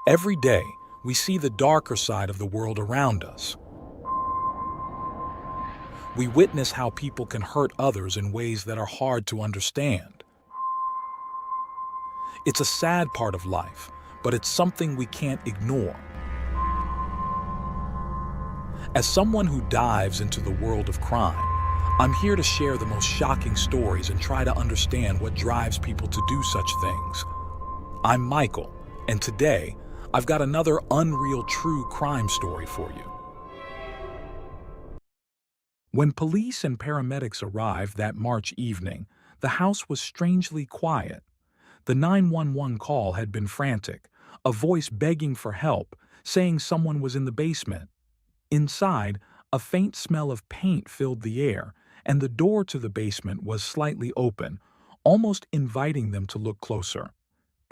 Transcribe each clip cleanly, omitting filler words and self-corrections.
Every day, we see the darker side of the world around us. We witness how people can hurt others in ways that are hard to understand. It's a sad part of life, but it's something we can't ignore. As someone who dives into the world of crime, I'm here to share the most shocking stories and try to understand what drives people to do such things. I'm Michael, and today, I've got another unreal true crime story for you. When police and paramedics arrived that March evening, the house was strangely quiet. The 911 call had been frantic, a voice begging for help, saying someone was in the basement. Inside, a faint smell of paint filled the air, and the door to the basement was slightly open, almost inviting them to look closer.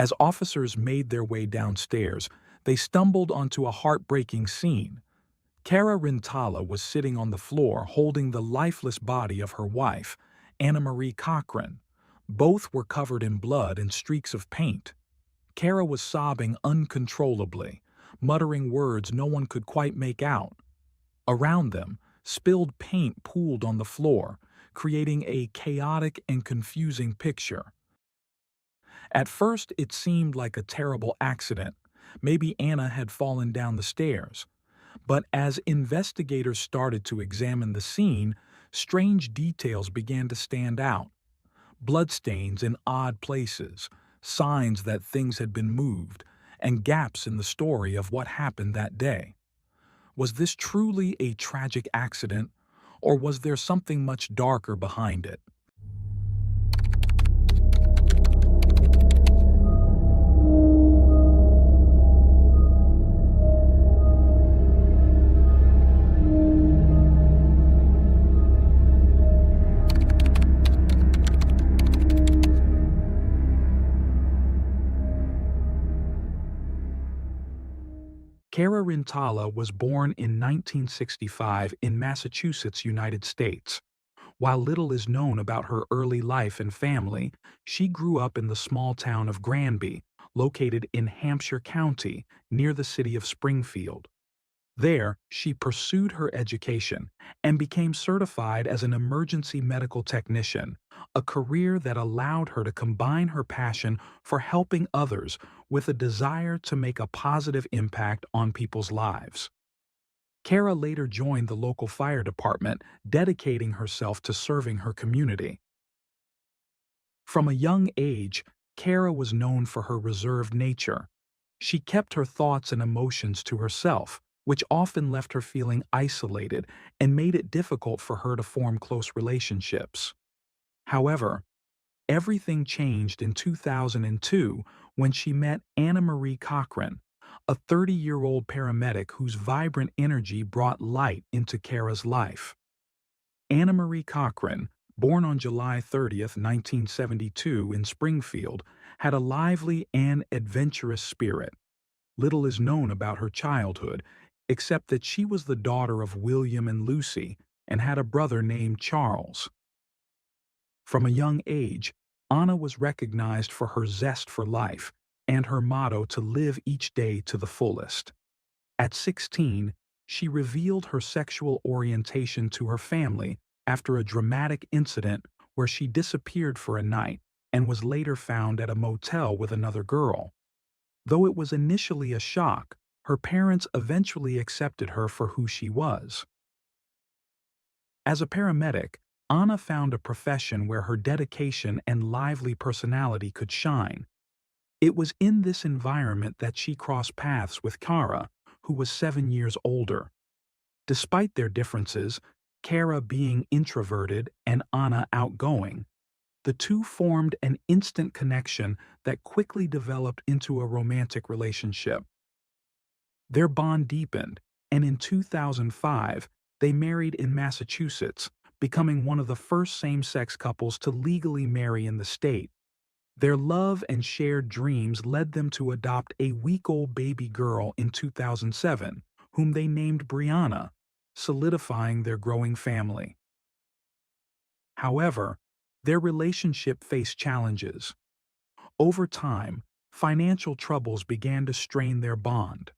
As officers made their way downstairs, they stumbled onto a heartbreaking scene. Cara Rintala was sitting on the floor holding the lifeless body of her wife, Anna Marie Cochran. Both were covered in blood and streaks of paint. Cara was sobbing uncontrollably, muttering words no one could quite make out. Around them, spilled paint pooled on the floor, creating a chaotic and confusing picture. At first, it seemed like a terrible accident. Maybe Anna had fallen down the stairs. But as investigators started to examine the scene, strange details began to stand out. Bloodstains in odd places, signs that things had been moved, and gaps in the story of what happened that day. Was this truly a tragic accident, or was there something much darker behind it? Cara Rintala was born in 1965 in Massachusetts, United States. While little is known about her early life and family, she grew up in the small town of Granby, located in Hampshire County, near the city of Springfield. There, she pursued her education and became certified as an emergency medical technician, a career that allowed her to combine her passion for helping others with a desire to make a positive impact on people's lives. Cara later joined the local fire department, dedicating herself to serving her community. From a young age, Cara was known for her reserved nature. She kept her thoughts and emotions to herself, which often left her feeling isolated and made it difficult for her to form close relationships. However, everything changed in 2002 when she met Anna Marie Cochran, a 30-year-old paramedic whose vibrant energy brought light into Cara's life. Anna Marie Cochran, born on July 30th, 1972 in Springfield, had a lively and adventurous spirit. Little is known about her childhood, except that she was the daughter of William and Lucy and had a brother named Charles. From a young age, Anna was recognized for her zest for life and her motto to live each day to the fullest. At 16, she revealed her sexual orientation to her family after a dramatic incident where she disappeared for a night and was later found at a motel with another girl. Though it was initially a shock, her parents eventually accepted her for who she was. As a paramedic, Anna found a profession where her dedication and lively personality could shine. It was in this environment that she crossed paths with Cara, who was 7 years older. Despite their differences, Cara being introverted and Anna outgoing, the two formed an instant connection that quickly developed into a romantic relationship. Their bond deepened, and in 2005, they married in Massachusetts, becoming one of the first same-sex couples to legally marry in the state. Their love and shared dreams led them to adopt a week-old baby girl in 2007, whom they named Brianna, solidifying their growing family. However, their relationship faced challenges. Over time, financial troubles began to strain their bond.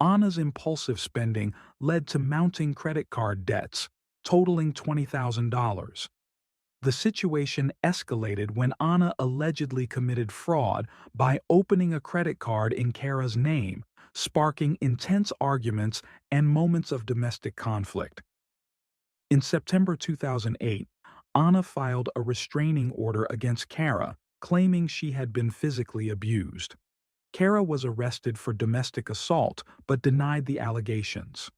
Anna's impulsive spending led to mounting credit card debts, totaling $20,000. The situation escalated when Anna allegedly committed fraud by opening a credit card in Kara's name, sparking intense arguments and moments of domestic conflict. In September 2008, Anna filed a restraining order against Kara, claiming she had been physically abused. Kara was arrested for domestic assault but denied the allegations.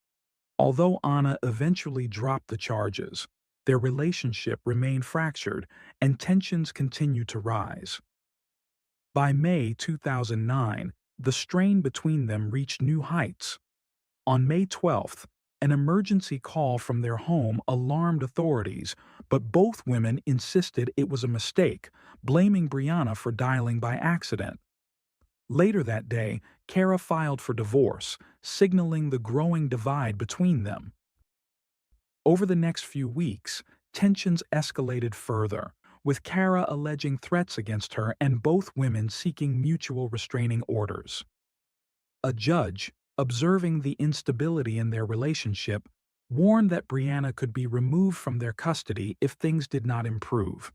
Although Anna eventually dropped the charges, their relationship remained fractured and tensions continued to rise. By May 2009, the strain between them reached new heights. On May 12th, an emergency call from their home alarmed authorities, but both women insisted it was a mistake, blaming Brianna for dialing by accident. Later that day, Kara filed for divorce, signaling the growing divide between them. Over the next few weeks, tensions escalated further, with Kara alleging threats against her and both women seeking mutual restraining orders. A judge, observing the instability in their relationship, warned that Brianna could be removed from their custody if things did not improve.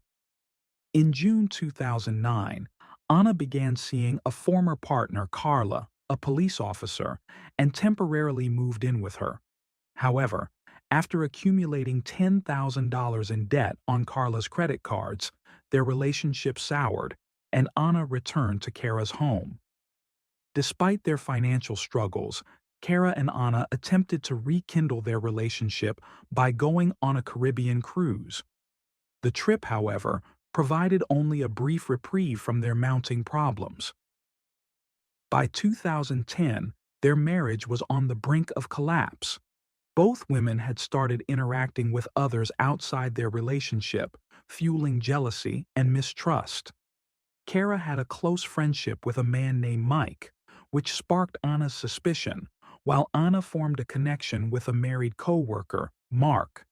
In June 2009, Anna began seeing a former partner, Carla, a police officer, and temporarily moved in with her. However, after accumulating $10,000 in debt on Carla's credit cards, their relationship soured, and Anna returned to Kara's home. Despite their financial struggles, Kara and Anna attempted to rekindle their relationship by going on a Caribbean cruise. The trip, however, provided only a brief reprieve from their mounting problems. By 2010, their marriage was on the brink of collapse. Both women had started interacting with others outside their relationship, fueling jealousy and mistrust. Kara had a close friendship with a man named Mike, which sparked Anna's suspicion, while Anna formed a connection with a married co-worker, Mark.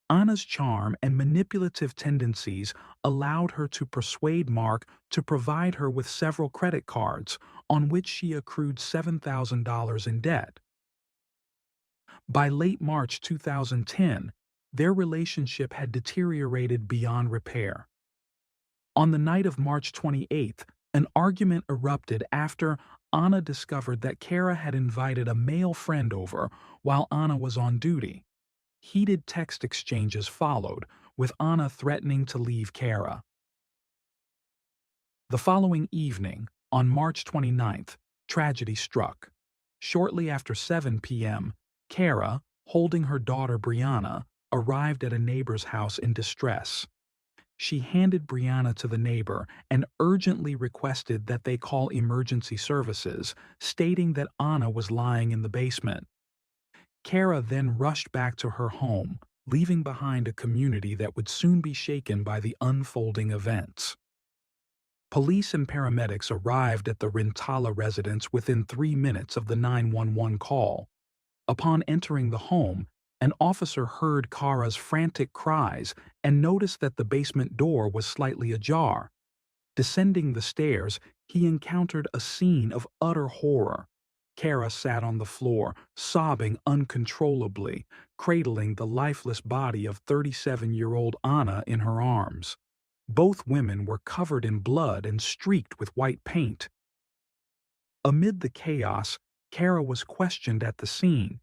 Anna's charm and manipulative tendencies allowed her to persuade Mark to provide her with several credit cards, on which she accrued $7,000 in debt. By late March 2010, their relationship had deteriorated beyond repair. On the night of March 28th, an argument erupted after Anna discovered that Kara had invited a male friend over while Anna was on duty. Heated text exchanges followed, with Anna threatening to leave Kara. The following evening, on March 29th, tragedy struck. Shortly after 7 p.m., Kara, holding her daughter Brianna, arrived at a neighbor's house in distress. She handed Brianna to the neighbor and urgently requested that they call emergency services, stating that Anna was lying in the basement. Kara then rushed back to her home, leaving behind a community that would soon be shaken by the unfolding events. Police and paramedics arrived at the Rintala residence within 3 minutes of the 911 call. Upon entering the home, an officer heard Kara's frantic cries and noticed that the basement door was slightly ajar. Descending the stairs, he encountered a scene of utter horror. Kara sat on the floor, sobbing uncontrollably, cradling the lifeless body of 37-year-old Anna in her arms. Both women were covered in blood and streaked with white paint. Amid the chaos, Kara was questioned at the scene.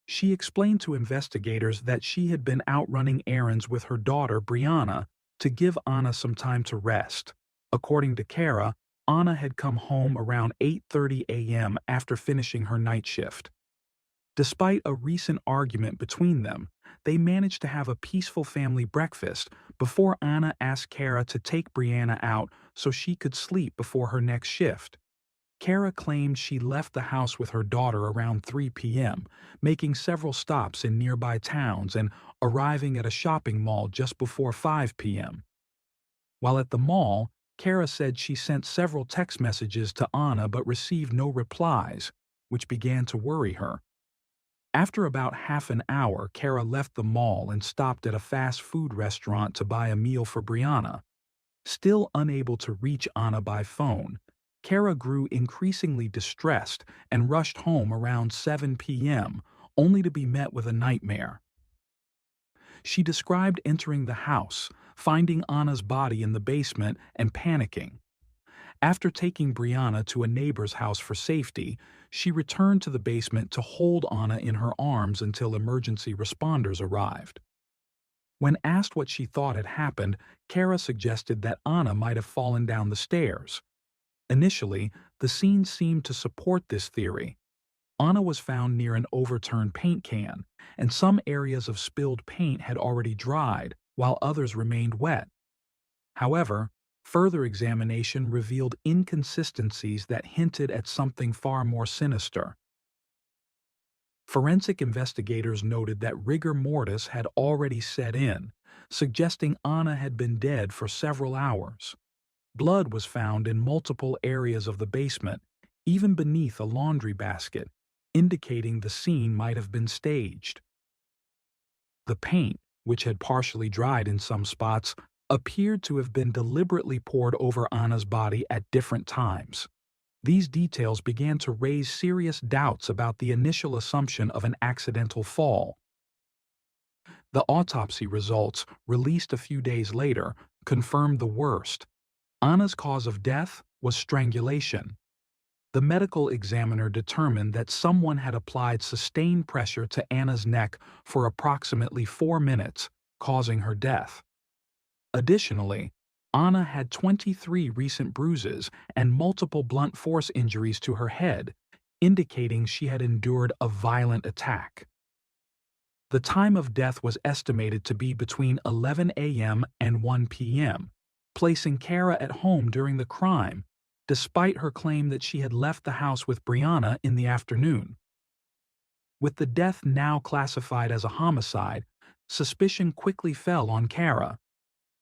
She explained to investigators that she had been out running errands with her daughter Brianna to give Anna some time to rest. According to Kara, Anna had come home around 8:30 a.m. after finishing her night shift. Despite a recent argument between them, they managed to have a peaceful family breakfast before Anna asked Kara to take Brianna out so she could sleep before her next shift. Kara claimed she left the house with her daughter around 3 p.m., making several stops in nearby towns and arriving at a shopping mall just before 5 p.m. While at the mall, Kara said she sent several text messages to Anna but received no replies, which began to worry her. After about half an hour, Kara left the mall and stopped at a fast food restaurant to buy a meal for Brianna. Still unable to reach Anna by phone, Kara grew increasingly distressed and rushed home around 7 p.m., only to be met with a nightmare. She described entering the house, finding Anna's body in the basement, and panicking. After taking Brianna to a neighbor's house for safety, she returned to the basement to hold Anna in her arms until emergency responders arrived. When asked what she thought had happened, Kara suggested that Anna might have fallen down the stairs. Initially, the scene seemed to support this theory. Anna was found near an overturned paint can, and some areas of spilled paint had already dried, while others remained wet. However, further examination revealed inconsistencies that hinted at something far more sinister. Forensic investigators noted that rigor mortis had already set in, suggesting Anna had been dead for several hours. Blood was found in multiple areas of the basement, even beneath a laundry basket, indicating the scene might have been staged. The paint, which had partially dried in some spots, appeared to have been deliberately poured over Anna's body at different times. These details began to raise serious doubts about the initial assumption of an accidental fall. The autopsy results, released a few days later, confirmed the worst. Anna's cause of death was strangulation. The medical examiner determined that someone had applied sustained pressure to Anna's neck for approximately 4 minutes, causing her death. Additionally, Anna had 23 recent bruises and multiple blunt force injuries to her head, indicating she had endured a violent attack. The time of death was estimated to be between 11 a.m. and 1 p.m., placing Kara at home during the crime, despite her claim that she had left the house with Brianna in the afternoon. With the death now classified as a homicide, suspicion quickly fell on Kara.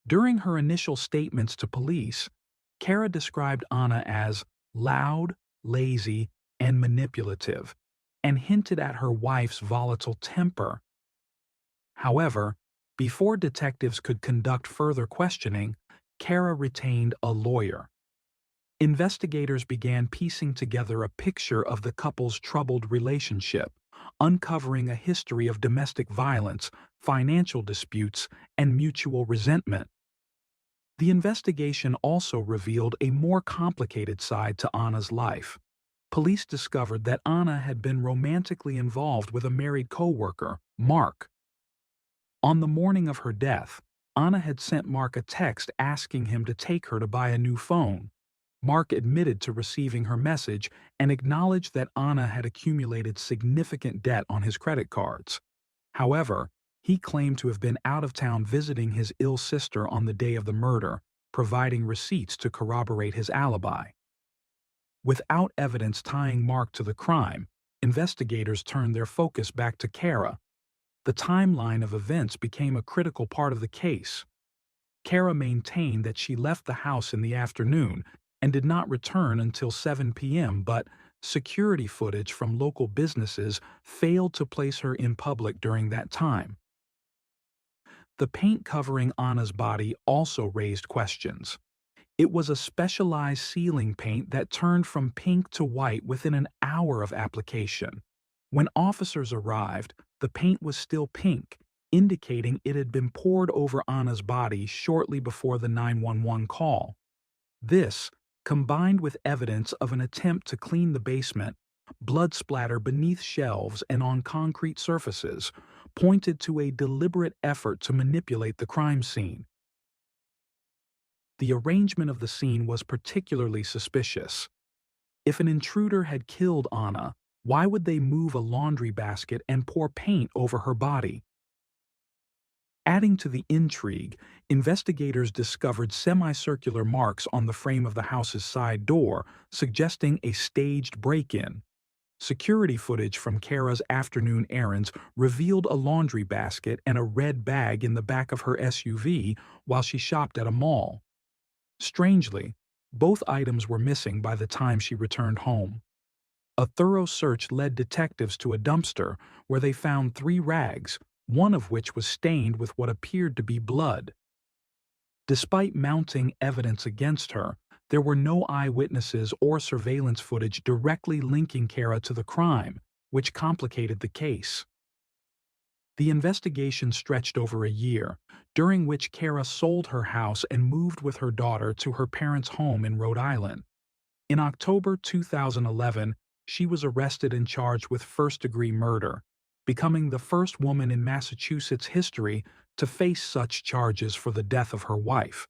During her initial statements to police, Kara described Anna as loud, lazy, and manipulative, and hinted at her wife's volatile temper. However, before detectives could conduct further questioning, Kara retained a lawyer. Investigators began piecing together a picture of the couple's troubled relationship, uncovering a history of domestic violence, financial disputes, and mutual resentment. The investigation also revealed a more complicated side to Anna's life. Police discovered that Anna had been romantically involved with a married co-worker, Mark. On the morning of her death, Anna had sent Mark a text asking him to take her to buy a new phone. Mark admitted to receiving her message and acknowledged that Anna had accumulated significant debt on his credit cards. However, he claimed to have been out of town visiting his ill sister on the day of the murder, providing receipts to corroborate his alibi. Without evidence tying Mark to the crime, investigators turned their focus back to Kara. The timeline of events became a critical part of the case. Kara maintained that she left the house in the afternoon and did not return until 7 p.m., but security footage from local businesses failed to place her in public during that time. The paint covering Anna's body also raised questions. It was a specialized sealing paint that turned from pink to white within an hour of application. When officers arrived, the paint was still pink, indicating it had been poured over Anna's body shortly before the 911 call. This, combined with evidence of an attempt to clean the basement, blood splatter beneath shelves and on concrete surfaces, pointed to a deliberate effort to manipulate the crime scene. The arrangement of the scene was particularly suspicious. If an intruder had killed Anna, why would they move a laundry basket and pour paint over her body? Adding to the intrigue, investigators discovered semicircular marks on the frame of the house's side door, suggesting a staged break-in. Security footage from Kara's afternoon errands revealed a laundry basket and a red bag in the back of her SUV while she shopped at a mall. Strangely, both items were missing by the time she returned home. A thorough search led detectives to a dumpster where they found 3 rags, one of which was stained with what appeared to be blood. Despite mounting evidence against her, there were no eyewitnesses or surveillance footage directly linking Kara to the crime, which complicated the case. The investigation stretched over a year, during which Kara sold her house and moved with her daughter to her parents' home in Rhode Island. In October 2011, she was arrested and charged with first-degree murder, becoming the first woman in Massachusetts history to face such charges for the death of her wife.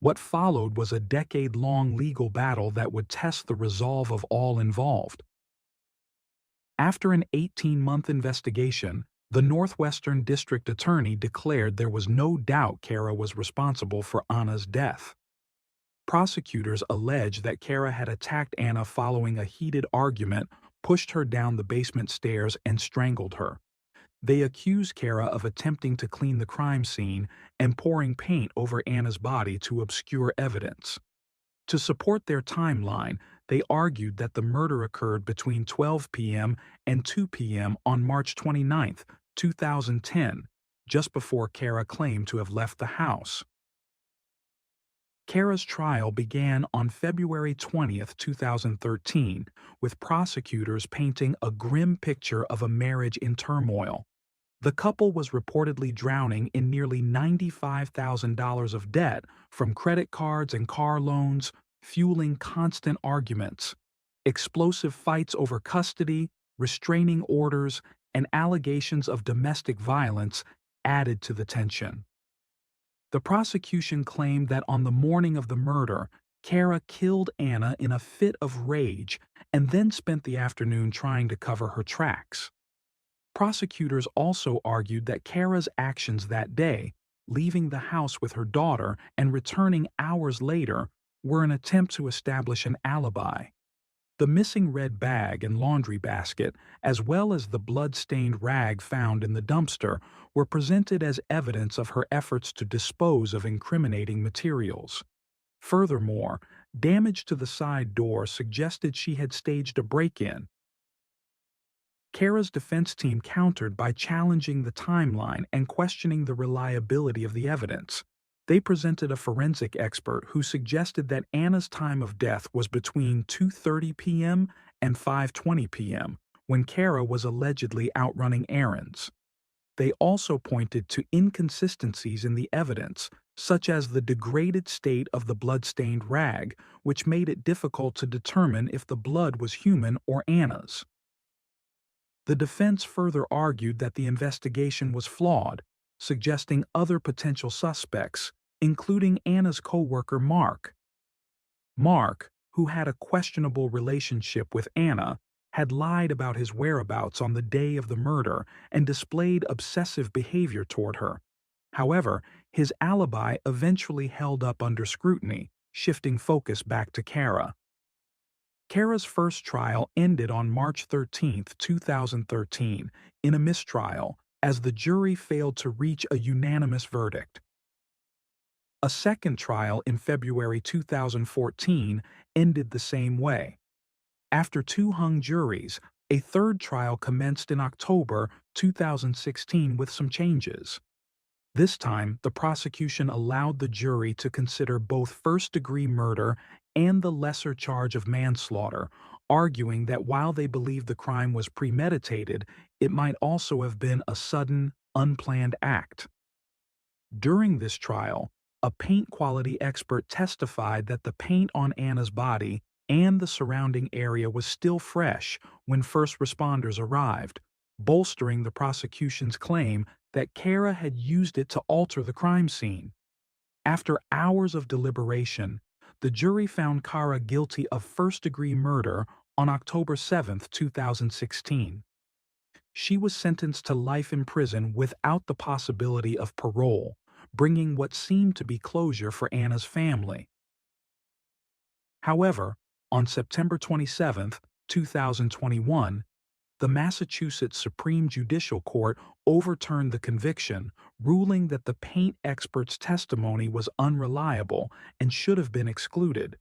What followed was a decade-long legal battle that would test the resolve of all involved. After an 18-month investigation, the Northwestern District Attorney declared there was no doubt Kara was responsible for Anna's death. Prosecutors alleged that Kara had attacked Anna following a heated argument, pushed her down the basement stairs, and strangled her. They accused Kara of attempting to clean the crime scene and pouring paint over Anna's body to obscure evidence. To support their timeline, they argued that the murder occurred between 12 p.m. and 2 p.m. on March 29, 2010, just before Kara claimed to have left the house. Kara's trial began on February 20, 2013, with prosecutors painting a grim picture of a marriage in turmoil. The couple was reportedly drowning in nearly $95,000 of debt from credit cards and car loans, fueling constant arguments. Explosive fights over custody, restraining orders, and allegations of domestic violence added to the tension. The prosecution claimed that on the morning of the murder, Kara killed Anna in a fit of rage and then spent the afternoon trying to cover her tracks. Prosecutors also argued that Kara's actions that day, leaving the house with her daughter and returning hours later, were an attempt to establish an alibi. The missing red bag and laundry basket, as well as the blood-stained rag found in the dumpster, were presented as evidence of her efforts to dispose of incriminating materials. Furthermore, damage to the side door suggested she had staged a break-in. Kara's defense team countered by challenging the timeline and questioning the reliability of the evidence. They presented a forensic expert who suggested that Anna's time of death was between 2:30 p.m. and 5:20 p.m., when Kara was allegedly out running errands. They also pointed to inconsistencies in the evidence, such as the degraded state of the blood-stained rag, which made it difficult to determine if the blood was human or Anna's. The defense further argued that the investigation was flawed, suggesting other potential suspects, including Anna's co-worker Mark. Mark, who had a questionable relationship with Anna, had lied about his whereabouts on the day of the murder and displayed obsessive behavior toward her. However, his alibi eventually held up under scrutiny, shifting focus back to Kara. Kara's first trial ended on March 13, 2013, in a mistrial, as the jury failed to reach a unanimous verdict. A second trial in February 2014 ended the same way. After two hung juries, a third trial commenced in October 2016 with some changes. This time, the prosecution allowed the jury to consider both first-degree murder and the lesser charge of manslaughter, arguing that while they believed the crime was premeditated, it might also have been a sudden, unplanned act. During this trial, a paint quality expert testified that the paint on Anna's body and the surrounding area was still fresh when first responders arrived, bolstering the prosecution's claim that Kara had used it to alter the crime scene. After hours of deliberation, the jury found Kara guilty of first-degree murder on October 7, 2016. She was sentenced to life in prison without the possibility of parole, bringing what seemed to be closure for Anna's family. However, on September 27, 2021, the Massachusetts Supreme Judicial Court overturned the conviction, ruling that the paint expert's testimony was unreliable and should have been excluded.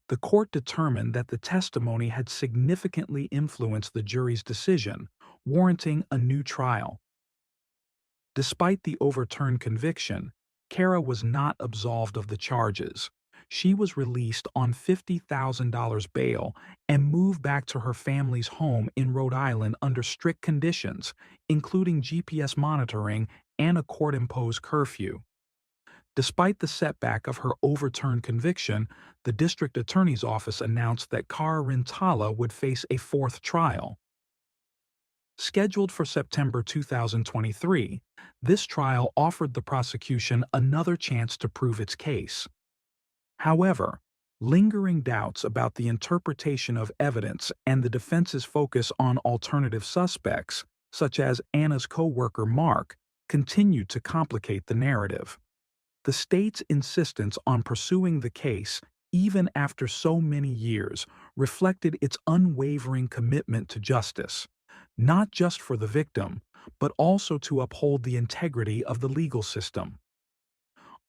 The court determined that the testimony had significantly influenced the jury's decision, warranting a new trial. Despite the overturned conviction, Kara was not absolved of the charges. She was released on $50,000 bail and moved back to her family's home in Rhode Island under strict conditions, including GPS monitoring and a court-imposed curfew. Despite the setback of her overturned conviction, the district attorney's office announced that Kara Rintala would face a fourth trial. Scheduled for September 2023, this trial offered the prosecution another chance to prove its case. However, lingering doubts about the interpretation of evidence and the defense's focus on alternative suspects, such as Anna's co-worker Mark, continued to complicate the narrative. The state's insistence on pursuing the case, even after so many years, reflected its unwavering commitment to justice, not just for the victim, but also to uphold the integrity of the legal system.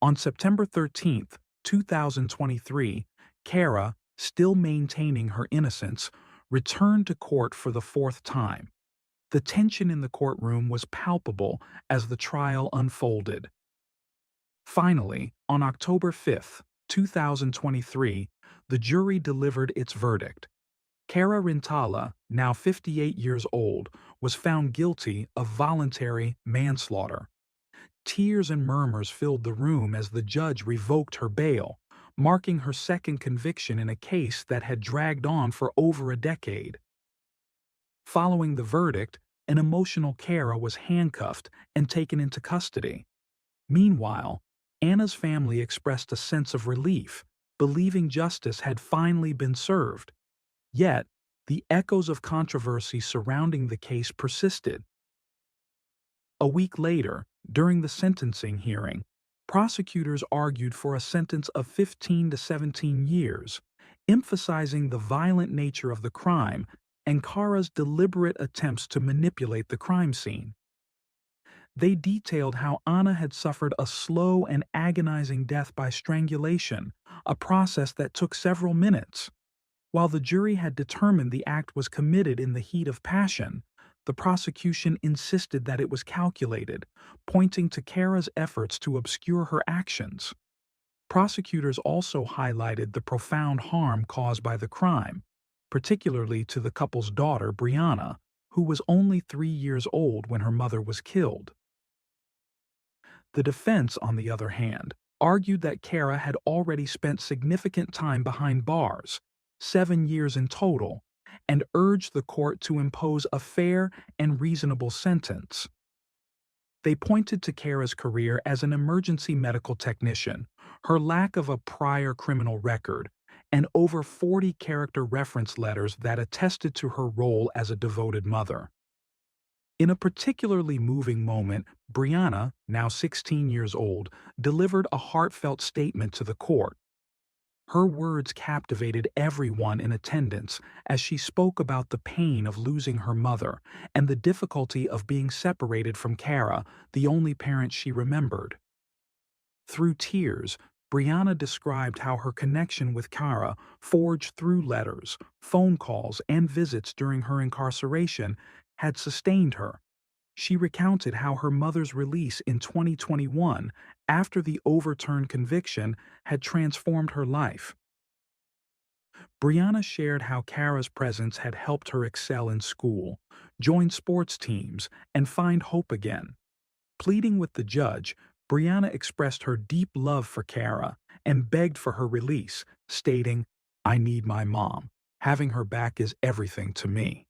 On September 13, 2023, Kara, still maintaining her innocence, returned to court for the fourth time. The tension in the courtroom was palpable as the trial unfolded. Finally, on October 5, 2023, the jury delivered its verdict. Kara Rintala, now 58 years old, was found guilty of voluntary manslaughter. Tears and murmurs filled the room as the judge revoked her bail, marking her second conviction in a case that had dragged on for over a decade. Following the verdict, an emotional Kara was handcuffed and taken into custody. Meanwhile, Anna's family expressed a sense of relief, believing justice had finally been served. Yet, the echoes of controversy surrounding the case persisted. A week later, during the sentencing hearing, prosecutors argued for a sentence of 15 to 17 years, emphasizing the violent nature of the crime and Kara's deliberate attempts to manipulate the crime scene. They detailed how Anna had suffered a slow and agonizing death by strangulation, a process that took several minutes. While the jury had determined the act was committed in the heat of passion, the prosecution insisted that it was calculated, pointing to Kara's efforts to obscure her actions. Prosecutors also highlighted the profound harm caused by the crime, particularly to the couple's daughter, Brianna, who was only 3 years old when her mother was killed. The defense, on the other hand, argued that Kara had already spent significant time behind bars, 7 years in total, and urged the court to impose a fair and reasonable sentence. They pointed to Kara's career as an emergency medical technician, her lack of a prior criminal record, and over 40 character reference letters that attested to her role as a devoted mother. In a particularly moving moment, Brianna, now 16 years old, delivered a heartfelt statement to the court. Her words captivated everyone in attendance as she spoke about the pain of losing her mother and the difficulty of being separated from Kara, the only parent she remembered. Through tears, Brianna described how her connection with Kara, forged through letters, phone calls, and visits during her incarceration, had sustained her. She recounted how her mother's release in 2021, after the overturned conviction, had transformed her life. Brianna shared how Kara's presence had helped her excel in school, join sports teams, and find hope again. Pleading with the judge, Brianna expressed her deep love for Kara and begged for her release, stating, "I need my mom. Having her back is everything to me."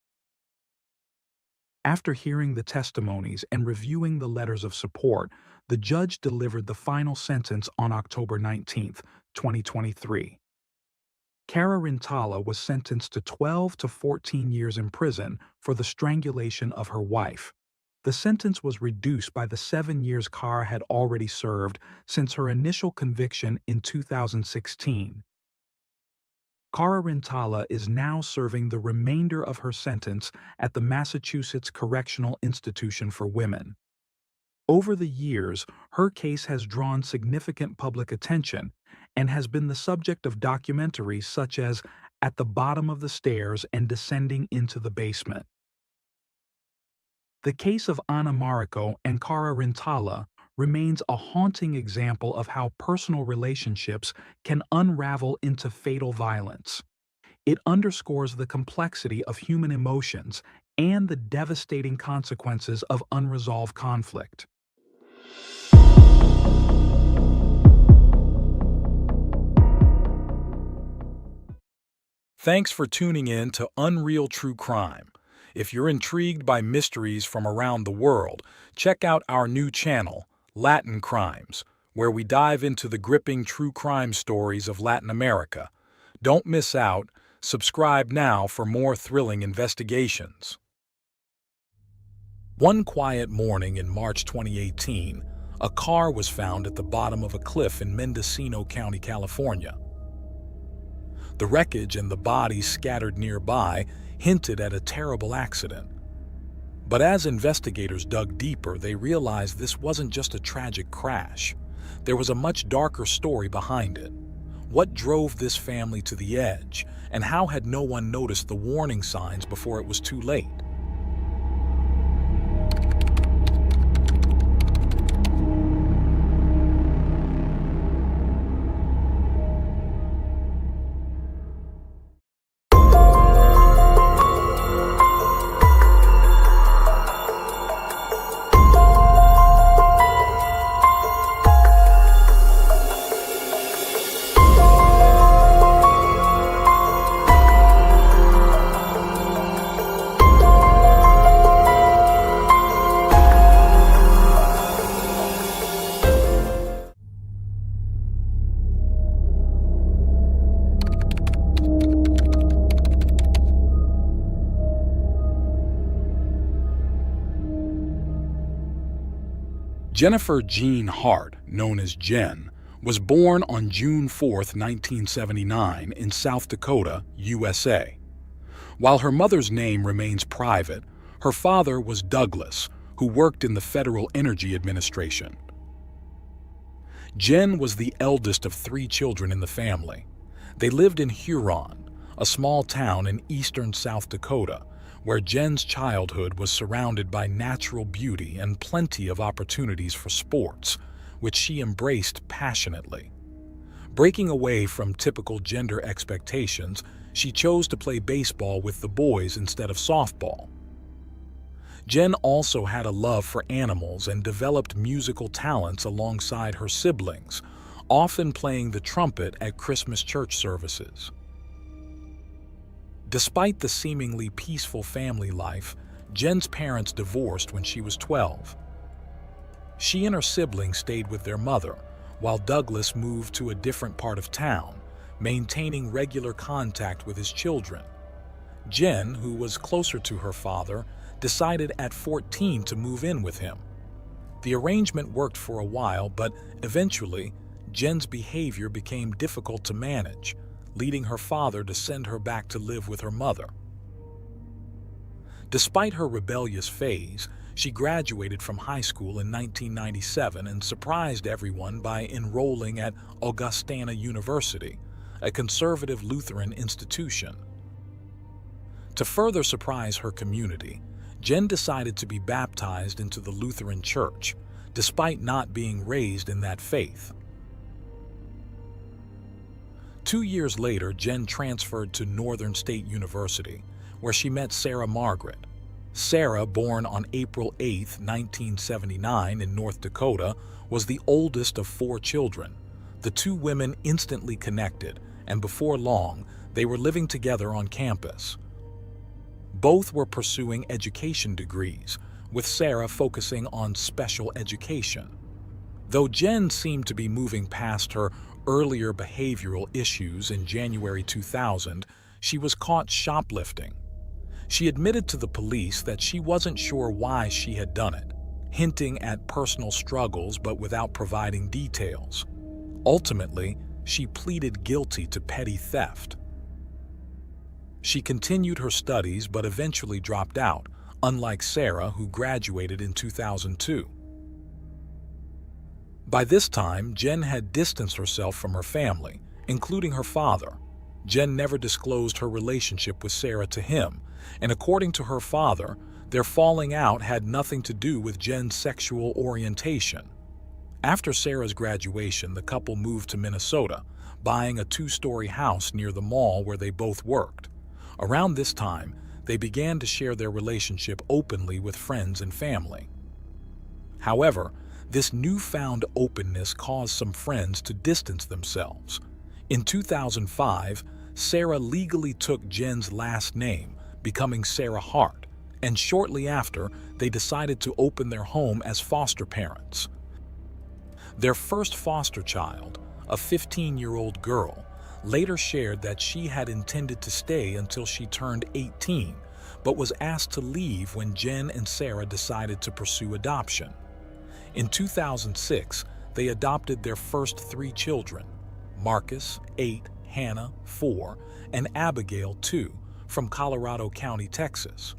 After hearing the testimonies and reviewing the letters of support, the judge delivered the final sentence on October 19, 2023. Kara Rintala was sentenced to 12 to 14 years in prison for the strangulation of her wife. The sentence was reduced by the 7 years Kara had already served since her initial conviction in 2016. Kara Rintala is now serving the remainder of her sentence at the Massachusetts Correctional Institution for Women. Over the years, her case has drawn significant public attention and has been the subject of documentaries such as At the Bottom of the Stairs and Descending into the Basement. The case of Anna Mariko and Kara Rintala remains a haunting example of how personal relationships can unravel into fatal violence. It underscores the complexity of human emotions and the devastating consequences of unresolved conflict. Thanks for tuning in to Unreal True Crime. If you're intrigued by mysteries from around the world, check out our new channel, Latin Crimes, where we dive into the gripping true crime stories of Latin America. Don't miss out. Subscribe now for more thrilling investigations. One quiet morning in March 2018, a car was found at the bottom of a cliff in Mendocino County, California. The wreckage and the bodies scattered nearby hinted at a terrible accident. But as investigators dug deeper, they realized this wasn't just a tragic crash. There was a much darker story behind it. What drove this family to the edge, and how had no one noticed the warning signs before it was too late? Jennifer Jean Hart, known as Jen, was born on June 4, 1979, in South Dakota, USA. While her mother's name remains private, her father was Douglas, who worked in the Federal Energy Administration. Jen was the eldest of 3 children in the family. They lived in Huron, a small town in eastern South Dakota, where Jen's childhood was surrounded by natural beauty and plenty of opportunities for sports, which she embraced passionately. Breaking away from typical gender expectations, she chose to play baseball with the boys instead of softball. Jen also had a love for animals and developed musical talents alongside her siblings, often playing the trumpet at Christmas church services. Despite the seemingly peaceful family life, Jen's parents divorced when she was 12. She and her siblings stayed with their mother, while Douglas moved to a different part of town, maintaining regular contact with his children. Jen, who was closer to her father, decided at 14 to move in with him. The arrangement worked for a while, but eventually, Jen's behavior became difficult to manage, leading her father to send her back to live with her mother. Despite her rebellious phase, she graduated from high school in 1997 and surprised everyone by enrolling at Augustana University, a conservative Lutheran institution. To further surprise her community, Jen decided to be baptized into the Lutheran Church, despite not being raised in that faith. 2 years later, Jen transferred to Northern State University, where she met Sarah Margaret. Sarah, born on April 8, 1979 in North Dakota, was the oldest of 4 children. The 2 women instantly connected, and before long, they were living together on campus. Both were pursuing education degrees, with Sarah focusing on special education. Though Jen seemed to be moving past her earlier behavioral issues in January 2000, she was caught shoplifting. She admitted to the police that she wasn't sure why she had done it, hinting at personal struggles but without providing details. Ultimately, she pleaded guilty to petty theft. She continued her studies but eventually dropped out, unlike Sarah, who graduated in 2002. By this time, Jen had distanced herself from her family, including her father. Jen never disclosed her relationship with Sarah to him, and according to her father, their falling out had nothing to do with Jen's sexual orientation. After Sarah's graduation, the couple moved to Minnesota, buying a two-story house near the mall where they both worked. Around this time, they began to share their relationship openly with friends and family. However, this newfound openness caused some friends to distance themselves. In 2005, Sarah legally took Jen's last name, becoming Sarah Hart, and shortly after, they decided to open their home as foster parents. Their first foster child, a 15-year-old girl, later shared that she had intended to stay until she turned 18, but was asked to leave when Jen and Sarah decided to pursue adoption. In 2006, they adopted their first 3 children, Marcus, 8, Hannah, 4, and Abigail, 2, from Colorado County, Texas.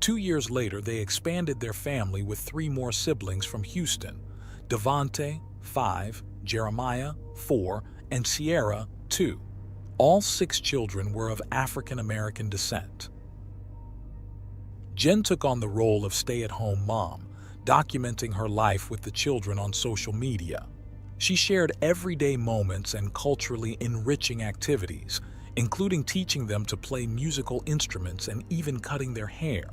2 years later, they expanded their family with 3 more siblings from Houston, Devonte, 5, Jeremiah, 4, and Sierra, 2. All 6 children were of African American descent. Jen took on the role of stay-at-home mom, documenting her life with the children on social media. She shared everyday moments and culturally enriching activities, including teaching them to play musical instruments and even cutting their hair.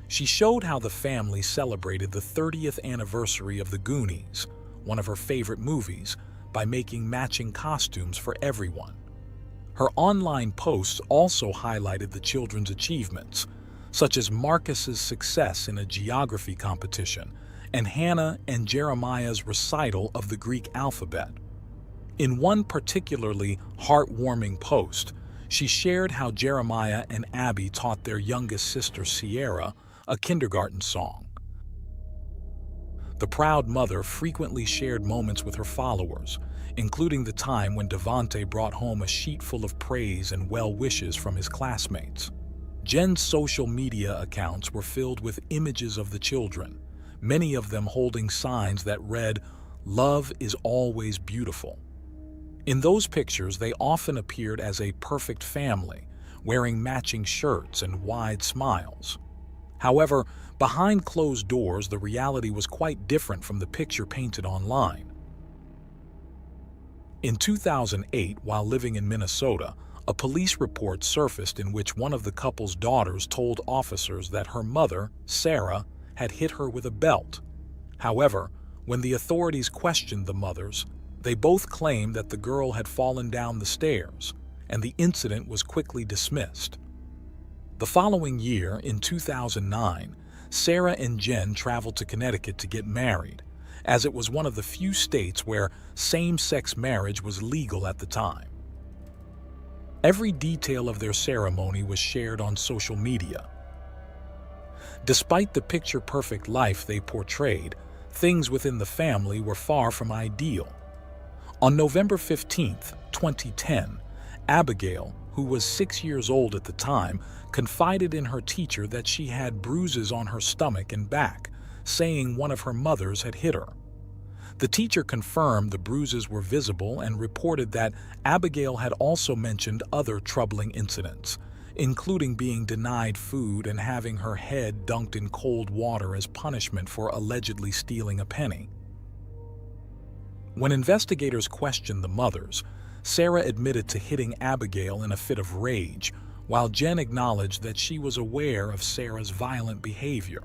She showed how the family celebrated the 30th anniversary of The Goonies, one of her favorite movies, by making matching costumes for everyone. Her online posts also highlighted the children's achievements, such as Marcus's success in a geography competition and Hannah and Jeremiah's recital of the Greek alphabet. In one particularly heartwarming post, she shared how Jeremiah and Abby taught their youngest sister Sierra a kindergarten song. The proud mother frequently shared moments with her followers, including the time when Devonte brought home a sheet full of praise and well wishes from his classmates. Jen's social media accounts were filled with images of the children, many of them holding signs that read, "Love is always beautiful." In those pictures, they often appeared as a perfect family, wearing matching shirts and wide smiles. However, behind closed doors, the reality was quite different from the picture painted online. In 2008, while living in Minnesota, a police report surfaced in which one of the couple's daughters told officers that her mother, Sarah, had hit her with a belt. However, when the authorities questioned the mothers, they both claimed that the girl had fallen down the stairs, and the incident was quickly dismissed. The following year, in 2009, Sarah and Jen traveled to Connecticut to get married, as it was one of the few states where same-sex marriage was legal at the time. Every detail of their ceremony was shared on social media. Despite the picture-perfect life they portrayed, things within the family were far from ideal. On November 15, 2010, Abigail, who was 6 years old at the time, confided in her teacher that she had bruises on her stomach and back, saying one of her mothers had hit her. The teacher confirmed the bruises were visible and reported that Abigail had also mentioned other troubling incidents, including being denied food and having her head dunked in cold water as punishment for allegedly stealing a penny. When investigators questioned the mothers, Sarah admitted to hitting Abigail in a fit of rage, while Jen acknowledged that she was aware of Sarah's violent behavior.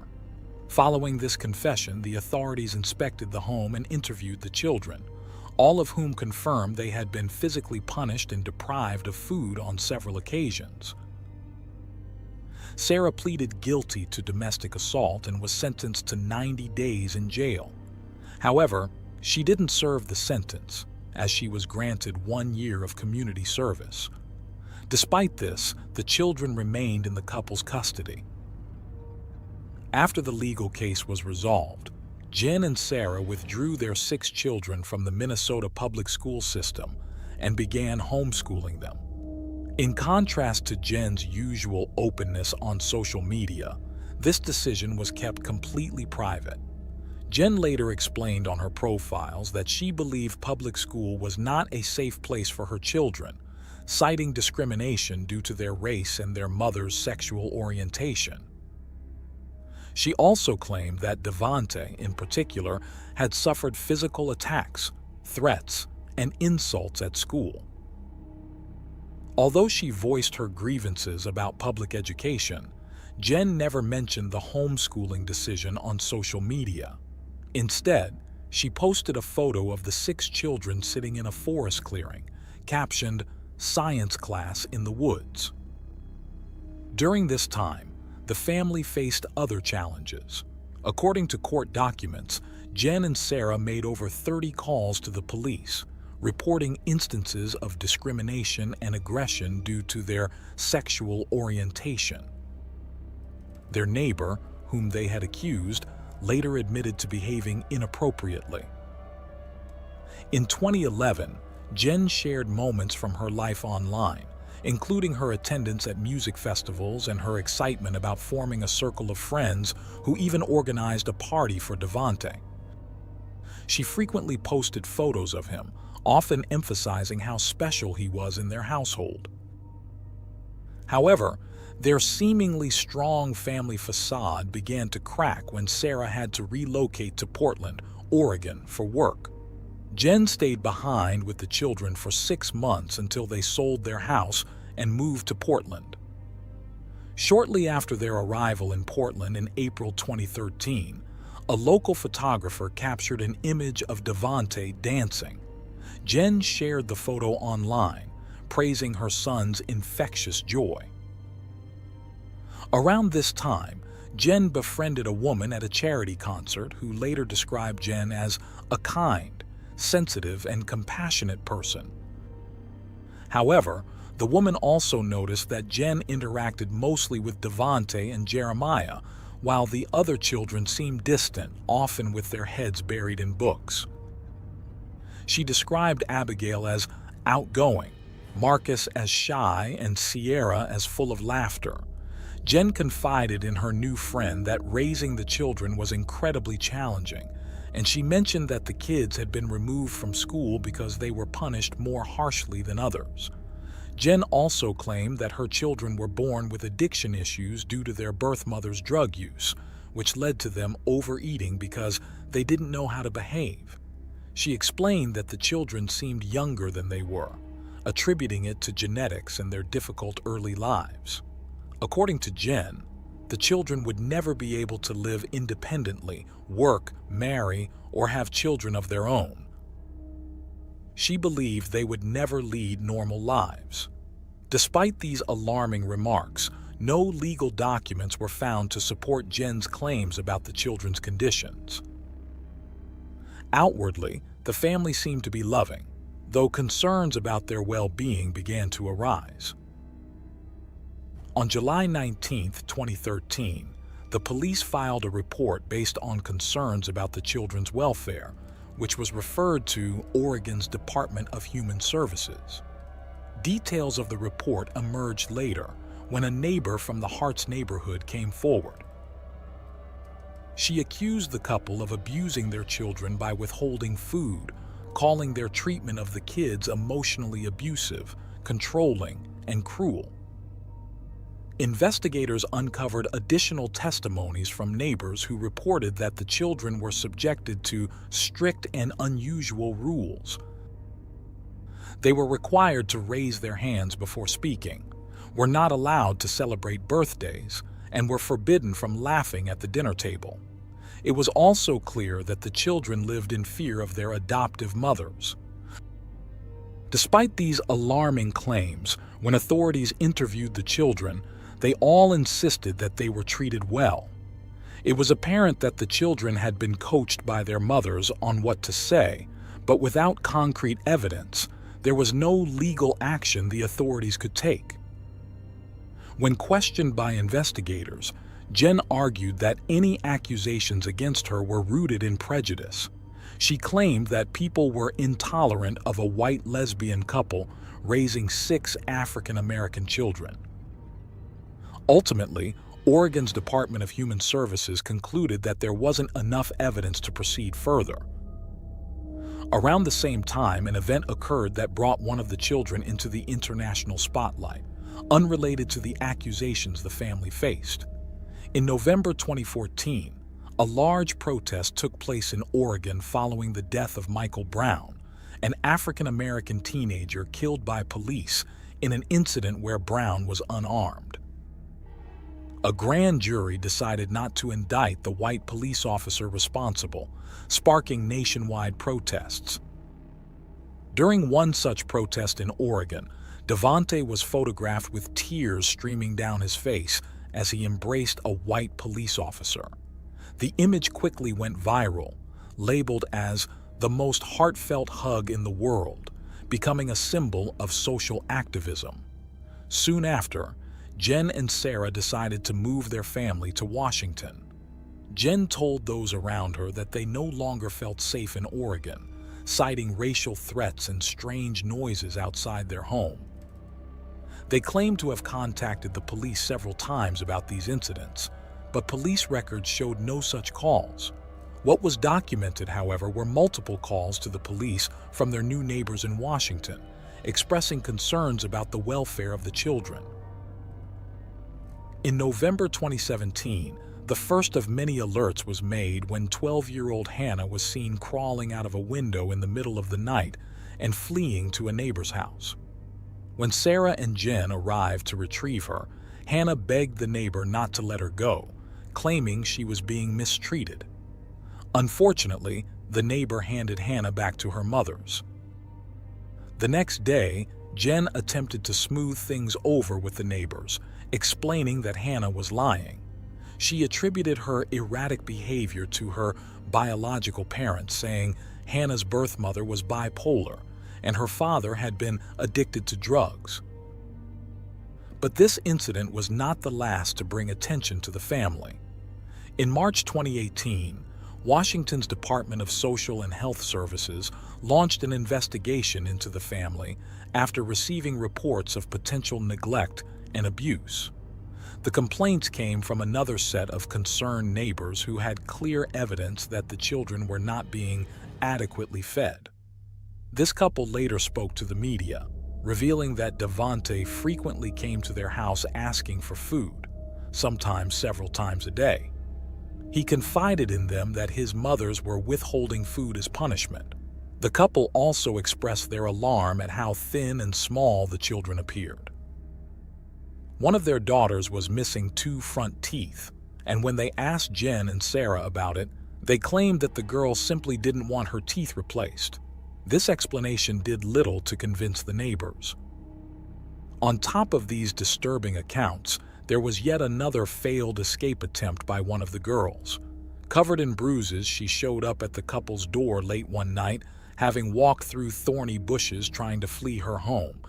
Following this confession, the authorities inspected the home and interviewed the children, all of whom confirmed they had been physically punished and deprived of food on several occasions. Sarah pleaded guilty to domestic assault and was sentenced to 90 days in jail. However, she didn't serve the sentence, as she was granted 1 year of community service. Despite this, the children remained in the couple's custody. After the legal case was resolved, Jen and Sarah withdrew their 6 children from the Minnesota public school system and began homeschooling them. In contrast to Jen's usual openness on social media, this decision was kept completely private. Jen later explained on her profiles that she believed public school was not a safe place for her children, citing discrimination due to their race and their mother's sexual orientation. She also claimed that Devante, in particular, had suffered physical attacks, threats, and insults at school. Although she voiced her grievances about public education, Jen never mentioned the homeschooling decision on social media. Instead, she posted a photo of the 6 children sitting in a forest clearing, captioned, "Science class in the woods." During this time, the family faced other challenges. According to court documents, Jen and Sarah made over 30 calls to the police, reporting instances of discrimination and aggression due to their sexual orientation. Their neighbor, whom they had accused, later admitted to behaving inappropriately. In 2011, Jen shared moments from her life online, including her attendance at music festivals and her excitement about forming a circle of friends who even organized a party for Devante. She frequently posted photos of him, often emphasizing how special he was in their household. However, their seemingly strong family facade began to crack when Sarah had to relocate to Portland, Oregon, for work. Jen stayed behind with the children for 6 months until they sold their house and moved to Portland. Shortly after their arrival in Portland in April 2013, a local photographer captured an image of Devante dancing. Jen shared the photo online, praising her son's infectious joy. Around this time, Jen befriended a woman at a charity concert who later described Jen as a kind, sensitive, and compassionate person. However, the woman also noticed that Jen interacted mostly with Devante and Jeremiah, while the other children seemed distant, often with their heads buried in books. She described Abigail as outgoing, Marcus as shy, and Sierra as full of laughter. Jen confided in her new friend that raising the children was incredibly challenging, and she mentioned that the kids had been removed from school because they were punished more harshly than others. Jen also claimed that her children were born with addiction issues due to their birth mother's drug use, which led to them overeating because they didn't know how to behave. She explained that the children seemed younger than they were, attributing it to genetics and their difficult early lives. According to Jen, the children would never be able to live independently, work, marry, or have children of their own. She believed they would never lead normal lives. Despite these alarming remarks, no legal documents were found to support Jen's claims about the children's conditions. Outwardly, the family seemed to be loving, though concerns about their well-being began to arise. On July 19, 2013, the police filed a report based on concerns about the children's welfare, which was referred to Oregon's Department of Human Services. Details of the report emerged later when a neighbor from the Harts neighborhood came forward. She accused the couple of abusing their children by withholding food, calling their treatment of the kids emotionally abusive, controlling, and cruel. Investigators uncovered additional testimonies from neighbors who reported that the children were subjected to strict and unusual rules. They were required to raise their hands before speaking, were not allowed to celebrate birthdays, and were forbidden from laughing at the dinner table. It was also clear that the children lived in fear of their adoptive mothers. Despite these alarming claims, when authorities interviewed the children, they all insisted that they were treated well. It was apparent that the children had been coached by their mothers on what to say, but without concrete evidence, there was no legal action the authorities could take. When questioned by investigators, Jen argued that any accusations against her were rooted in prejudice. She claimed that people were intolerant of a white lesbian couple raising 6 African-American children. Ultimately, Oregon's Department of Human Services concluded that there wasn't enough evidence to proceed further. Around the same time, an event occurred that brought one of the children into the international spotlight, unrelated to the accusations the family faced. In November 2014, a large protest took place in Oregon following the death of Michael Brown, an African-American teenager killed by police in an incident where Brown was unarmed. A grand jury decided not to indict the white police officer responsible, sparking nationwide protests. During one such protest in Oregon, Devontae was photographed with tears streaming down his face as he embraced a white police officer. The image quickly went viral, labeled as the most heartfelt hug in the world, becoming a symbol of social activism. Soon after, Jen and Sarah decided to move their family to Washington. Jen told those around her that they no longer felt safe in Oregon, citing racial threats and strange noises outside their home. They claimed to have contacted the police several times about these incidents, but police records showed no such calls. What was documented, however, were multiple calls to the police from their new neighbors in Washington, expressing concerns about the welfare of the children. In November 2017, the first of many alerts was made when 12-year-old Hannah was seen crawling out of a window in the middle of the night and fleeing to a neighbor's house. When Sarah and Jen arrived to retrieve her, Hannah begged the neighbor not to let her go, claiming she was being mistreated. Unfortunately, the neighbor handed Hannah back to her mother's. The next day, Jen attempted to smooth things over with the neighbors, explaining that Hannah was lying. She attributed her erratic behavior to her biological parents, saying Hannah's birth mother was bipolar and her father had been addicted to drugs. But this incident was not the last to bring attention to the family. In March 2018, Washington's Department of Social and Health Services launched an investigation into the family after receiving reports of potential neglect and abuse. The complaints came from another set of concerned neighbors who had clear evidence that the children were not being adequately fed. This couple later spoke to the media, revealing that Devontae frequently came to their house asking for food, sometimes several times a day. He confided in them that his mothers were withholding food as punishment. The couple also expressed their alarm at how thin and small the children appeared. One of their daughters was missing 2 front teeth, and when they asked Jen and Sarah about it, they claimed that the girl simply didn't want her teeth replaced. This explanation did little to convince the neighbors. On top of these disturbing accounts, there was yet another failed escape attempt by one of the girls. Covered in bruises, she showed up at the couple's door late one night, having walked through thorny bushes trying to flee her home.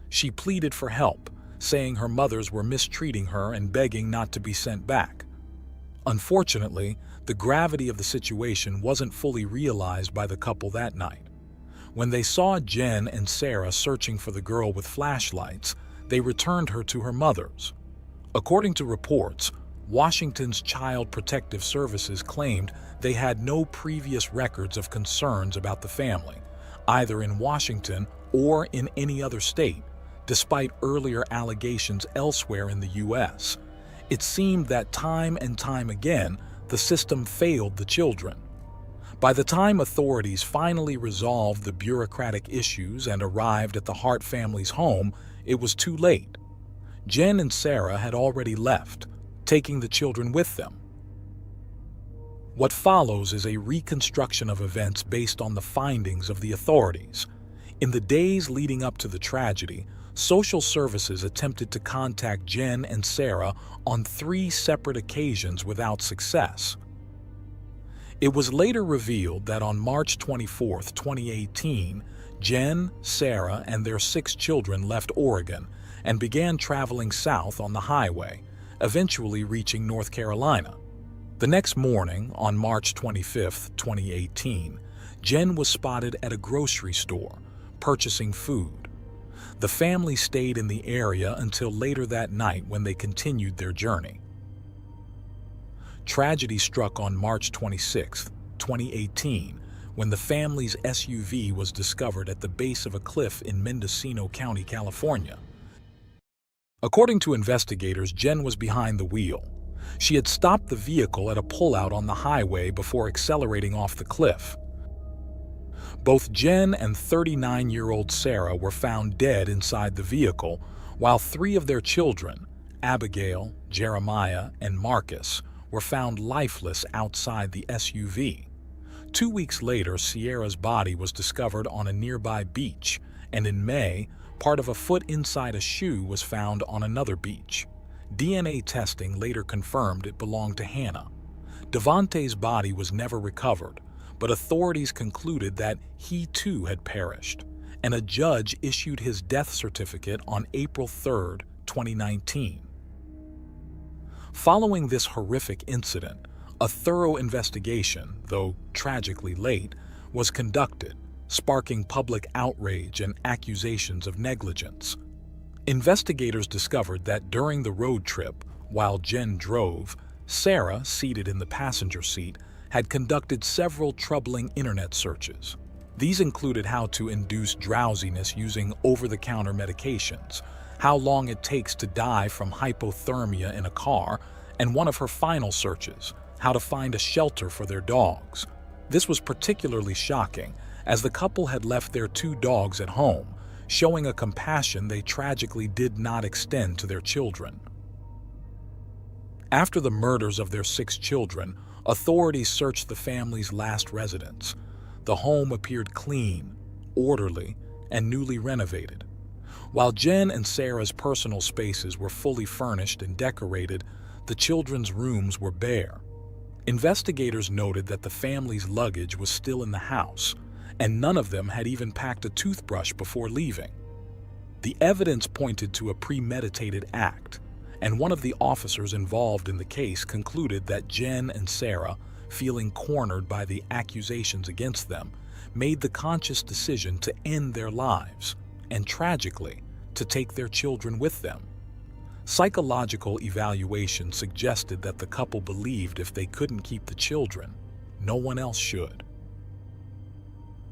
She pleaded for help, saying her mothers were mistreating her and begging not to be sent back. Unfortunately, the gravity of the situation wasn't fully realized by the couple that night. When they saw Jen and Sarah searching for the girl with flashlights, they returned her to her mother's. According to reports, Washington's Child Protective Services claimed they had no previous records of concerns about the family, either in Washington or in any other state, despite earlier allegations elsewhere in the U.S. It seemed that time and time again, the system failed the children. By the time authorities finally resolved the bureaucratic issues and arrived at the Hart family's home, it was too late. Jen and Sarah had already left, taking the children with them. What follows is a reconstruction of events based on the findings of the authorities. In the days leading up to the tragedy, social services attempted to contact Jen and Sarah on 3 separate occasions without success. It was later revealed that on March 24, 2018, Jen, Sarah, and their 6 children left Oregon and began traveling south on the highway, eventually reaching North Carolina. The next morning, on March 25, 2018, Jen was spotted at a grocery store, purchasing food. The family stayed in the area until later that night when they continued their journey. Tragedy struck on March 26, 2018, when the family's SUV was discovered at the base of a cliff in Mendocino County, California. According to investigators, Jen was behind the wheel. She had stopped the vehicle at a pullout on the highway before accelerating off the cliff. Both Jen and 39-year-old Sarah were found dead inside the vehicle, while three of their children, Abigail, Jeremiah, and Marcus, were found lifeless outside the SUV. 2 weeks later, Sierra's body was discovered on a nearby beach, and in May, part of a foot inside a shoe was found on another beach. DNA testing later confirmed it belonged to Hannah. Devante's body was never recovered, but authorities concluded that he too had perished, and a judge issued his death certificate on April 3, 2019. Following this horrific incident, a thorough investigation, though tragically late, was conducted, sparking public outrage and accusations of negligence. Investigators discovered that during the road trip, while Jen drove, Sarah, seated in the passenger seat, had conducted several troubling internet searches. These included how to induce drowsiness using over-the-counter medications, how long it takes to die from hypothermia in a car, and one of her final searches, how to find a shelter for their dogs. This was particularly shocking, as the couple had left their 2 dogs at home, showing a compassion they tragically did not extend to their children. After the murders of their 6 children, authorities searched the family's last residence. The home appeared clean, orderly, and newly renovated. While Jen and Sarah's personal spaces were fully furnished and decorated, the children's rooms were bare. Investigators noted that the family's luggage was still in the house, and none of them had even packed a toothbrush before leaving. The evidence pointed to a premeditated act, and one of the officers involved in the case concluded that Jen and Sarah, feeling cornered by the accusations against them, made the conscious decision to end their lives, and tragically, to take their children with them. Psychological evaluation suggested that the couple believed if they couldn't keep the children, no one else should.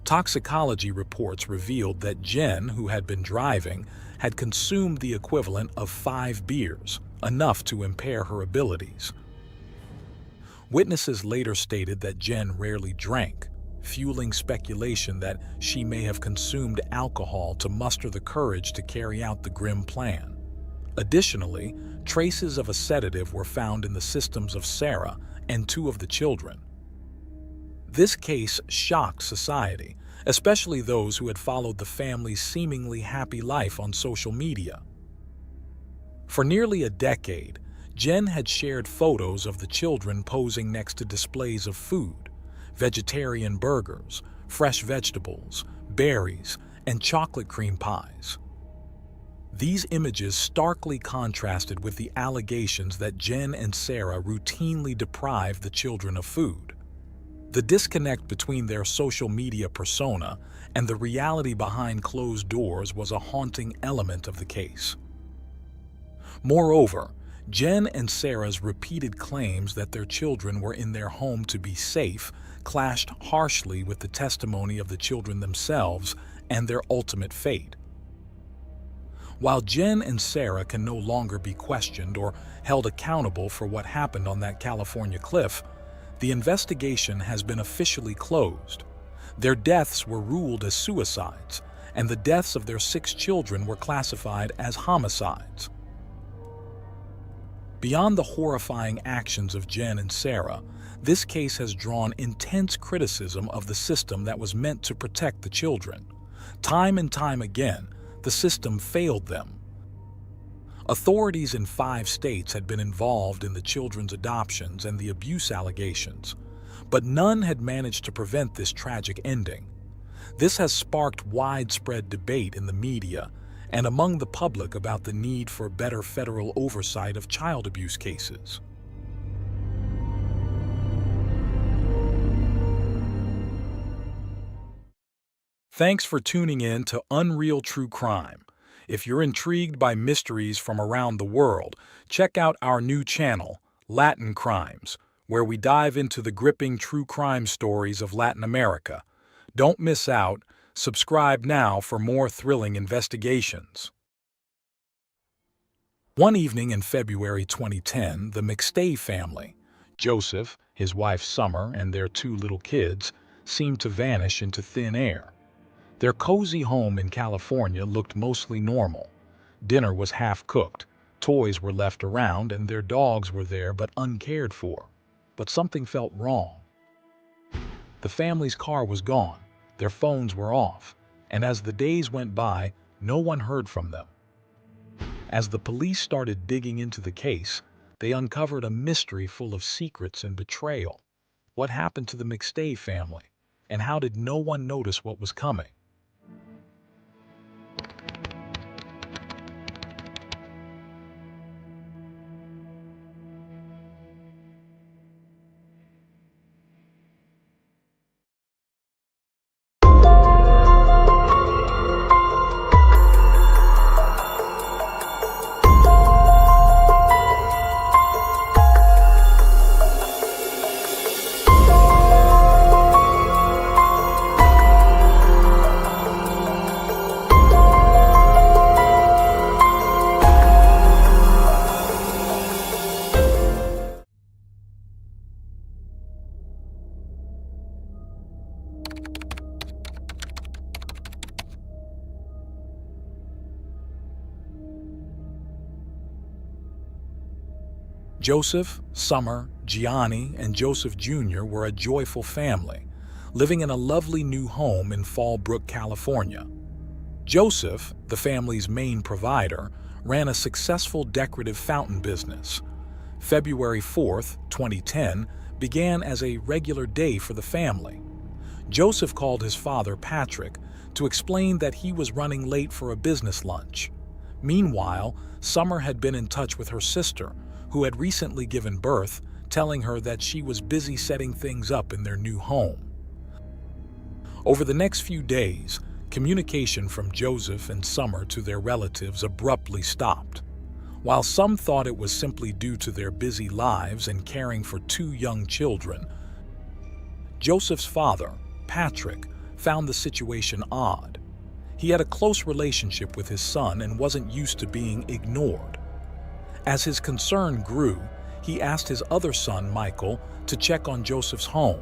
Toxicology reports revealed that Jen, who had been driving, had consumed the equivalent of 5 beers, enough to impair her abilities. Witnesses later stated that Jen rarely drank, fueling speculation that she may have consumed alcohol to muster the courage to carry out the grim plan. Additionally, traces of a sedative were found in the systems of Sarah and 2 of the children. This case shocked society, especially those who had followed the family's seemingly happy life on social media. For nearly a decade, Jen had shared photos of the children posing next to displays of food, vegetarian burgers, fresh vegetables, berries, and chocolate cream pies. These images starkly contrasted with the allegations that Jen and Sarah routinely deprived the children of food. The disconnect between their social media persona and the reality behind closed doors was a haunting element of the case. Moreover, Jen and Sarah's repeated claims that their children were in their home to be safe clashed harshly with the testimony of the children themselves and their ultimate fate. While Jen and Sarah can no longer be questioned or held accountable for what happened on that California cliff, the investigation has been officially closed. Their deaths were ruled as suicides, and the deaths of their 6 children were classified as homicides. Beyond the horrifying actions of Jen and Sarah, this case has drawn intense criticism of the system that was meant to protect the children. Time and time again, the system failed them. Authorities in 5 states had been involved in the children's adoptions and the abuse allegations, but none had managed to prevent this tragic ending. This has sparked widespread debate in the media and among the public about the need for better federal oversight of child abuse cases. Thanks for tuning in to Unreal True Crime. If you're intrigued by mysteries from around the world, check out our new channel, Latin Crimes, where we dive into the gripping true crime stories of Latin America. Don't miss out. Subscribe now for more thrilling investigations. One evening in February 2010, the McStay family, Joseph, his wife Summer, and their two little kids, seemed to vanish into thin air. Their cozy home in California looked mostly normal. Dinner was half-cooked, toys were left around, and their dogs were there but uncared for. But something felt wrong. The family's car was gone, their phones were off, and as the days went by, no one heard from them. As the police started digging into the case, they uncovered a mystery full of secrets and betrayal. What happened to the McStay family? And how did no one notice what was coming? Joseph, Summer, Gianni, and Joseph Jr. were a joyful family, living in a lovely new home in Fallbrook, California. Joseph, the family's main provider, ran a successful decorative fountain business. February 4th, 2010, began as a regular day for the family. Joseph called his father, Patrick, to explain that he was running late for a business lunch. Meanwhile, Summer had been in touch with her sister, who had recently given birth, telling her that she was busy setting things up in their new home. Over the next few days, communication from Joseph and Summer to their relatives abruptly stopped. While some thought it was simply due to their busy lives and caring for two young children, Joseph's father, Patrick, found the situation odd. He had a close relationship with his son and wasn't used to being ignored. As his concern grew, he asked his other son, Michael, to check on Joseph's home.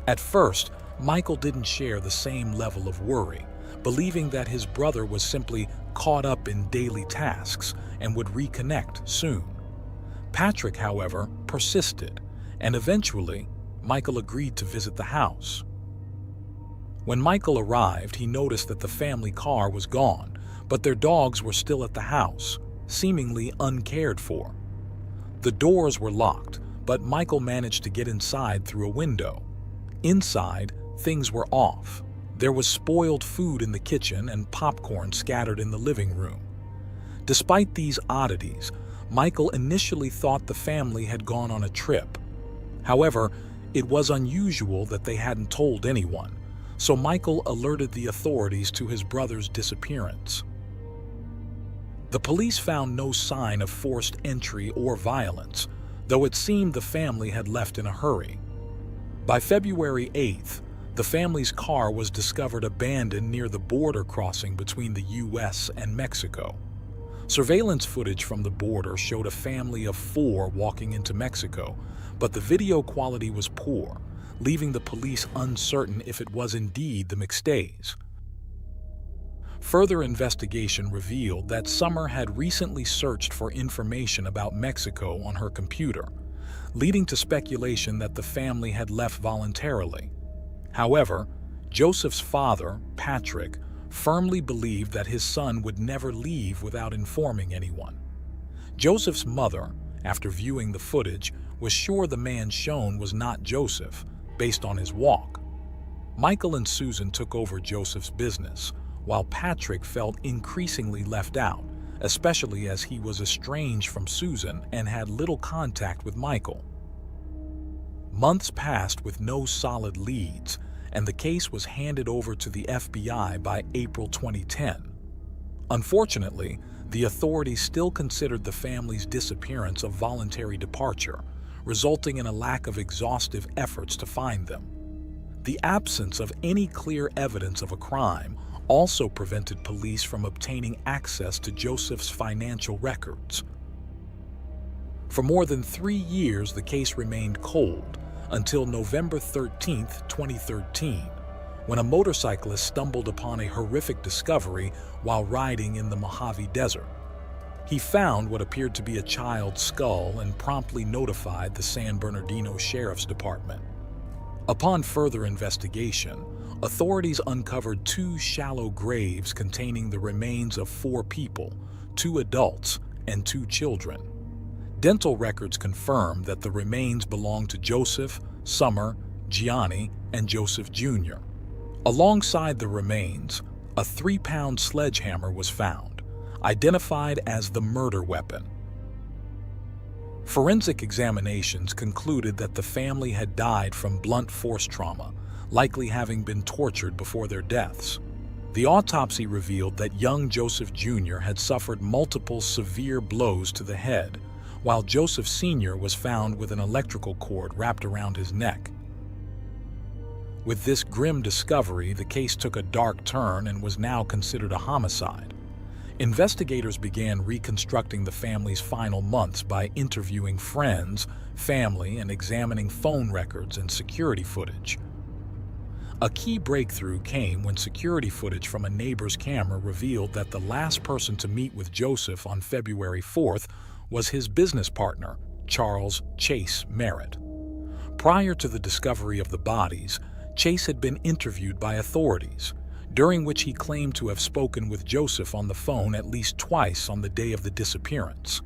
At first, Michael didn't share the same level of worry, believing that his brother was simply caught up in daily tasks and would reconnect soon. Patrick, however, persisted, and eventually, Michael agreed to visit the house. When Michael arrived, he noticed that the family car was gone, but their dogs were still at the house, seemingly uncared for. The doors were locked, but Michael managed to get inside through a window. Inside, things were off. There was spoiled food in the kitchen and popcorn scattered in the living room. Despite these oddities, Michael initially thought the family had gone on a trip. However, it was unusual that they hadn't told anyone, so Michael alerted the authorities to his brother's disappearance. The police found no sign of forced entry or violence, though it seemed the family had left in a hurry. By February 8th, the family's car was discovered abandoned near the border crossing between the U.S. and Mexico. Surveillance footage from the border showed a family of 4 walking into Mexico, but the video quality was poor, leaving the police uncertain if it was indeed the McStays. Further investigation revealed that Summer had recently searched for information about Mexico on her computer, leading to speculation that the family had left voluntarily. However, Joseph's father, Patrick, firmly believed that his son would never leave without informing anyone. Joseph's mother, after viewing the footage, was sure the man shown was not Joseph, based on his walk. Michael and Susan took over Joseph's business, while Patrick felt increasingly left out, especially as he was estranged from Susan and had little contact with Michael. Months passed with no solid leads, and the case was handed over to the FBI by April 2010. Unfortunately, the authorities still considered the family's disappearance a voluntary departure, resulting in a lack of exhaustive efforts to find them. The absence of any clear evidence of a crime also prevented police from obtaining access to Joseph's financial records. For more than 3 years, the case remained cold until November 13, 2013, when a motorcyclist stumbled upon a horrific discovery while riding in the Mojave Desert. He found what appeared to be a child's skull and promptly notified the San Bernardino Sheriff's Department. Upon further investigation, authorities uncovered 2 shallow graves containing the remains of 4 people, 2 adults, and 2 children. Dental records confirmed that the remains belonged to Joseph, Summer, Gianni, and Joseph Jr. Alongside the remains, a 3-pound sledgehammer was found, identified as the murder weapon. Forensic examinations concluded that the family had died from blunt force trauma, likely having been tortured before their deaths. The autopsy revealed that young Joseph Jr. had suffered multiple severe blows to the head, while Joseph Sr. was found with an electrical cord wrapped around his neck. With this grim discovery, the case took a dark turn and was now considered a homicide. Investigators began reconstructing the family's final months by interviewing friends, family, and examining phone records and security footage. A key breakthrough came when security footage from a neighbor's camera revealed that the last person to meet with Joseph on February 4th was his business partner, Charles Chase Merritt. Prior to the discovery of the bodies, Chase had been interviewed by authorities, during which he claimed to have spoken with Joseph on the phone at least twice on the day of the disappearance.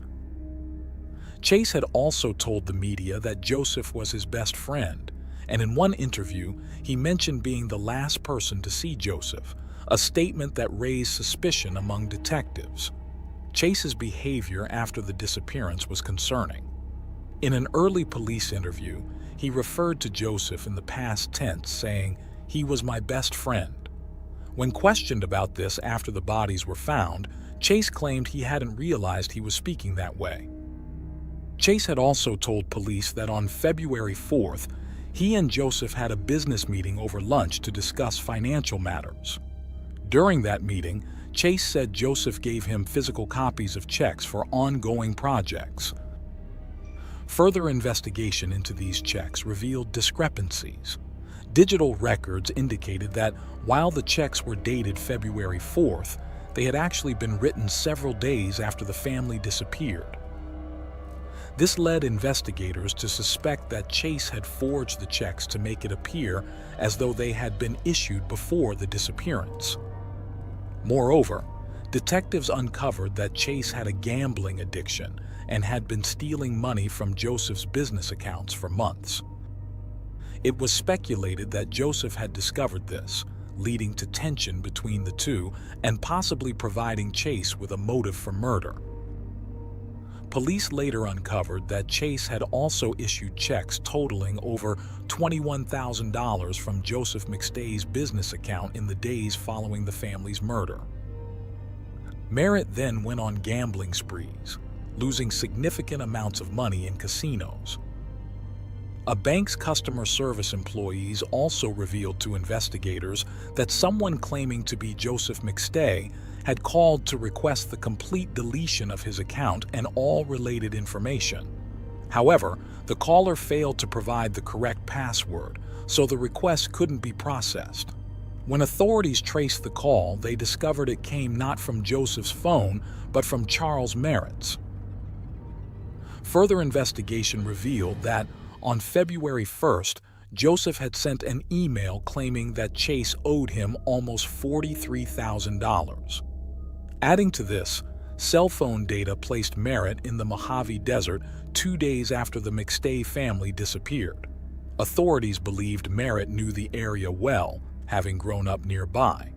Chase had also told the media that Joseph was his best friend, and in one interview, he mentioned being the last person to see Joseph, a statement that raised suspicion among detectives. Chase's behavior after the disappearance was concerning. In an early police interview, he referred to Joseph in the past tense, saying, "He was my best friend." When questioned about this after the bodies were found, Chase claimed he hadn't realized he was speaking that way. Chase had also told police that on February 4th, he and Joseph had a business meeting over lunch to discuss financial matters. During that meeting, Chase said Joseph gave him physical copies of checks for ongoing projects. Further investigation into these checks revealed discrepancies. Digital records indicated that while the checks were dated February 4th, they had actually been written several days after the family disappeared. This led investigators to suspect that Chase had forged the checks to make it appear as though they had been issued before the disappearance. Moreover, detectives uncovered that Chase had a gambling addiction and had been stealing money from Joseph's business accounts for months. It was speculated that Joseph had discovered this, leading to tension between the two and possibly providing Chase with a motive for murder. Police later uncovered that Chase had also issued checks totaling over $21,000 from Joseph McStay's business account in the days following the family's murder. Merritt then went on gambling sprees, losing significant amounts of money in casinos. A bank's customer service employees also revealed to investigators that someone claiming to be Joseph McStay had called to request the complete deletion of his account and all related information. However, the caller failed to provide the correct password, so the request couldn't be processed. When authorities traced the call, they discovered it came not from Joseph's phone, but from Charles Merritt's. Further investigation revealed that on February 1st, Joseph had sent an email claiming that Chase owed him almost $43,000. Adding to this, cell phone data placed Merritt in the Mojave Desert 2 days after the McStay family disappeared. Authorities believed Merritt knew the area well, having grown up nearby.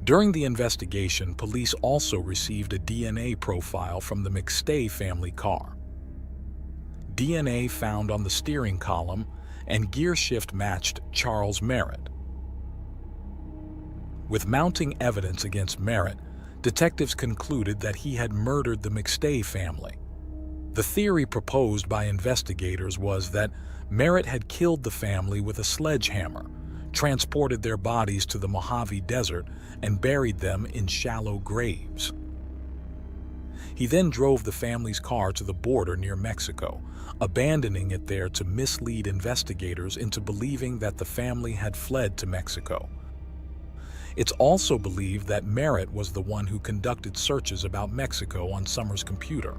During the investigation, police also received a DNA profile from the McStay family car. DNA found on the steering column and gear shift matched Charles Merritt. With mounting evidence against Merritt, detectives concluded that he had murdered the McStay family. The theory proposed by investigators was that Merritt had killed the family with a sledgehammer, transported their bodies to the Mojave Desert, and buried them in shallow graves. He then drove the family's car to the border near Mexico, abandoning it there to mislead investigators into believing that the family had fled to Mexico. It's also believed that Merritt was the one who conducted searches about Mexico on Summer's computer.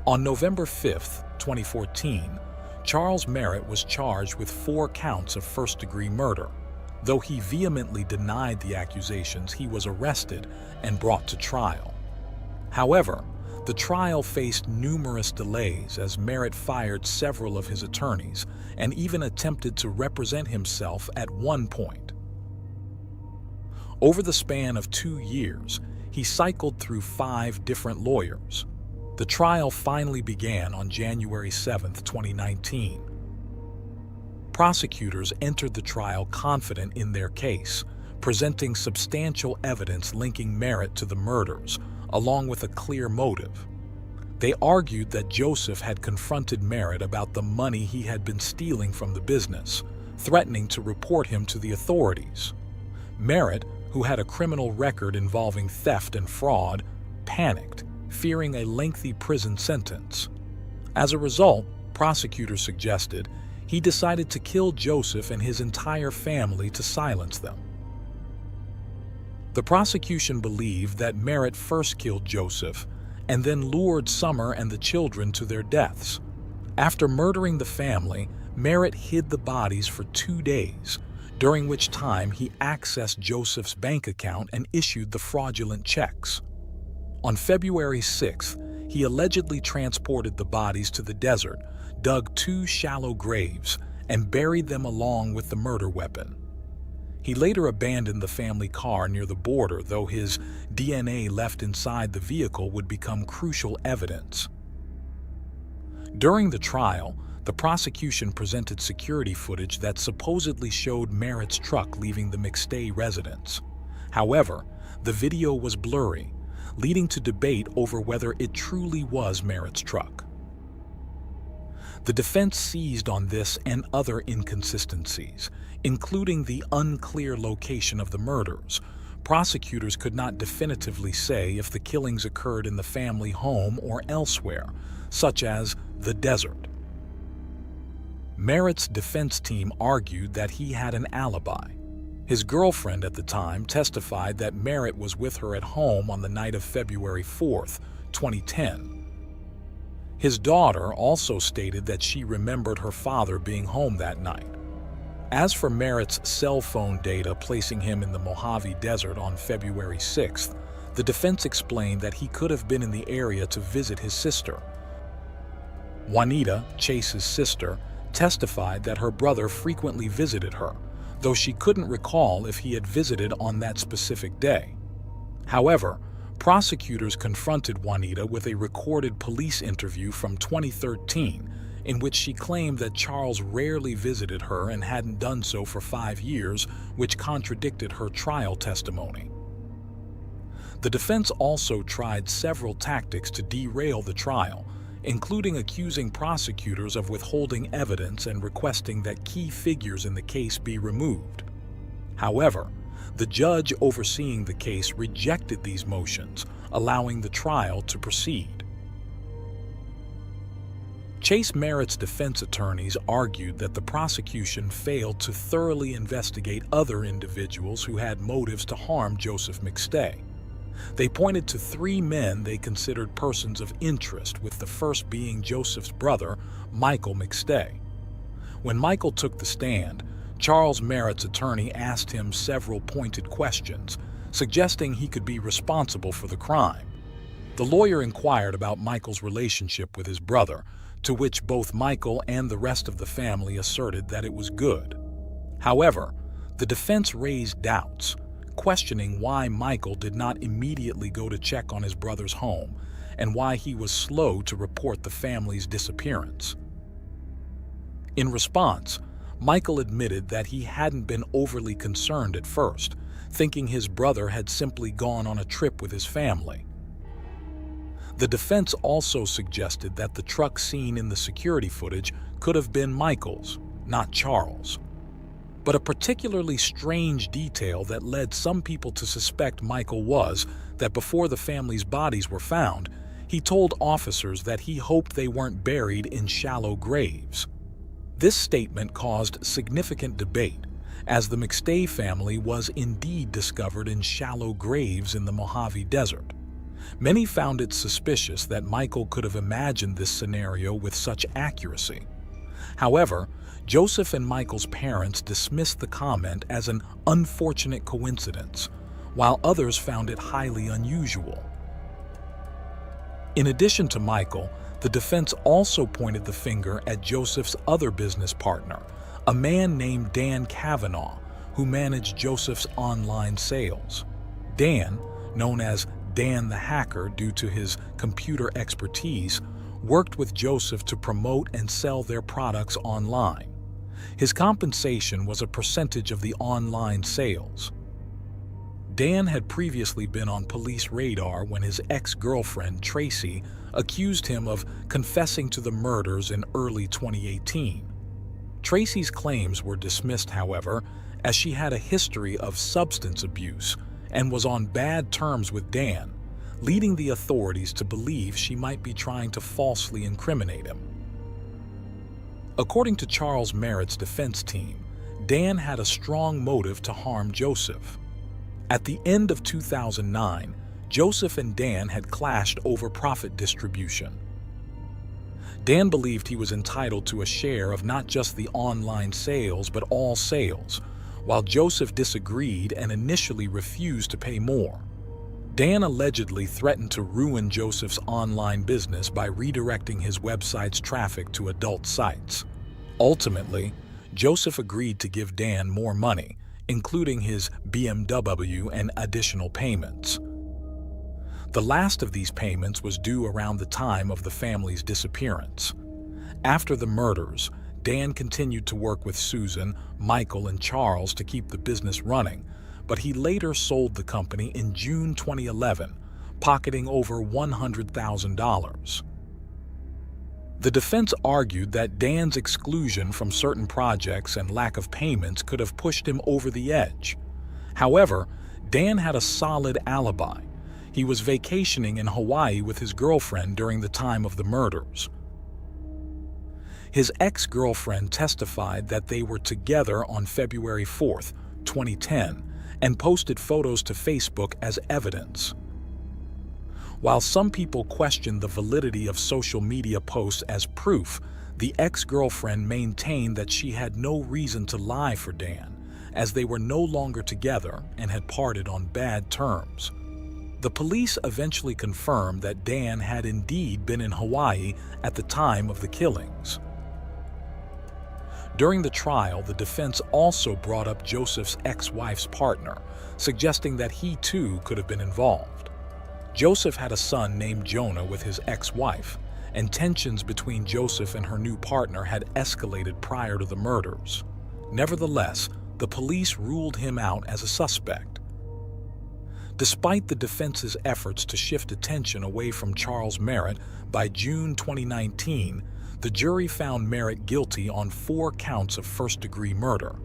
On November 5, 2014, Charles Merritt was charged with 4 counts of first-degree murder. Though he vehemently denied the accusations, he was arrested and brought to trial. However, the trial faced numerous delays as Merritt fired several of his attorneys and even attempted to represent himself at one point. Over the span of 2 years, he cycled through 5 different lawyers. The trial finally began on January 7, 2019. Prosecutors entered the trial confident in their case, presenting substantial evidence linking Merritt to the murders, along with a clear motive. They argued that Joseph had confronted Merritt about the money he had been stealing from the business, threatening to report him to the authorities. Merritt, who had a criminal record involving theft and fraud, panicked, fearing a lengthy prison sentence. As a result, prosecutors suggested he decided to kill Joseph and his entire family to silence them. The prosecution believed that Merritt first killed Joseph and then lured Summer and the children to their deaths. After murdering the family, Merritt hid the bodies for 2 days, during which time he accessed Joseph's bank account and issued the fraudulent checks. On February 6th, he allegedly transported the bodies to the desert, dug 2 shallow graves, and buried them along with the murder weapon. He later abandoned the family car near the border, though his DNA left inside the vehicle would become crucial evidence. During the trial, the prosecution presented security footage that supposedly showed Merritt's truck leaving the McStay residence. However, the video was blurry, leading to debate over whether it truly was Merritt's truck. The defense seized on this and other inconsistencies, including the unclear location of the murders. Prosecutors could not definitively say if the killings occurred in the family home or elsewhere, such as the desert. Merritt's defense team argued that he had an alibi. His girlfriend at the time testified that Merritt was with her at home on the night of February 4, 2010. His daughter also stated that she remembered her father being home that night. As for Merritt's cell phone data placing him in the Mojave Desert on February 6th, the defense explained that he could have been in the area to visit his sister. Juanita, Chase's sister, testified that her brother frequently visited her, though she couldn't recall if he had visited on that specific day. However, prosecutors confronted Juanita with a recorded police interview from 2013 in which she claimed that Charles rarely visited her and hadn't done so for 5 years, which contradicted her trial testimony. The defense also tried several tactics to derail the trial, including accusing prosecutors of withholding evidence and requesting that key figures in the case be removed. However, the judge overseeing the case rejected these motions, allowing the trial to proceed. Chase Merritt's defense attorneys argued that the prosecution failed to thoroughly investigate other individuals who had motives to harm Joseph McStay. They pointed to 3 men they considered persons of interest, with the first being Joseph's brother, Michael McStay. When Michael took the stand, Charles Merritt's attorney asked him several pointed questions, suggesting he could be responsible for the crime. The lawyer inquired about Michael's relationship with his brother, to which both Michael and the rest of the family asserted that it was good. However, the defense raised doubts, questioning why Michael did not immediately go to check on his brother's home and why he was slow to report the family's disappearance. In response, Michael admitted that he hadn't been overly concerned at first, thinking his brother had simply gone on a trip with his family. The defense also suggested that the truck seen in the security footage could have been Michael's, not Charles. But a particularly strange detail that led some people to suspect Michael was that before the family's bodies were found, he told officers that he hoped they weren't buried in shallow graves. This statement caused significant debate, as the McStay family was indeed discovered in shallow graves in the Mojave Desert. Many found it suspicious that Michael could have imagined this scenario with such accuracy. However, Joseph and Michael's parents dismissed the comment as an unfortunate coincidence, while others found it highly unusual. In addition to Michael, the defense also pointed the finger at Joseph's other business partner, a man named Dan Kavanaugh, who managed Joseph's online sales. Dan, known as Dan the Hacker due to his computer expertise, worked with Joseph to promote and sell their products online. His compensation was a percentage of the online sales. Dan had previously been on police radar when his ex-girlfriend, Tracy, accused him of confessing to the murders in early 2018. Tracy's claims were dismissed, however, as she had a history of substance abuse and was on bad terms with Dan, leading the authorities to believe she might be trying to falsely incriminate him. According to Charles Merritt's defense team, Dan had a strong motive to harm Joseph. At the end of 2009, Joseph and Dan had clashed over profit distribution. Dan believed he was entitled to a share of not just the online sales but all sales, while Joseph disagreed and initially refused to pay more. Dan allegedly threatened to ruin Joseph's online business by redirecting his website's traffic to adult sites. Ultimately, Joseph agreed to give Dan more money, including his BMW and additional payments. The last of these payments was due around the time of the family's disappearance. After the murders, Dan continued to work with Susan, Michael, and Charles to keep the business running, but he later sold the company in June 2011, pocketing over $100,000. The defense argued that Dan's exclusion from certain projects and lack of payments could have pushed him over the edge. However, Dan had a solid alibi. He was vacationing in Hawaii with his girlfriend during the time of the murders. His ex-girlfriend testified that they were together on February 4, 2010, and posted photos to Facebook as evidence. While some people questioned the validity of social media posts as proof, the ex-girlfriend maintained that she had no reason to lie for Dan, as they were no longer together and had parted on bad terms. The police eventually confirmed that Dan had indeed been in Hawaii at the time of the killings. During the trial, the defense also brought up Joseph's ex-wife's partner, suggesting that he too could have been involved. Joseph had a son named Jonah with his ex-wife, and tensions between Joseph and her new partner had escalated prior to the murders. Nevertheless, the police ruled him out as a suspect. Despite the defense's efforts to shift attention away from Charles Merritt, by June 2019, the jury found Merritt guilty on 4 counts of first-degree murder.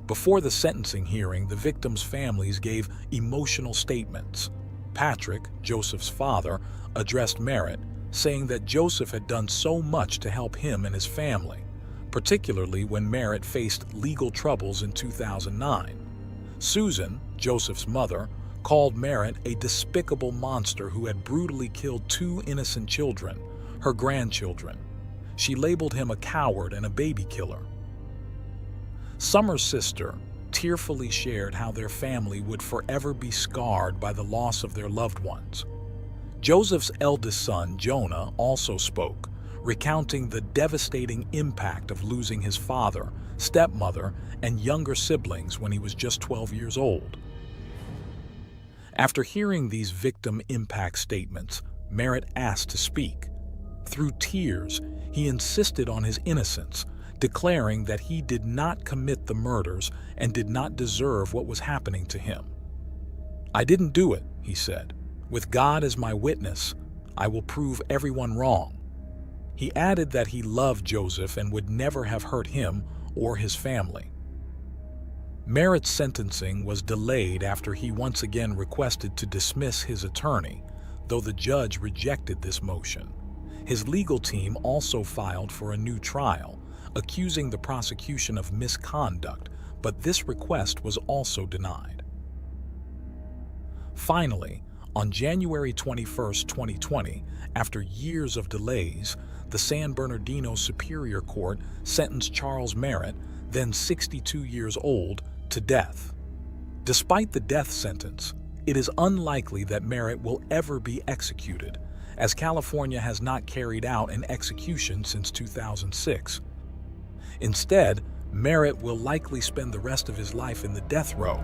Before the sentencing hearing, the victims' families gave emotional statements. Patrick, Joseph's father, addressed Merritt, saying that Joseph had done so much to help him and his family, particularly when Merritt faced legal troubles in 2009. Susan, Joseph's mother, called Merritt a despicable monster who had brutally killed 2 innocent children, her grandchildren. She labeled him a coward and a baby killer. Summer's sister tearfully shared how their family would forever be scarred by the loss of their loved ones. Joseph's eldest son, Jonah, also spoke, recounting the devastating impact of losing his father, stepmother, and younger siblings when he was just 12 years old. After hearing these victim impact statements, Merritt asked to speak. Through tears, he insisted on his innocence, declaring that he did not commit the murders and did not deserve what was happening to him. "I didn't do it," he said. "With God as my witness, I will prove everyone wrong." He added that he loved Joseph and would never have hurt him or his family. Merritt's sentencing was delayed after he once again requested to dismiss his attorney, though the judge rejected this motion. His legal team also filed for a new trial, accusing the prosecution of misconduct, but this request was also denied. Finally, on January 21, 2020, after years of delays, the San Bernardino Superior Court sentenced Charles Merritt, then 62 years old, to death. Despite the death sentence, it is unlikely that Merritt will ever be executed, as California has not carried out an execution since 2006. Instead, Merritt will likely spend the rest of his life in the death row.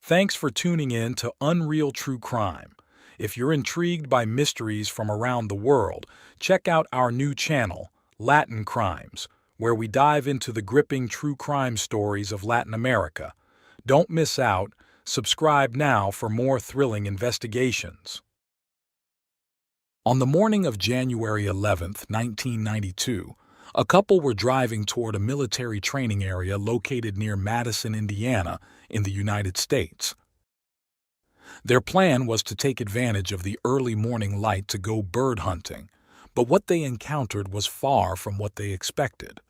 Thanks for tuning in to Unreal True Crime. If you're intrigued by mysteries from around the world, check out our new channel, Latin Crimes, where we dive into the gripping true crime stories of Latin America. Don't miss out. Subscribe now for more thrilling investigations. On the morning of January 11, 1992, a couple were driving toward a military training area located near Madison, Indiana, in the United States. Their plan was to take advantage of the early morning light to go bird hunting, but what they encountered was far from what they expected.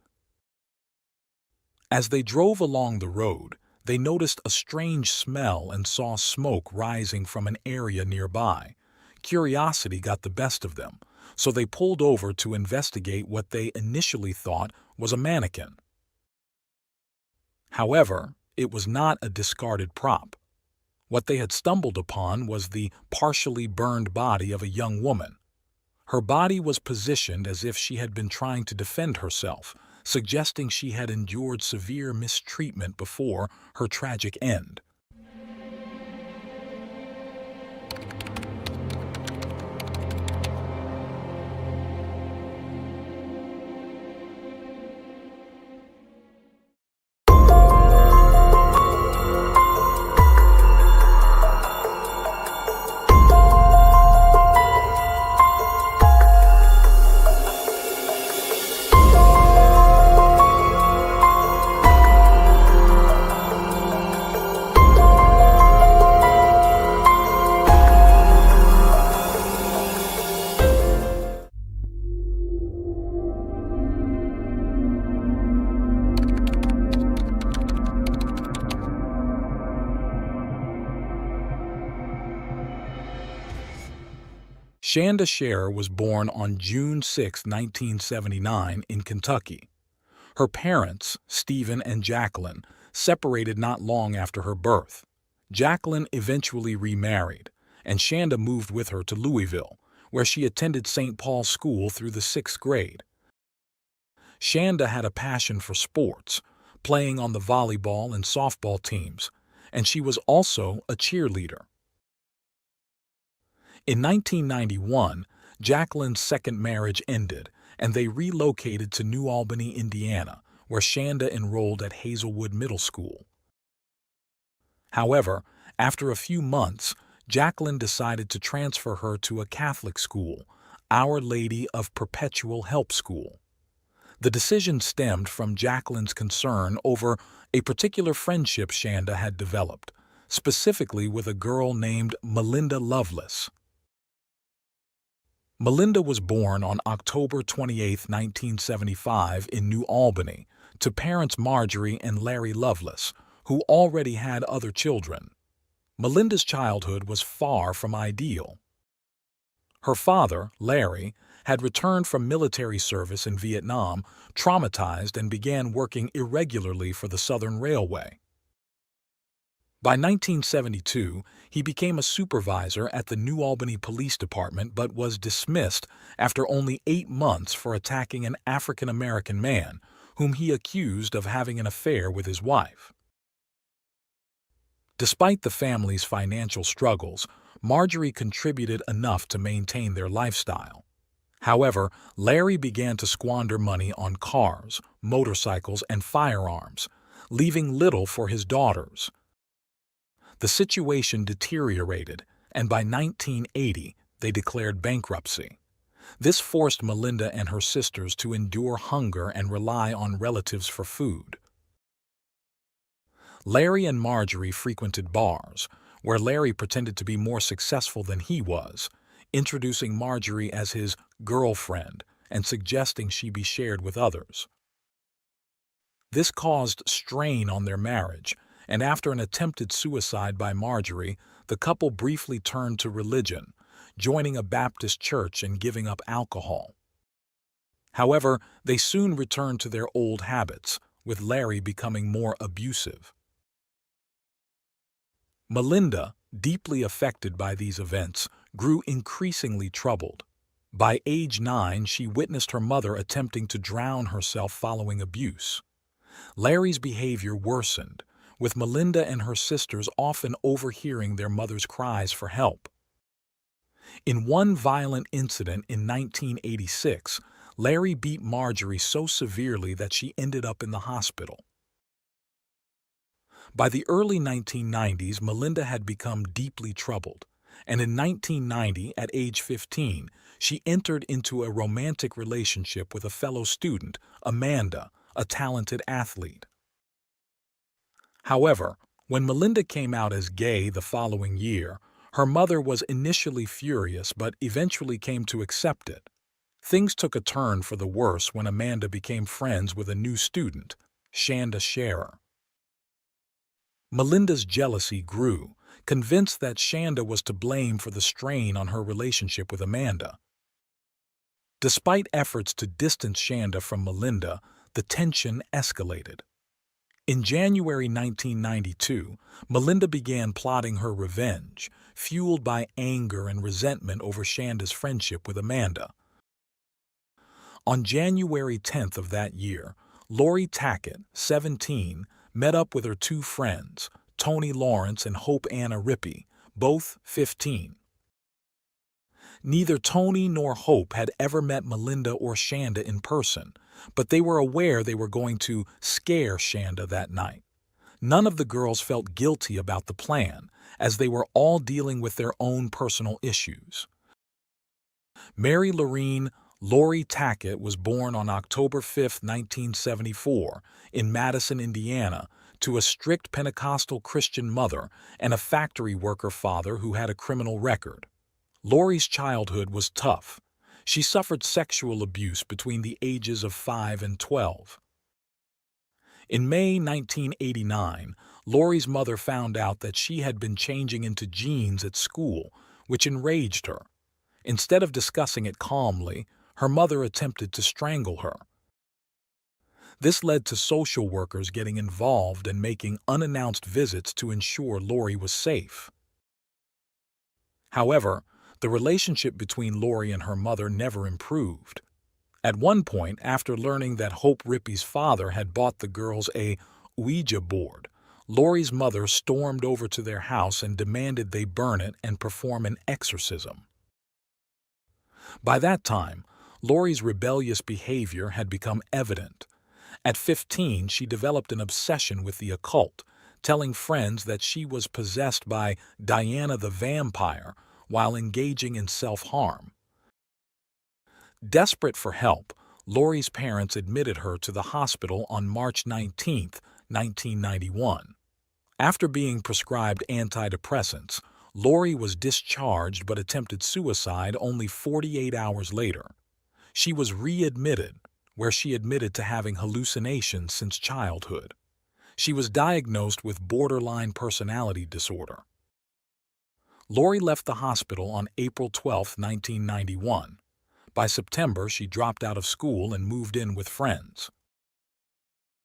As they drove along the road, they noticed a strange smell and saw smoke rising from an area nearby. Curiosity got the best of them, so they pulled over to investigate what they initially thought was a mannequin. However, it was not a discarded prop. What they had stumbled upon was the partially burned body of a young woman. Her body was positioned as if she had been trying to defend herself, suggesting she had endured severe mistreatment before her tragic end. Shanda Scherer was born on June 6, 1979, in Kentucky. Her parents, Stephen and Jacqueline, separated not long after her birth. Jacqueline eventually remarried, and Shanda moved with her to Louisville, where she attended St. Paul's School through the 6th grade. Shanda had a passion for sports, playing on the volleyball and softball teams, and she was also a cheerleader. In 1991, Jacqueline's second marriage ended, and they relocated to New Albany, Indiana, where Shanda enrolled at Hazelwood Middle School. However, after a few months, Jacqueline decided to transfer her to a Catholic school, Our Lady of Perpetual Help School. The decision stemmed from Jacqueline's concern over a particular friendship Shanda had developed, specifically with a girl named Melinda Lovelace. Melinda was born on October 28, 1975, in New Albany, to parents Marjorie and Larry Lovelace, who already had other children. Melinda's childhood was far from ideal. Her father, Larry, had returned from military service in Vietnam, traumatized, and began working irregularly for the Southern Railway. By 1972, he became a supervisor at the New Albany Police Department but was dismissed after only 8 months for attacking an African-American man whom he accused of having an affair with his wife. Despite the family's financial struggles, Marjorie contributed enough to maintain their lifestyle. However, Larry began to squander money on cars, motorcycles, and firearms, leaving little for his daughters. The situation deteriorated, and by 1980, they declared bankruptcy. This forced Melinda and her sisters to endure hunger and rely on relatives for food. Larry and Marjorie frequented bars, where Larry pretended to be more successful than he was, introducing Marjorie as his girlfriend and suggesting she be shared with others. This caused strain on their marriage, and after an attempted suicide by Marjorie, the couple briefly turned to religion, joining a Baptist church and giving up alcohol. However, they soon returned to their old habits, with Larry becoming more abusive. Melinda, deeply affected by these events, grew increasingly troubled. By age 9, she witnessed her mother attempting to drown herself following abuse. Larry's behavior worsened, with Melinda and her sisters often overhearing their mother's cries for help. In one violent incident in 1986, Larry beat Marjorie so severely that she ended up in the hospital. By the early 1990s, Melinda had become deeply troubled, and in 1990, at age 15, she entered into a romantic relationship with a fellow student, Amanda, a talented athlete. However, when Melinda came out as gay the following year, her mother was initially furious but eventually came to accept it. Things took a turn for the worse when Amanda became friends with a new student, Shanda Scherer. Melinda's jealousy grew, convinced that Shanda was to blame for the strain on her relationship with Amanda. Despite efforts to distance Shanda from Melinda, the tension escalated. In January 1992, Melinda began plotting her revenge, fueled by anger and resentment over Shanda's friendship with Amanda. On January 10th of that year, Lori Tackett, 17, met up with her two friends, Tony Lawrence and Hope Anna Rippey, both 15. Neither Tony nor Hope had ever met Melinda or Shanda in person, but they were aware they were going to scare Shanda that night. None of the girls felt guilty about the plan, as they were all dealing with their own personal issues. Mary Lorene Lori Tackett was born on October 5, 1974, in Madison, Indiana, to a strict Pentecostal Christian mother and a factory worker father who had a criminal record. Lori's childhood was tough. She suffered sexual abuse between the ages of 5 and 12. In May 1989, Lori's mother found out that she had been changing into jeans at school, which enraged her. Instead of discussing it calmly, her mother attempted to strangle her. This led to social workers getting involved and making unannounced visits to ensure Lori was safe. However, the relationship between Lori and her mother never improved. At one point, after learning that Hope Rippey's father had bought the girls a Ouija board, Lori's mother stormed over to their house and demanded they burn it and perform an exorcism. By that time, Lori's rebellious behavior had become evident. At 15, she developed an obsession with the occult, telling friends that she was possessed by Diana the vampire while engaging in self-harm. Desperate for help, Lori's parents admitted her to the hospital on March 19, 1991. After being prescribed antidepressants, Lori was discharged but attempted suicide only 48 hours later. She was readmitted, where she admitted to having hallucinations since childhood. She was diagnosed with borderline personality disorder. Lori left the hospital on April 12, 1991. By September, she dropped out of school and moved in with friends.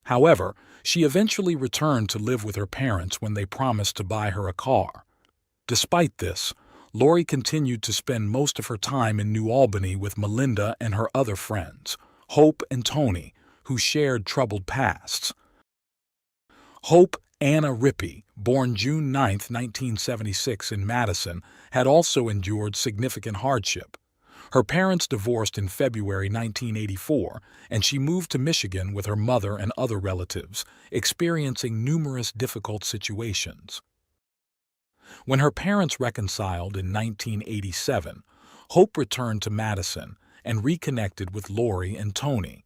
However, she eventually returned to live with her parents when they promised to buy her a car. Despite this, Lori continued to spend most of her time in New Albany with Melinda and her other friends, Hope and Tony, who shared troubled pasts. Hope Anna Rippey, born June 9, 1976 in Madison, had also endured significant hardship. Her parents divorced in February 1984, and she moved to Michigan with her mother and other relatives, experiencing numerous difficult situations. When her parents reconciled in 1987, Hope returned to Madison, and reconnected with Lori and Tony.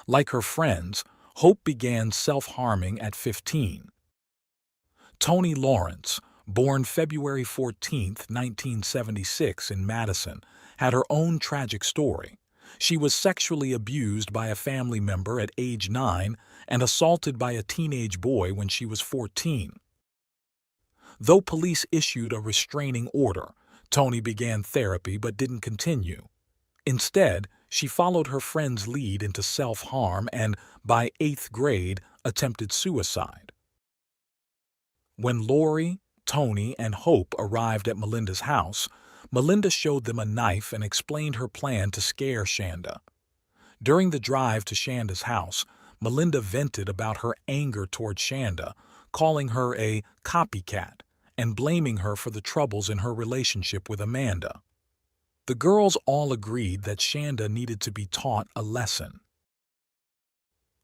Like her friends, Hope began self-harming at 15. Toni Lawrence, born February 14, 1976 in Madison, had her own tragic story. She was sexually abused by a family member at age 9 and assaulted by a teenage boy when she was 14. Though police issued a restraining order, Toni began therapy but didn't continue. Instead, she followed her friend's lead into self-harm and, by 8th grade, attempted suicide. When Lori, Toni, and Hope arrived at Melinda's house, Melinda showed them a knife and explained her plan to scare Shanda. During the drive to Shanda's house, Melinda vented about her anger toward Shanda, calling her a copycat and blaming her for the troubles in her relationship with Amanda. The girls all agreed that Shanda needed to be taught a lesson.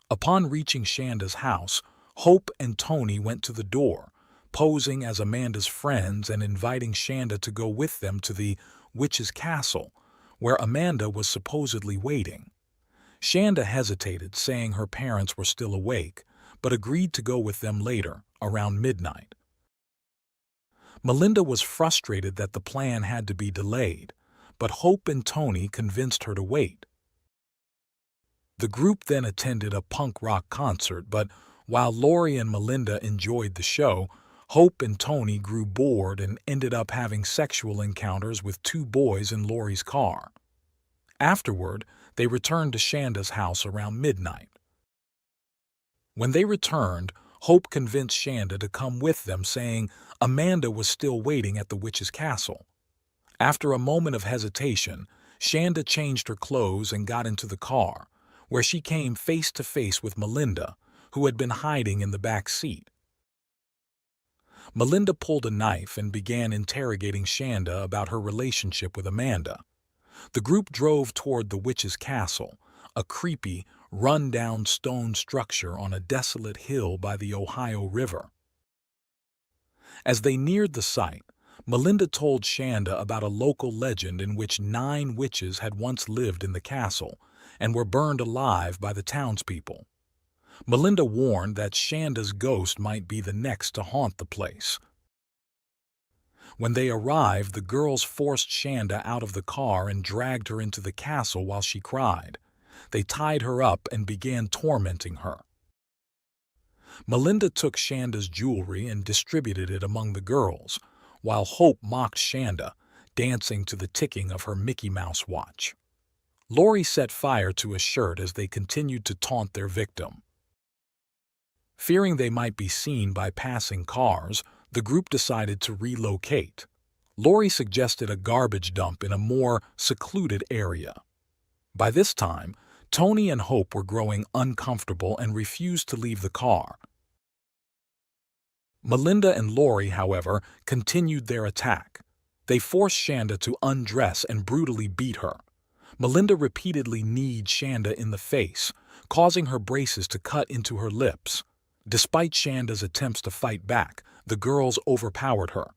Upon reaching Shanda's house, Hope and Toni went to the door, posing as Amanda's friends and inviting Shanda to go with them to the witch's castle, where Amanda was supposedly waiting. Shanda hesitated, saying her parents were still awake, but agreed to go with them later, around midnight. Melinda was frustrated that the plan had to be delayed, but Hope and Toni convinced her to wait. The group then attended a punk rock concert, but while Lori and Melinda enjoyed the show, Hope and Toni grew bored and ended up having sexual encounters with 2 boys in Lori's car. Afterward, they returned to Shanda's house around midnight. When they returned, Hope convinced Shanda to come with them, saying Amanda was still waiting at the witch's castle. After a moment of hesitation, Shanda changed her clothes and got into the car, where she came face to face with Melinda, who had been hiding in the back seat. Melinda pulled a knife and began interrogating Shanda about her relationship with Amanda. The group drove toward the witch's castle, a creepy, run-down stone structure on a desolate hill by the Ohio River. As they neared the site, Melinda told Shanda about a local legend in which 9 witches had once lived in the castle and were burned alive by the townspeople. Melinda warned that Shanda's ghost might be the next to haunt the place. When they arrived, the girls forced Shanda out of the car and dragged her into the castle while she cried. They tied her up and began tormenting her. Melinda took Shanda's jewelry and distributed it among the girls, while Hope mocked Shanda, dancing to the ticking of her Mickey Mouse watch. Lori set fire to a shirt as they continued to taunt their victim. Fearing they might be seen by passing cars, the group decided to relocate. Lori suggested a garbage dump in a more secluded area. By this time, Toni and Hope were growing uncomfortable and refused to leave the car. Melinda and Lori, however, continued their attack. They forced Shanda to undress and brutally beat her. Melinda repeatedly kneed Shanda in the face, causing her braces to cut into her lips. Despite Shanda's attempts to fight back, the girls overpowered her.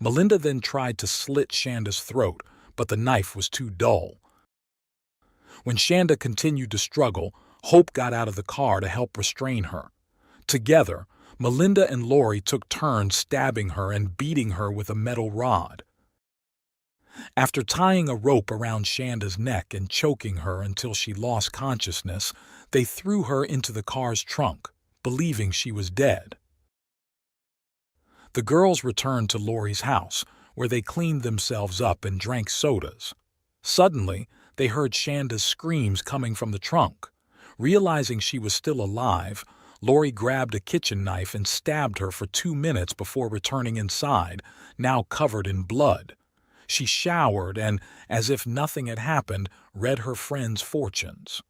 Melinda then tried to slit Shanda's throat, but the knife was too dull. When Shanda continued to struggle, Hope got out of the car to help restrain her. Together, Melinda and Lori took turns stabbing her and beating her with a metal rod. After tying a rope around Shanda's neck and choking her until she lost consciousness, they threw her into the car's trunk, believing she was dead. The girls returned to Lori's house, where they cleaned themselves up and drank sodas. Suddenly, they heard Shanda's screams coming from the trunk. Realizing she was still alive, Lori grabbed a kitchen knife and stabbed her for 2 minutes before returning inside, now covered in blood. She showered and, as if nothing had happened, read her friends' fortunes.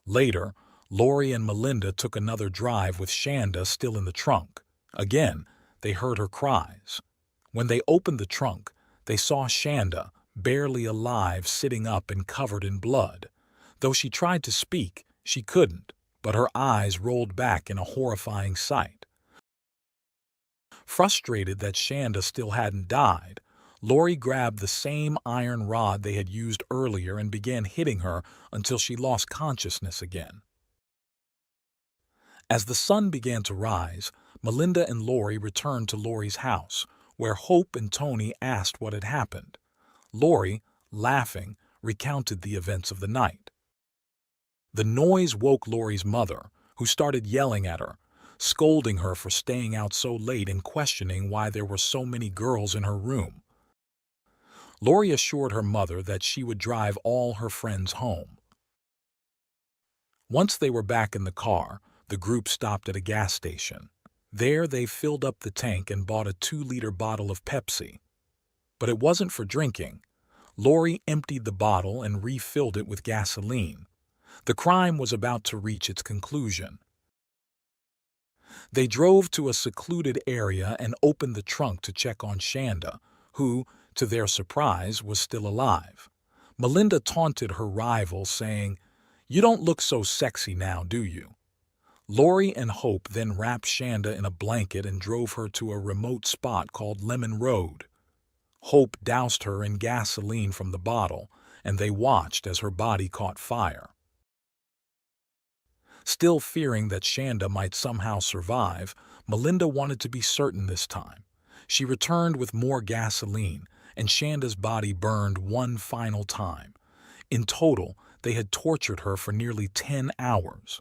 Later, Lori and Melinda took another drive with Shanda still in the trunk. Again, they heard her cries. When they opened the trunk, they saw Shanda, barely alive, sitting up and covered in blood. Though she tried to speak, she couldn't, but her eyes rolled back in a horrifying sight. Frustrated that Shanda still hadn't died, Lori grabbed the same iron rod they had used earlier and began hitting her until she lost consciousness again. As the sun began to rise, Melinda and Lori returned to Lori's house, where Hope and Tony asked what had happened. Lori, laughing, recounted the events of the night. The noise woke Lori's mother, who started yelling at her, scolding her for staying out so late and questioning why there were so many girls in her room. Lori assured her mother that she would drive all her friends home. Once they were back in the car, the group stopped at a gas station. There they filled up the tank and bought a 2-liter bottle of Pepsi. But it wasn't for drinking. Lori emptied the bottle and refilled it with gasoline. The crime was about to reach its conclusion. They drove to a secluded area and opened the trunk to check on Shanda, who, to their surprise, was still alive. Melinda taunted her rival, saying, "You don't look so sexy now, do you?" Lori and Hope then wrapped Shanda in a blanket and drove her to a remote spot called Lemon Road. Hope doused her in gasoline from the bottle, and they watched as her body caught fire. Still fearing that Shanda might somehow survive, Melinda wanted to be certain this time. She returned with more gasoline, and Shanda's body burned one final time. In total, they had tortured her for nearly 10 hours.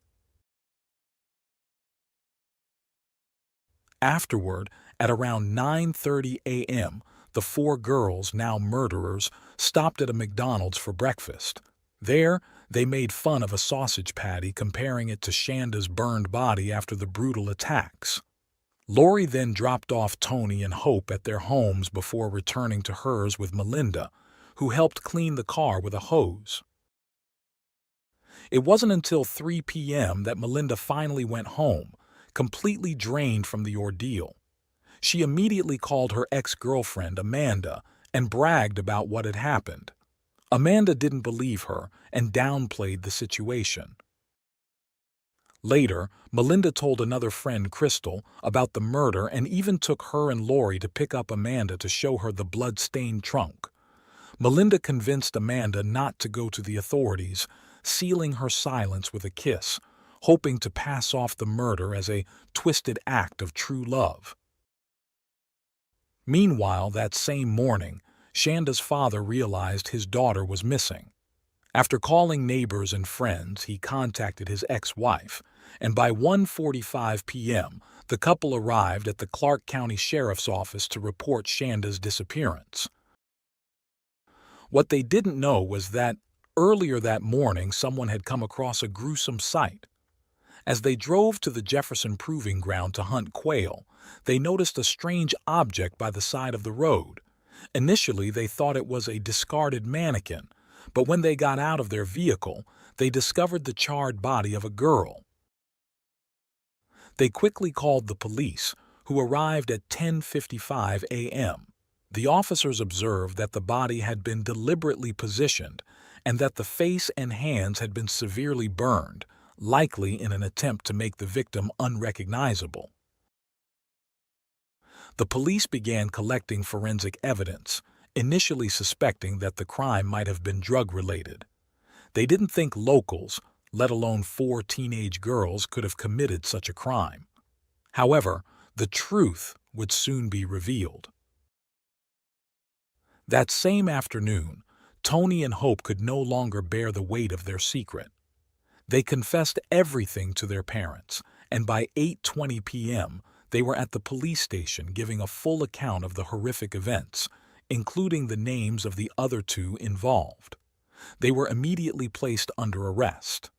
Afterward, at around 9:30 a.m., the 4 girls, now murderers, stopped at a McDonald's for breakfast. There, they made fun of a sausage patty, comparing it to Shanda's burned body after the brutal attacks. Lori then dropped off Tony and Hope at their homes before returning to hers with Melinda, who helped clean the car with a hose. It wasn't until 3 p.m. that Melinda finally went home, completely drained from the ordeal. She immediately called her ex-girlfriend, Amanda, and bragged about what had happened. Amanda didn't believe her and downplayed the situation. Later, Melinda told another friend, Crystal, about the murder and even took her and Lori to pick up Amanda to show her the blood-stained trunk. Melinda convinced Amanda not to go to the authorities, sealing her silence with a kiss, hoping to pass off the murder as a twisted act of true love. Meanwhile, that same morning, Shanda's father realized his daughter was missing. After calling neighbors and friends, he contacted his ex-wife, and by 1:45 p.m., the couple arrived at the Clark County Sheriff's Office to report Shanda's disappearance. What they didn't know was that earlier that morning someone had come across a gruesome sight. As they drove to the Jefferson Proving Ground to hunt quail, they noticed a strange object by the side of the road. Initially, they thought it was a discarded mannequin, but when they got out of their vehicle, they discovered the charred body of a girl. They quickly called the police, who arrived at 10:55 a.m. The officers observed that the body had been deliberately positioned and that the face and hands had been severely burned, likely in an attempt to make the victim unrecognizable. The police began collecting forensic evidence, initially suspecting that the crime might have been drug-related. They didn't think locals, let alone 4 teenage girls, could have committed such a crime. However, the truth would soon be revealed. That same afternoon, Tony and Hope could no longer bear the weight of their secret. They confessed everything to their parents, and by 8:20 p.m., they were at the police station giving a full account of the horrific events, including the names of the other 2 involved. They were immediately placed under arrest.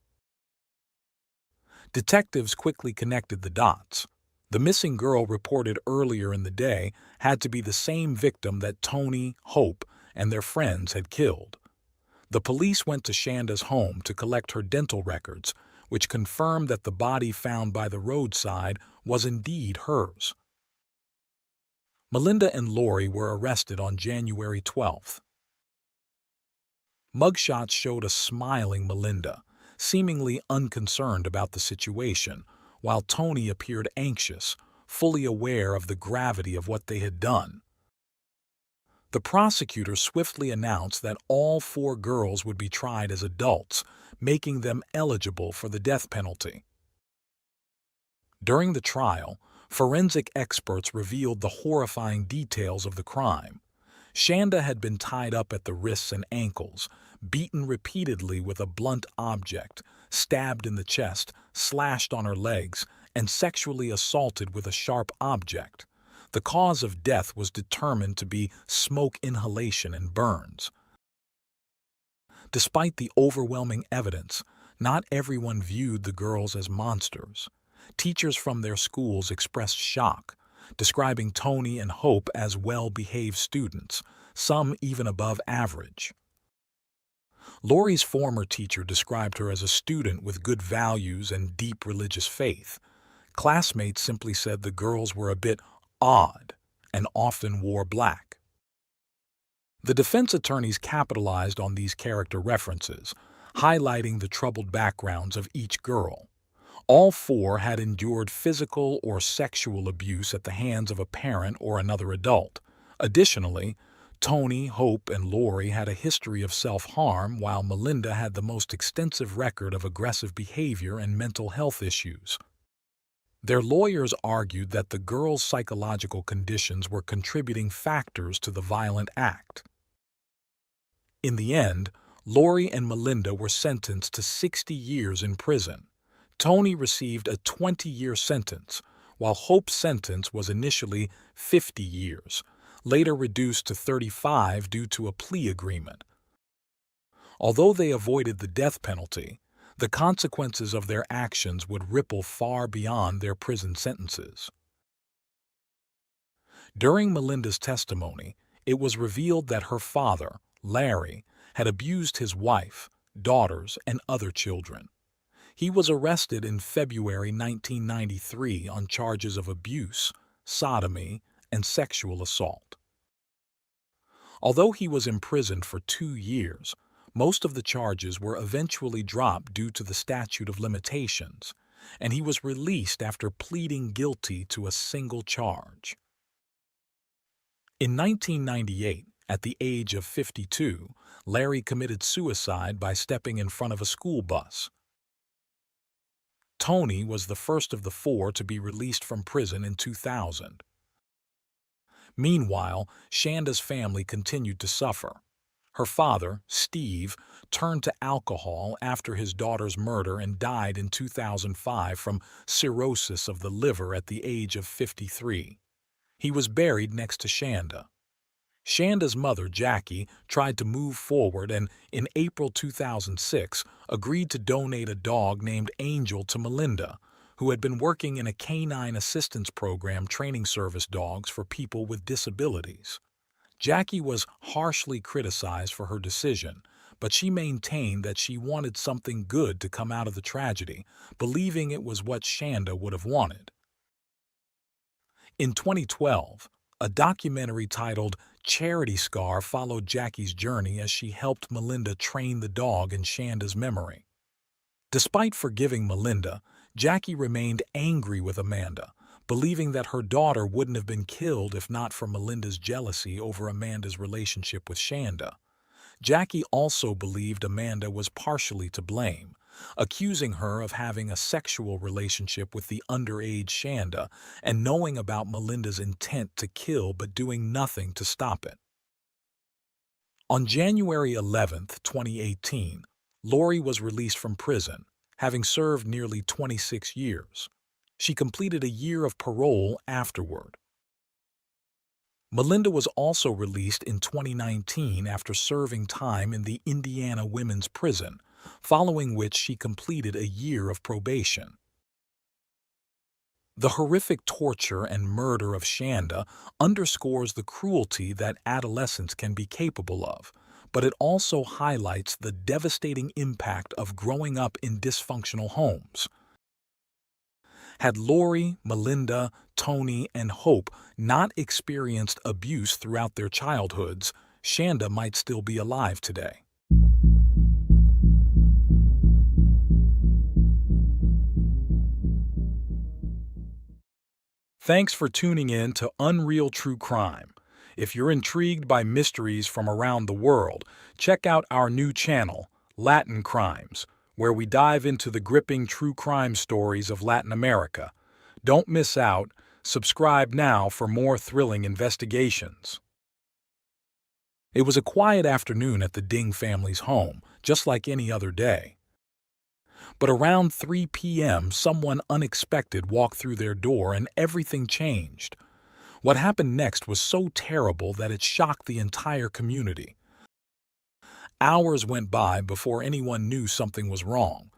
Detectives quickly connected the dots. The missing girl reported earlier in the day had to be the same victim that Tony, Hope, and their friends had killed. The police went to Shanda's home to collect her dental records, which confirmed that the body found by the roadside was indeed hers. Melinda and Lori were arrested on January 12th. Mugshots showed a smiling Melinda, seemingly unconcerned about the situation, while Tony appeared anxious, fully aware of the gravity of what they had done. The prosecutor swiftly announced that all four girls would be tried as adults, making them eligible for the death penalty. During the trial, forensic experts revealed the horrifying details of the crime. Shanda had been tied up at the wrists and ankles, beaten repeatedly with a blunt object, stabbed in the chest, slashed on her legs, and sexually assaulted with a sharp object. The cause of death was determined to be smoke inhalation and burns. Despite the overwhelming evidence, not everyone viewed the girls as monsters. Teachers from their schools expressed shock, describing Tony and Hope as well-behaved students, some even above average. Lori's former teacher described her as a student with good values and deep religious faith. Classmates simply said the girls were a bit odd and often wore black. The defense attorneys capitalized on these character references, highlighting the troubled backgrounds of each girl. All four had endured physical or sexual abuse at the hands of a parent or another adult. Additionally, Tony, Hope, and Lori had a history of self-harm, while Melinda had the most extensive record of aggressive behavior and mental health issues. Their lawyers argued that the girls' psychological conditions were contributing factors to the violent act. In the end, Lori and Melinda were sentenced to 60 years in prison. Tony received a 20-year sentence, while Hope's sentence was initially 50 years, later reduced to 35 due to a plea agreement. Although they avoided the death penalty, the consequences of their actions would ripple far beyond their prison sentences. During Melinda's testimony, it was revealed that her father, Larry, had abused his wife, daughters, and other children. He was arrested in February 1993 on charges of abuse, sodomy, and sexual assault. Although he was imprisoned for 2 years, most of the charges were eventually dropped due to the statute of limitations, and he was released after pleading guilty to a single charge. In 1998, at the age of 52, Larry committed suicide by stepping in front of a school bus. Tony was the first of the four to be released from prison in 2000. Meanwhile, Shanda's family continued to suffer. Her father, Steve, turned to alcohol after his daughter's murder and died in 2005 from cirrhosis of the liver at the age of 53. He was buried next to Shanda. Shanda's mother, Jackie, tried to move forward and, in April 2006, agreed to donate a dog named Angel to Melinda, who had been working in a canine assistance program training service dogs for people with disabilities. Jackie was harshly criticized for her decision, but she maintained that she wanted something good to come out of the tragedy, believing it was what Shanda would have wanted. In 2012, a documentary titled Charity Scar followed Jackie's journey as she helped Melinda train the dog in Shanda's memory. Despite forgiving Melinda, Jackie remained angry with Amanda, believing that her daughter wouldn't have been killed if not for Melinda's jealousy over Amanda's relationship with Shanda. Jackie also believed Amanda was partially to blame, accusing her of having a sexual relationship with the underage Shanda and knowing about Melinda's intent to kill but doing nothing to stop it. On January 11, 2018, Lori was released from prison, having served nearly 26 years. She completed a year of parole afterward. Melinda was also released in 2019 after serving time in the Indiana Women's Prison, following which she completed a year of probation. The horrific torture and murder of Shanda underscores the cruelty that adolescents can be capable of, but it also highlights the devastating impact of growing up in dysfunctional homes. Had Lori, Melinda, Tony, and Hope not experienced abuse throughout their childhoods, Shanda might still be alive today. Thanks for tuning in to Unreal True Crime. If you're intrigued by mysteries from around the world, check out our new channel, Latin Crimes, where we dive into the gripping true crime stories of Latin America. Don't miss out. Subscribe now for more thrilling investigations. It was a quiet afternoon at the Ding family's home, just like any other day. But around 3 p.m., someone unexpected walked through their door and everything changed. What happened next was so terrible that it shocked the entire community. Hours went by before anyone knew something was wrong.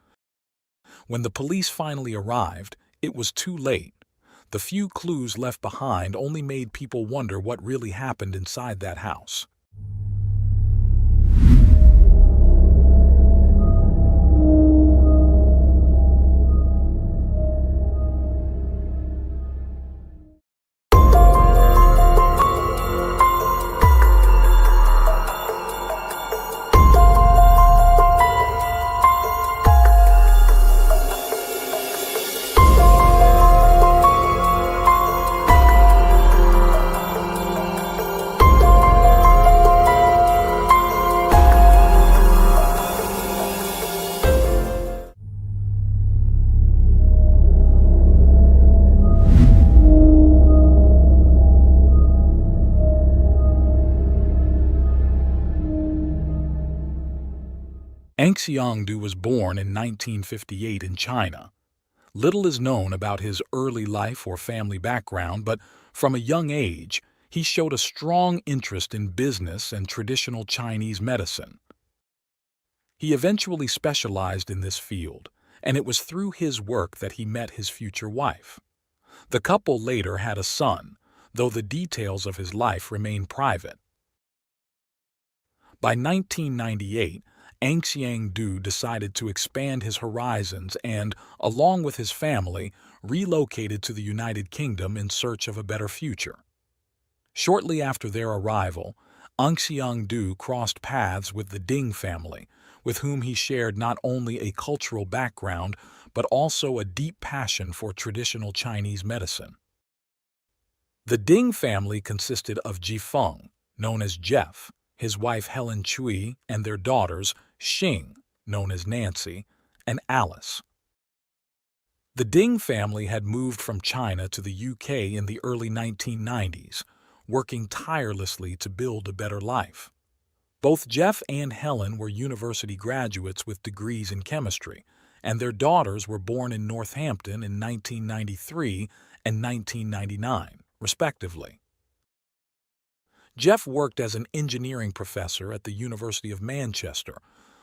When the police finally arrived, it was too late. The few clues left behind only made people wonder what really happened inside that house. Xiangdu was born in 1958 in China. Little is known about his early life or family background, but from a young age, he showed a strong interest in business and traditional Chinese medicine. He eventually specialized in this field, and it was through his work that he met his future wife. The couple later had a son, though the details of his life remain private. By 1998, Xiangdu decided to expand his horizons and, along with his family, relocated to the United Kingdom in search of a better future. Shortly after their arrival, Xiangdu crossed paths with the Ding family, with whom he shared not only a cultural background but also a deep passion for traditional Chinese medicine. The Ding family consisted of Jifeng, known as Jeff, his wife Helen Chui, and their daughters Xing, known as Nancy, and Alice. The Ding family had moved from China to the UK in the early 1990s, working tirelessly to build a better life. Both Jeff and Helen were university graduates with degrees in chemistry, and their daughters were born in Northampton in 1993 and 1999, respectively. Jeff worked as an engineering professor at the University of Manchester,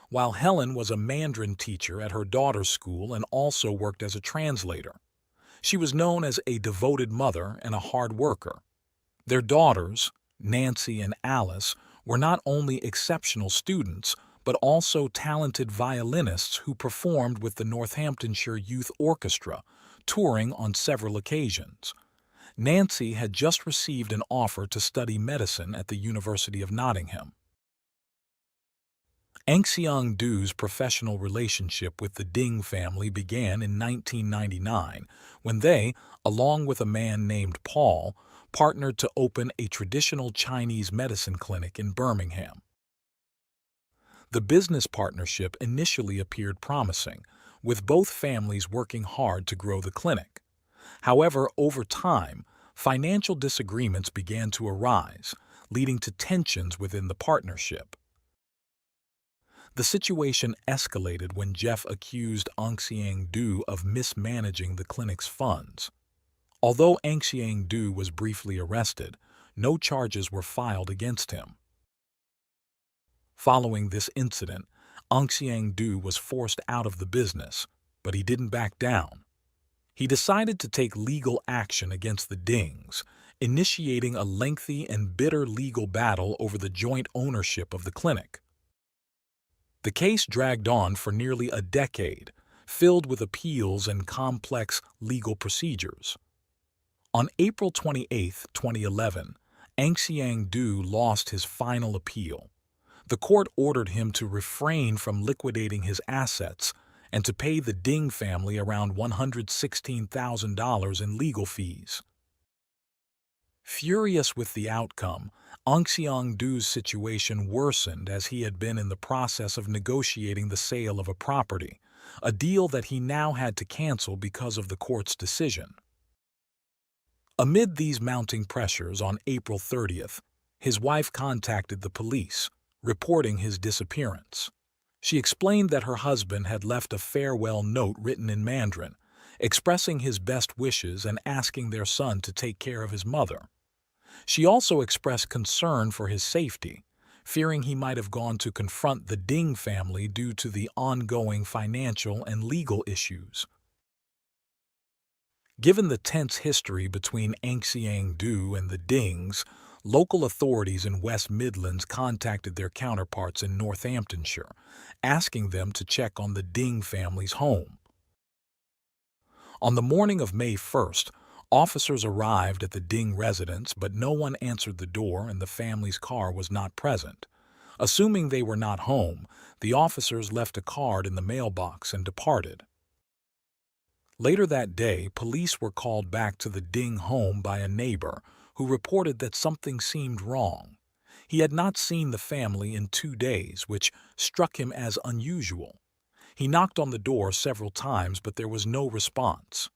while Helen was a Mandarin teacher at her daughter's school and also worked as a translator. She was known as a devoted mother and a hard worker. Their daughters, Nancy and Alice, were not only exceptional students, but also talented violinists who performed with the Northamptonshire Youth Orchestra, touring on several occasions. Nancy had just received an offer to study medicine at the University of Nottingham. Xiangdu's professional relationship with the Ding family began in 1999 when they, along with a man named Paul, partnered to open a traditional Chinese medicine clinic in Birmingham. The business partnership initially appeared promising, with both families working hard to grow the clinic. However, over time, financial disagreements began to arise, leading to tensions within the partnership. The situation escalated when Jeff accused Xiangdu of mismanaging the clinic's funds. Although Xiangdu was briefly arrested, no charges were filed against him. Following this incident, Xiangdu was forced out of the business, but he didn't back down. He decided to take legal action against the Dings, initiating a lengthy and bitter legal battle over the joint ownership of the clinic. The case dragged on for nearly a decade, filled with appeals and complex legal procedures. On April 28, 2011, Xiangdu lost his final appeal. The court ordered him to refrain from liquidating his assets and to pay the Ding family around $116,000 in legal fees. Furious with the outcome, Aung Seong-doo's situation worsened as he had been in the process of negotiating the sale of a property, a deal that he now had to cancel because of the court's decision. Amid these mounting pressures, on April 30th, his wife contacted the police, reporting his disappearance. She explained that her husband had left a farewell note written in Mandarin, expressing his best wishes and asking their son to take care of his mother. She also expressed concern for his safety, fearing he might have gone to confront the Ding family due to the ongoing financial and legal issues. Given the tense history between Aung Seong-doo and the Dings, local authorities in West Midlands contacted their counterparts in Northamptonshire, asking them to check on the Ding family's home. On the morning of May 1st, officers arrived at the Ding residence, but no one answered the door and the family's car was not present. Assuming they were not home, the officers left a card in the mailbox and departed. Later that day, police were called back to the Ding home by a neighbor who reported that something seemed wrong. He had not seen the family in 2 days, which struck him as unusual. He knocked on the door several times, but there was no response.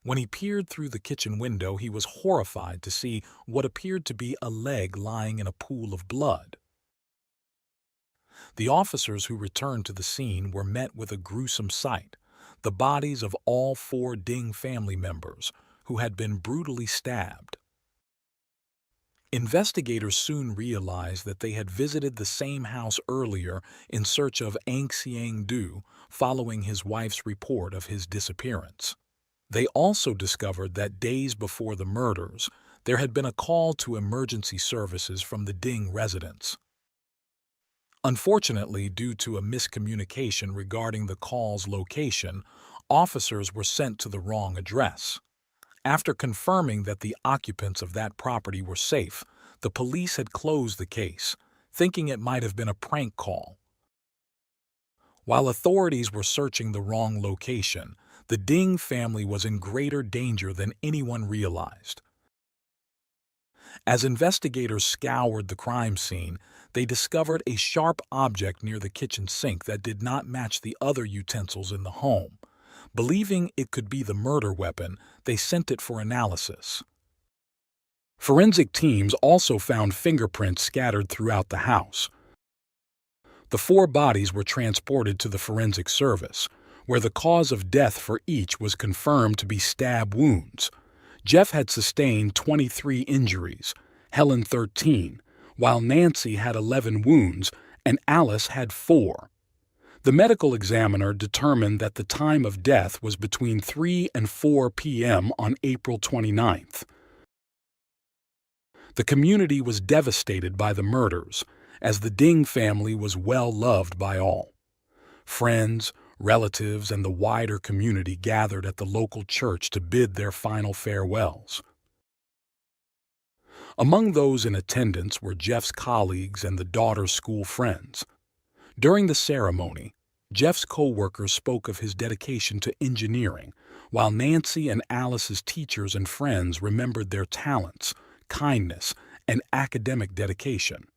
When he peered through the kitchen window, he was horrified to see what appeared to be a leg lying in a pool of blood. The officers who returned to the scene were met with a gruesome sight: the bodies of all 4 Ding family members, who had been brutally stabbed. Investigators soon realized that they had visited the same house earlier in search of Aung Seong-doo following his wife's report of his disappearance. They also discovered that days before the murders, there had been a call to emergency services from the Ding residence. Unfortunately, due to a miscommunication regarding the call's location, officers were sent to the wrong address. After confirming that the occupants of that property were safe, the police had closed the case, thinking it might have been a prank call. While authorities were searching the wrong location, the Ding family was in greater danger than anyone realized. As investigators scoured the crime scene, they discovered a sharp object near the kitchen sink that did not match the other utensils in the home. Believing it could be the murder weapon, they sent it for analysis. Forensic teams also found fingerprints scattered throughout the house. The 4 bodies were transported to the forensic service, where the cause of death for each was confirmed to be stab wounds. Jeff had sustained 23 injuries, Helen 13, while Nancy had 11 wounds and Alice had 4. The medical examiner determined that the time of death was between 3 and 4 p.m. on April 29th. The community was devastated by the murders, as the Ding family was well loved by all. Friends, relatives, and the wider community gathered at the local church to bid their final farewells. Among those in attendance were Jeff's colleagues and the daughter's school friends. During the ceremony, Jeff's co-workers spoke of his dedication to engineering, while Nancy and Alice's teachers and friends remembered their talents, kindness, and academic dedication.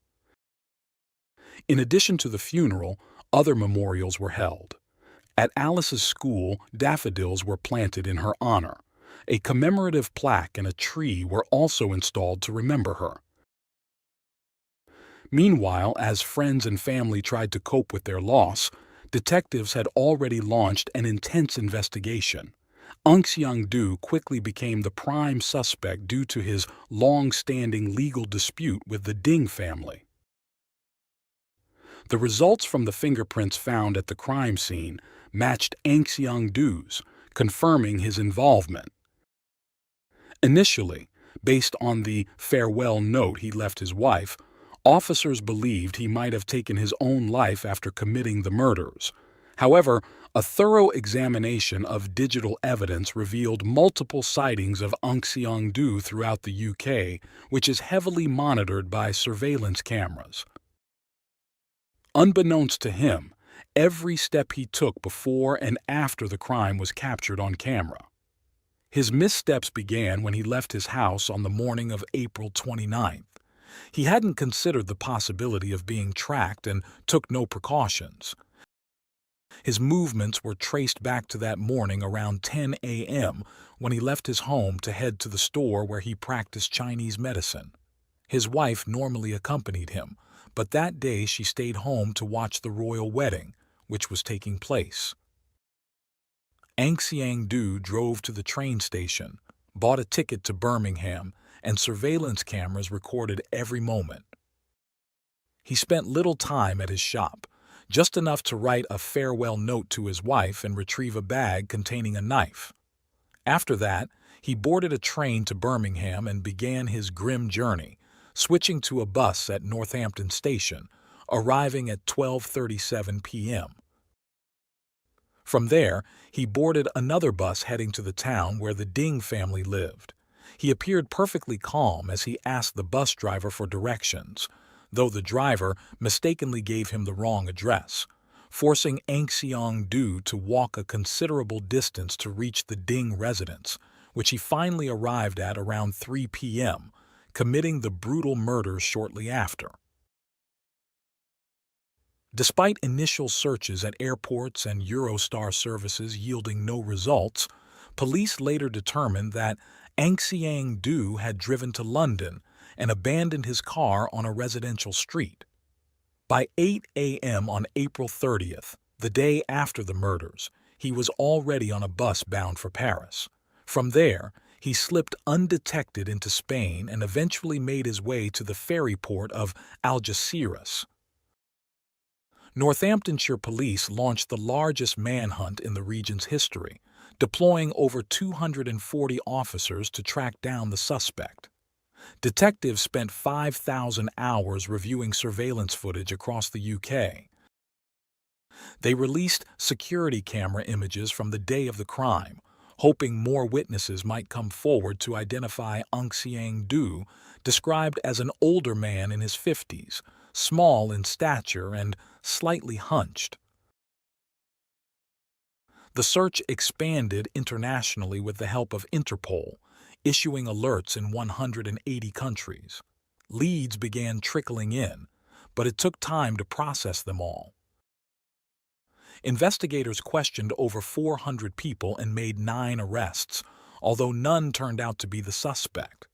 In addition to the funeral, other memorials were held. At Alice's school, daffodils were planted in her honor. A commemorative plaque and a tree were also installed to remember her. Meanwhile, as friends and family tried to cope with their loss, detectives had already launched an intense investigation. Aung Seong-doo quickly became the prime suspect due to his long-standing legal dispute with the Ding family. The results from the fingerprints found at the crime scene matched Aung Seong-doo's, confirming his involvement. Initially, based on the farewell note he left his wife, officers believed he might have taken his own life after committing the murders. However, a thorough examination of digital evidence revealed multiple sightings of Aung Seong-doo throughout the UK, which is heavily monitored by surveillance cameras. Unbeknownst to him, every step he took before and after the crime was captured on camera. His missteps began when he left his house on the morning of April 29th. He hadn't considered the possibility of being tracked and took no precautions. His movements were traced back to that morning around 10 a.m. when he left his home to head to the store where he practiced Chinese medicine. His wife normally accompanied him, but that day she stayed home to watch the royal wedding, which was taking place. Ang Siang-du drove to the train station, bought a ticket to Birmingham, and surveillance cameras recorded every moment. He spent little time at his shop, just enough to write a farewell note to his wife and retrieve a bag containing a knife. After that, he boarded a train to Birmingham and began his grim journey, switching to a bus at Northampton Station, arriving at 12:37 p.m. From there, he boarded another bus heading to the town where the Ding family lived. He appeared perfectly calm as he asked the bus driver for directions, though the driver mistakenly gave him the wrong address, forcing Ang Siang-du to walk a considerable distance to reach the Ding residence, which he finally arrived at around 3 p.m., committing the brutal murder shortly after. Despite initial searches at airports and Eurostar services yielding no results, police later determined that Ang Siang-du had driven to London and abandoned his car on a residential street. By 8 a.m. on April 30th, the day after the murders, he was already on a bus bound for Paris. From there, he slipped undetected into Spain and eventually made his way to the ferry port of Algeciras. Northamptonshire police launched the largest manhunt in the region's history, deploying over 240 officers to track down the suspect. Detectives spent 5,000 hours reviewing surveillance footage across the UK. They released security camera images from the day of the crime, hoping more witnesses might come forward to identify Ang Siang-du, described as an older man in his 50s, small in stature and slightly hunched. The search expanded internationally with the help of Interpol, issuing alerts in 180 countries. Leads began trickling in, but it took time to process them all. Investigators questioned over 400 people and made 9 arrests, although none turned out to be the suspect.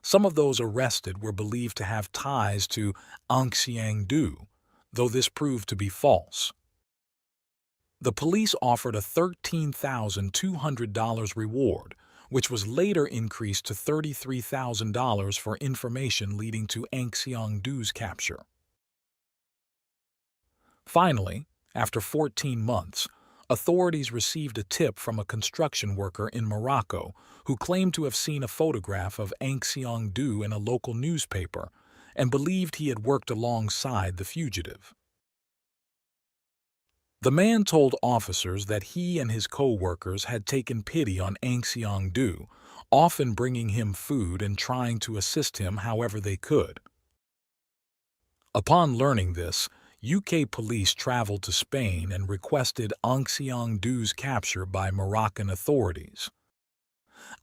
Some of those arrested were believed to have ties to Ang Siang-du, though this proved to be false. The police offered a $13,200 reward, which was later increased to $33,000 for information leading to Ang Siang-du's capture. Finally, after 14 months, authorities received a tip from a construction worker in Morocco who claimed to have seen a photograph of Ang Siang-du in a local newspaper and believed he had worked alongside the fugitive. The man told officers that he and his co-workers had taken pity on Ang Siang-du, often bringing him food and trying to assist him however they could. Upon learning this, UK police traveled to Spain and requested Ang Siang-du's capture by Moroccan authorities.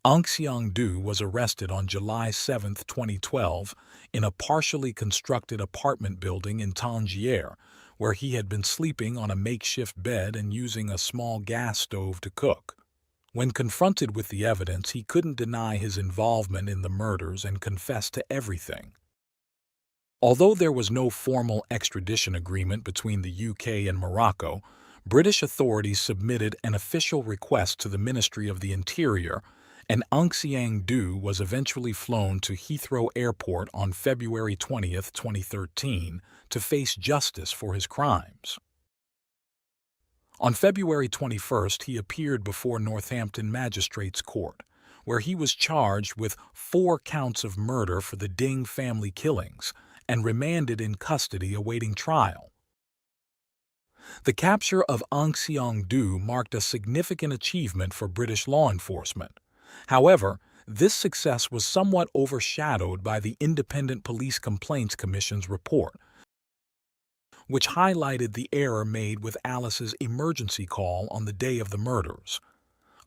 Ang Siang-du was arrested on July 7, 2012, in a partially constructed apartment building in Tangier, where he had been sleeping on a makeshift bed and using a small gas stove to cook. When confronted with the evidence, he couldn't deny his involvement in the murders and confessed to everything. Although there was no formal extradition agreement between the UK and Morocco, British authorities submitted an official request to the Ministry of the Interior, and Ang Siang-du was eventually flown to Heathrow Airport on February 20, 2013, to face justice for his crimes. On February 21st, he appeared before Northampton Magistrates Court, where he was charged with 4 counts of murder for the Ding family killings and remanded in custody awaiting trial. The capture of Ang Siang-du marked a significant achievement for British law enforcement. However, this success was somewhat overshadowed by the Independent Police Complaints Commission's report, which highlighted the error made with Alice's emergency call on the day of the murders.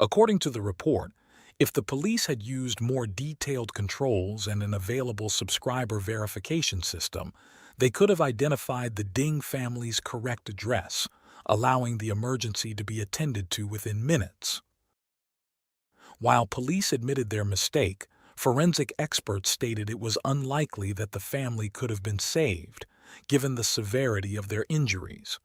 According to the report, If the police had used more detailed controls and an available subscriber verification system, they could have identified the Ding family's correct address, allowing the emergency to be attended to within minutes. While police admitted their mistake, forensic experts stated it was unlikely that the family could have been saved, given the severity of their injuries.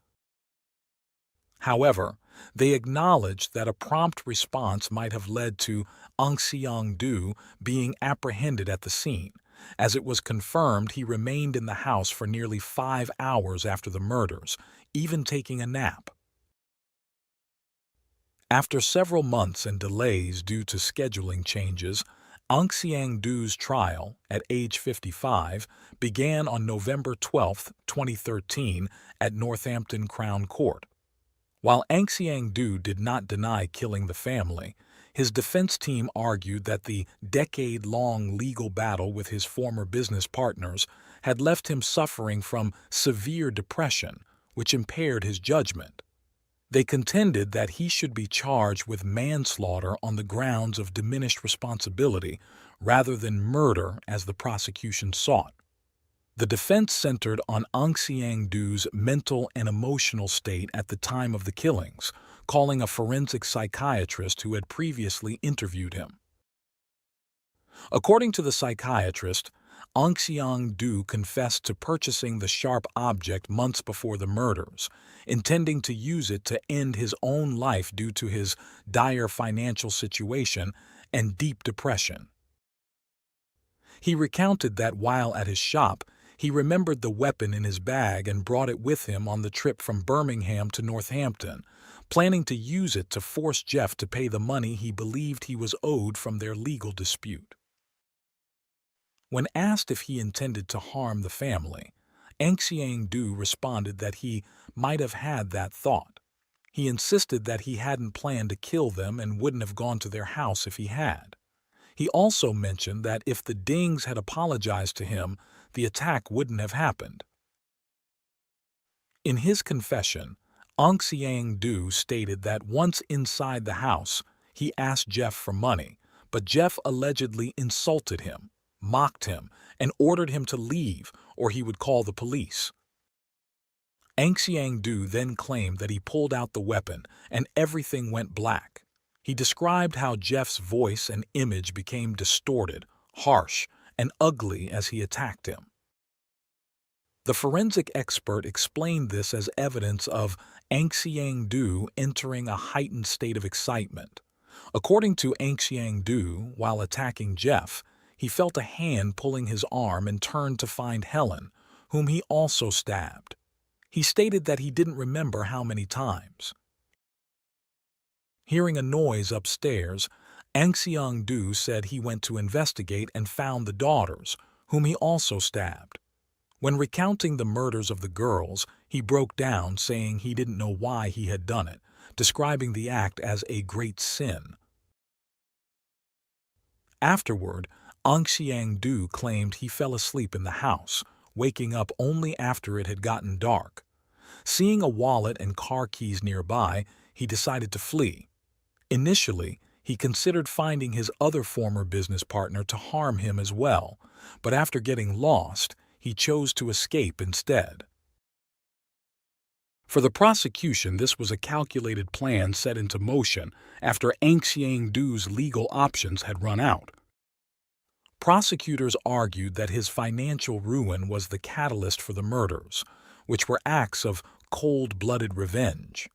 However, they acknowledged that a prompt response might have led to Aung Seong-do being apprehended at the scene, as it was confirmed he remained in the house for nearly 5 hours after the murders, even taking a nap. After several months and delays due to scheduling changes, Aung Seong-do's trial, at age 55, began on November 12, 2013, at Northampton Crown Court. While Aung Seong-do did not deny killing the family, his defense team argued that the decade-long legal battle with his former business partners had left him suffering from severe depression, which impaired his judgment. They contended that he should be charged with manslaughter on the grounds of diminished responsibility rather than murder as the prosecution sought. The defense centered on Aung Seong-do's mental and emotional state at the time of the killings, calling a forensic psychiatrist who had previously interviewed him. According to the psychiatrist, Aung Seong-do confessed to purchasing the sharp object months before the murders, intending to use it to end his own life due to his dire financial situation and deep depression. He recounted that while at his shop, he remembered the weapon in his bag and brought it with him on the trip from Birmingham to Northampton, planning to use it to force Jeff to pay the money he believed he was owed from their legal dispute. When asked if he intended to harm the family, Aung Seong-do responded that he might have had that thought. He insisted that he hadn't planned to kill them and wouldn't have gone to their house if he had. He also mentioned that if the Dings had apologized to him, the attack wouldn't have happened. In his confession, Aung Seong-do stated that once inside the house, he asked Jeff for money, but Jeff allegedly insulted him, mocked him, and ordered him to leave or he would call the police. Aung Seong-do then claimed that he pulled out the weapon and everything went black. He described how Jeff's voice and image became distorted, harsh, and ugly as he attacked him. The forensic expert explained this as evidence of Aung Seong-do entering a heightened state of excitement. According to Aung Seong-do, while attacking Jeff, he felt a hand pulling his arm and turned to find Helen, whom he also stabbed. He stated that he didn't remember how many times. Hearing a noise upstairs, Aung Seong-do said he went to investigate and found the daughters, whom he also stabbed. When recounting the murders of the girls, he broke down, saying he didn't know why he had done it, describing the act as a great sin. Afterward, Aung Seong-do claimed he fell asleep in the house, waking up only after it had gotten dark. Seeing a wallet and car keys nearby, he decided to flee. Initially, he considered finding his other former business partner to harm him as well, but after getting lost, he chose to escape instead. For the prosecution, this was a calculated plan set into motion after Aung Seong-do's legal options had run out. Prosecutors argued that his financial ruin was the catalyst for the murders, which were acts of cold-blooded revenge.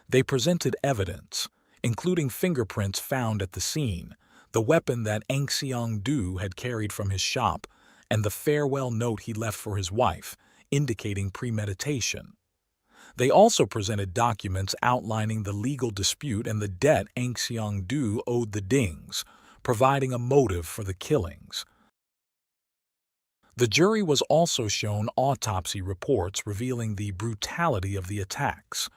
They presented evidence, including fingerprints found at the scene, the weapon that Aung Seong-do had carried from his shop, and the farewell note he left for his wife, indicating premeditation. They also presented documents outlining the legal dispute and the debt Aung Seong-do owed the Dings, providing a motive for the killings. The jury was also shown autopsy reports revealing the brutality of the attacks.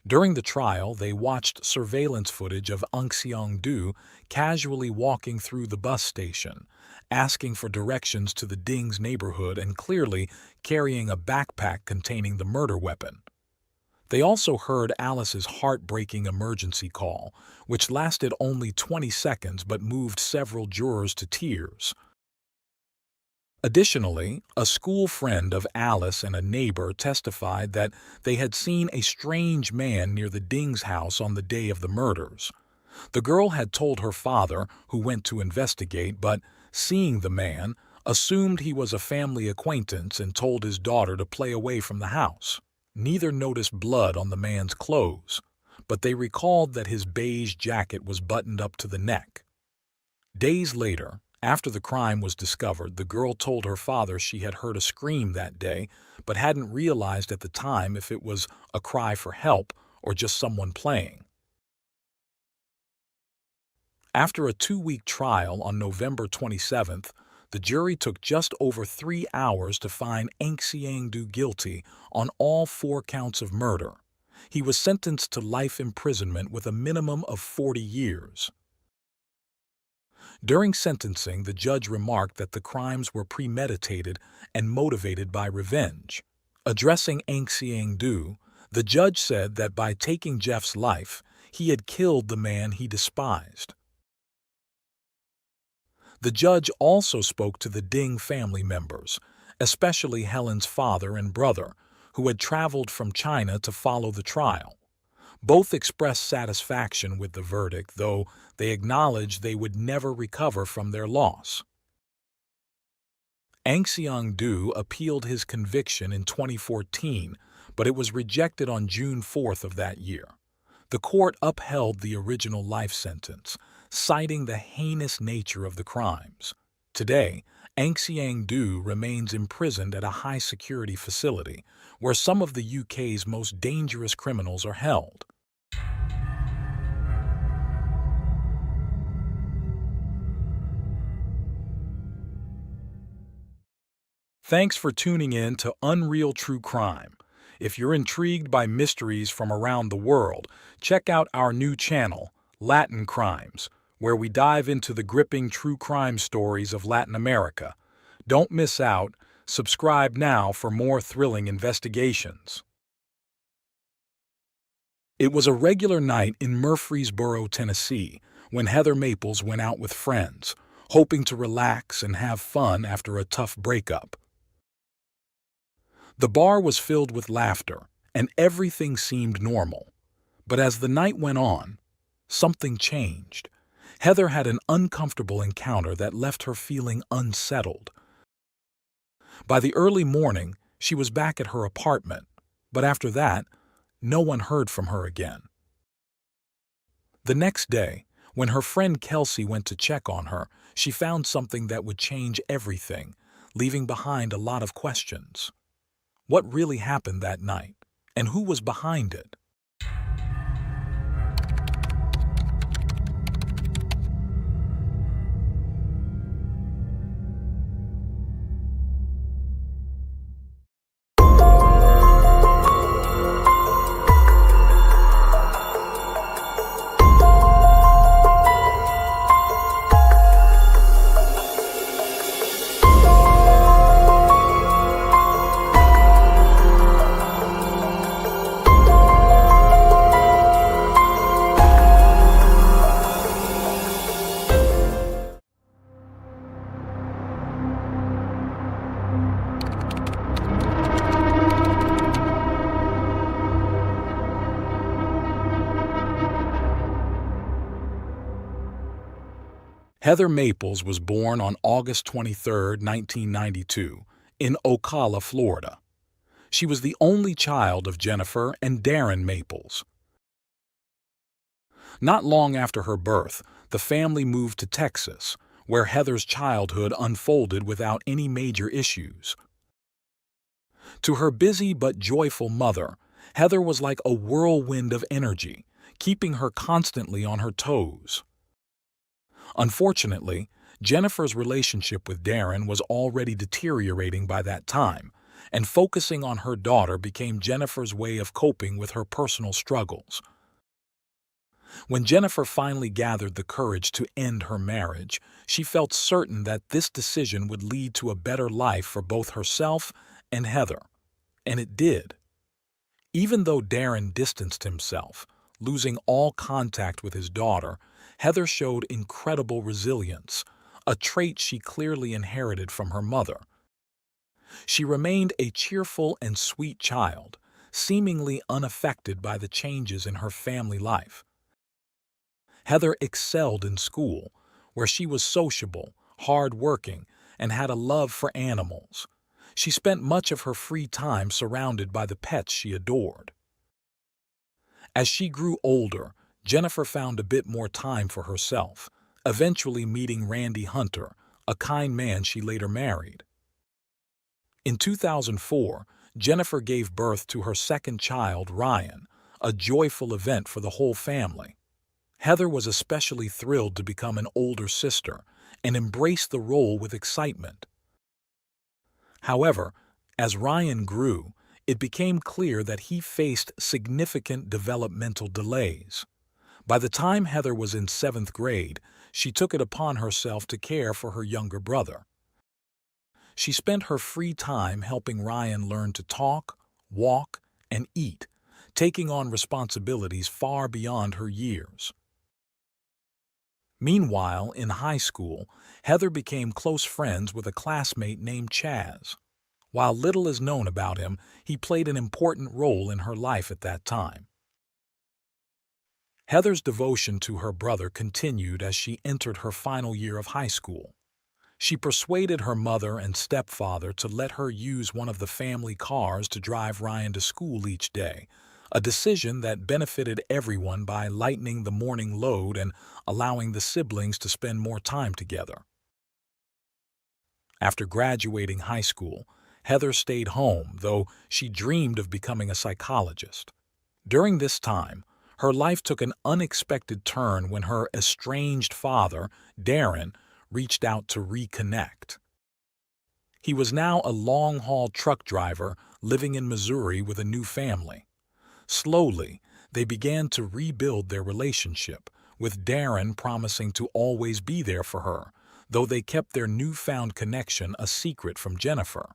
During the trial, they watched surveillance footage of Aung Seong-do casually walking through the bus station, asking for directions to the Dings neighborhood and clearly carrying a backpack containing the murder weapon. They also heard Alice's heartbreaking emergency call, which lasted only 20 seconds but moved several jurors to tears. Additionally, a school friend of Alice and a neighbor testified that they had seen a strange man near the Ding's house on the day of the murders. The girl had told her father, who went to investigate, but, seeing the man, assumed he was a family acquaintance and told his daughter to play away from the house. Neither noticed blood on the man's clothes, but they recalled that his beige jacket was buttoned up to the neck. Days later, after the crime was discovered, the girl told her father she had heard a scream that day, but hadn't realized at the time if it was a cry for help or just someone playing. After a 2-week trial on November 27th, the jury took just over 3 hours to find Ang Siang-do guilty on all 4 counts of murder. He was sentenced to life imprisonment with a minimum of 40 years. During sentencing, the judge remarked that the crimes were premeditated and motivated by revenge. Addressing Ang Siang-do, the judge said that by taking Jeff's life, he had killed the man he despised. The judge also spoke to the Ding family members, especially Helen's father and brother, who had traveled from China to follow the trial. Both expressed satisfaction with the verdict, though they acknowledged they would never recover from their loss. Ang Siang-do appealed his conviction in 2014, but it was rejected on June 4th of that year. The court upheld the original life sentence, citing the heinous nature of the crimes. Today, Ang Siang-do remains imprisoned at a high-security facility, where some of the UK's most dangerous criminals are held. Thanks for tuning in to Unreal True Crime. If you're intrigued by mysteries from around the world, check out our new channel, Latin Crimes, where we dive into the gripping true crime stories of Latin America. Don't miss out. Subscribe now for more thrilling investigations. It was a regular night in Murfreesboro, Tennessee, when Heather Maples went out with friends, hoping to relax and have fun after a tough breakup. The bar was filled with laughter, and everything seemed normal. But as the night went on, something changed. Heather had an uncomfortable encounter that left her feeling unsettled. By the early morning, she was back at her apartment, but after that, no one heard from her again. The next day, when her friend Kelsey went to check on her, she found something that would change everything, leaving behind a lot of questions. What really happened that night, and who was behind it? Heather Maples was born on August 23, 1992, in Ocala, Florida. She was the only child of Jennifer and Darren Maples. Not long after her birth, the family moved to Texas, where Heather's childhood unfolded without any major issues. To her busy but joyful mother, Heather was like a whirlwind of energy, keeping her constantly on her toes. Unfortunately, Jennifer's relationship with Darren was already deteriorating by that time, and focusing on her daughter became Jennifer's way of coping with her personal struggles. When Jennifer finally gathered the courage to end her marriage, she felt certain that this decision would lead to a better life for both herself and Heather. And it did. Even though Darren distanced himself, losing all contact with his daughter, Heather showed incredible resilience, a trait she clearly inherited from her mother. She remained a cheerful and sweet child, seemingly unaffected by the changes in her family life. Heather excelled in school, where she was sociable, hard-working, and had a love for animals. She spent much of her free time surrounded by the pets she adored. As she grew older, Jennifer found a bit more time for herself, eventually meeting Randy Hunter, a kind man she later married. In 2004, Jennifer gave birth to her second child, Ryan, a joyful event for the whole family. Heather was especially thrilled to become an older sister and embraced the role with excitement. However, as Ryan grew, it became clear that he faced significant developmental delays. By the time Heather was in 7th grade, she took it upon herself to care for her younger brother. She spent her free time helping Ryan learn to talk, walk, and eat, taking on responsibilities far beyond her years. Meanwhile, in high school, Heather became close friends with a classmate named Chaz. While little is known about him, he played an important role in her life at that time. Heather's devotion to her brother continued as she entered her final year of high school. She persuaded her mother and stepfather to let her use one of the family cars to drive Ryan to school each day, a decision that benefited everyone by lightening the morning load and allowing the siblings to spend more time together. After graduating high school, Heather stayed home, though she dreamed of becoming a psychologist. During this time, her life took an unexpected turn when her estranged father, Darren, reached out to reconnect. He was now a long-haul truck driver living in Missouri with a new family. Slowly, they began to rebuild their relationship, with Darren promising to always be there for her, though they kept their newfound connection a secret from Jennifer.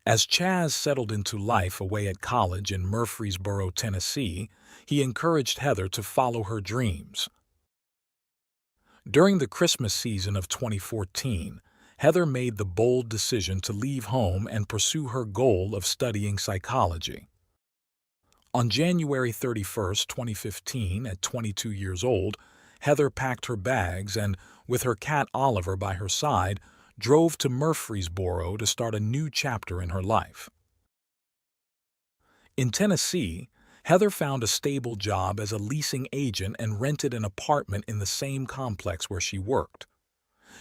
As Chaz settled into life away at college in Murfreesboro, Tennessee, he encouraged Heather to follow her dreams. During the Christmas season of 2014, Heather made the bold decision to leave home and pursue her goal of studying psychology. On January 31, 2015, at 22 years old, Heather packed her bags and, with her cat Oliver by her side, drove to Murfreesboro to start a new chapter in her life. In Tennessee, Heather found a stable job as a leasing agent and rented an apartment in the same complex where she worked.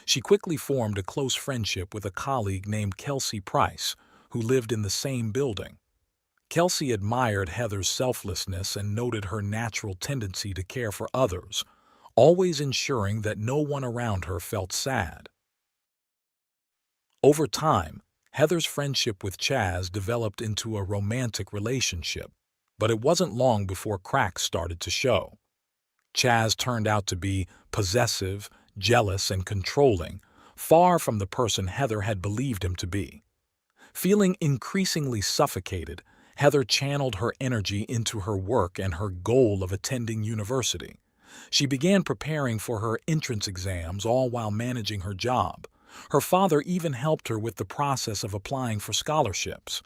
She quickly formed a close friendship with a colleague named Kelsey Price, who lived in the same building. Kelsey admired Heather's selflessness and noted her natural tendency to care for others, always ensuring that no one around her felt sad. Over time, Heather's friendship with Chaz developed into a romantic relationship, but it wasn't long before cracks started to show. Chaz turned out to be possessive, jealous, and controlling, far from the person Heather had believed him to be. Feeling increasingly suffocated, Heather channeled her energy into her work and her goal of attending university. She began preparing for her entrance exams, all while managing her job. Her father even helped her with the process of applying for scholarships.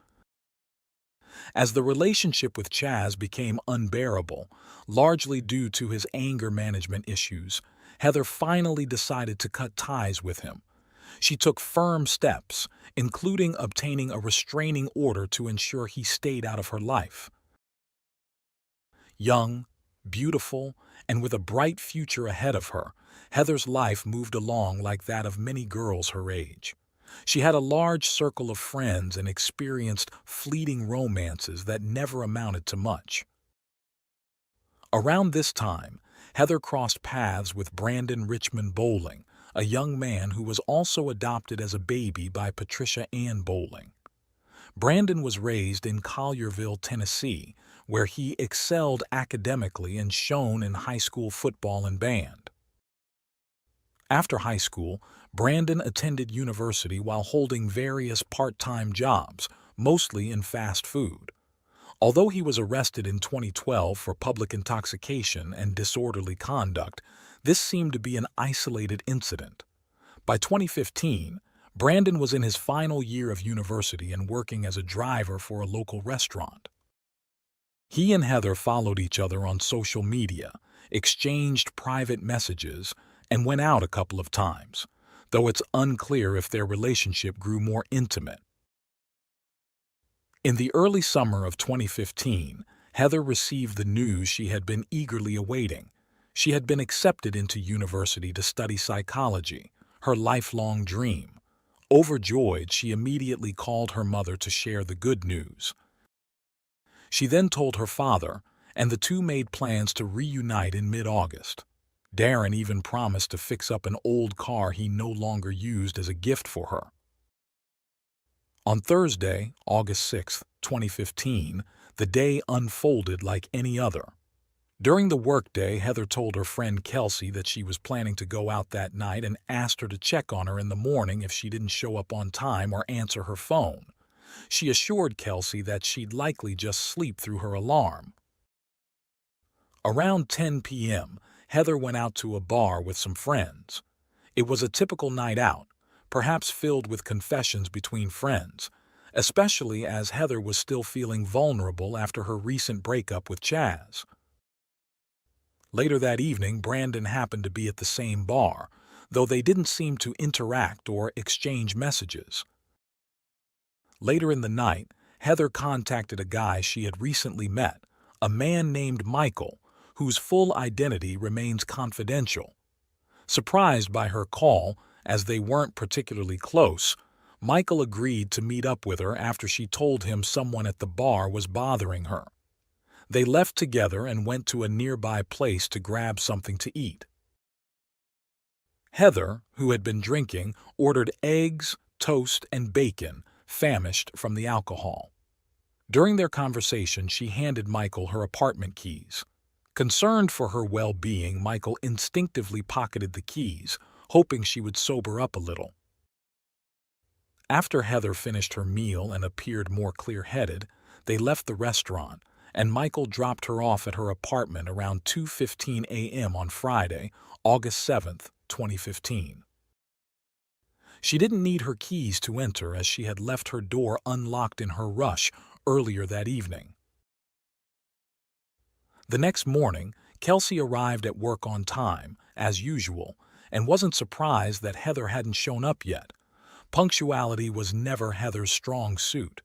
As the relationship with Chaz became unbearable, largely due to his anger management issues, Heather finally decided to cut ties with him. She took firm steps, including obtaining a restraining order to ensure he stayed out of her life. Young, beautiful, and with a bright future ahead of her, Heather's life moved along like that of many girls her age. She had a large circle of friends and experienced fleeting romances that never amounted to much. Around this time, Heather crossed paths with Brandon Richmond Bowling, a young man who was also adopted as a baby by Patricia Ann Bowling. Brandon was raised in Collierville, Tennessee, where he excelled academically and shone in high school football and band. After high school, Brandon attended university while holding various part-time jobs, mostly in fast food. Although he was arrested in 2012 for public intoxication and disorderly conduct, this seemed to be an isolated incident. By 2015, Brandon was in his final year of university and working as a driver for a local restaurant. He and Heather followed each other on social media, exchanged private messages, and went out a couple of times, though it's unclear if their relationship grew more intimate. In the early summer of 2015, Heather received the news she had been eagerly awaiting. She had been accepted into university to study psychology, her lifelong dream. Overjoyed, she immediately called her mother to share the good news. She then told her father, and the two made plans to reunite in mid-August. Darren even promised to fix up an old car he no longer used as a gift for her. On Thursday, August 6, 2015, the day unfolded like any other. During the workday, Heather told her friend Kelsey that she was planning to go out that night and asked her to check on her in the morning if she didn't show up on time or answer her phone. She assured Kelsey that she'd likely just sleep through her alarm. Around 10 p.m., Heather went out to a bar with some friends. It was a typical night out, perhaps filled with confessions between friends, especially as Heather was still feeling vulnerable after her recent breakup with Chaz. Later that evening, Brandon happened to be at the same bar, though they didn't seem to interact or exchange messages. Later in the night, Heather contacted a guy she had recently met, a man named Michael, whose full identity remains confidential. Surprised by her call, as they weren't particularly close, Michael agreed to meet up with her after she told him someone at the bar was bothering her. They left together and went to a nearby place to grab something to eat. Heather, who had been drinking, ordered eggs, toast, and bacon, famished from the alcohol. During their conversation, she handed Michael her apartment keys. Concerned for her well-being, Michael instinctively pocketed the keys, hoping she would sober up a little. After Heather finished her meal and appeared more clear-headed, they left the restaurant, and Michael dropped her off at her apartment around 2:15 a.m. on Friday, August 7, 2015. She didn't need her keys to enter as she had left her door unlocked in her rush earlier that evening. The next morning, Kelsey arrived at work on time, as usual, and wasn't surprised that Heather hadn't shown up yet. Punctuality was never Heather's strong suit.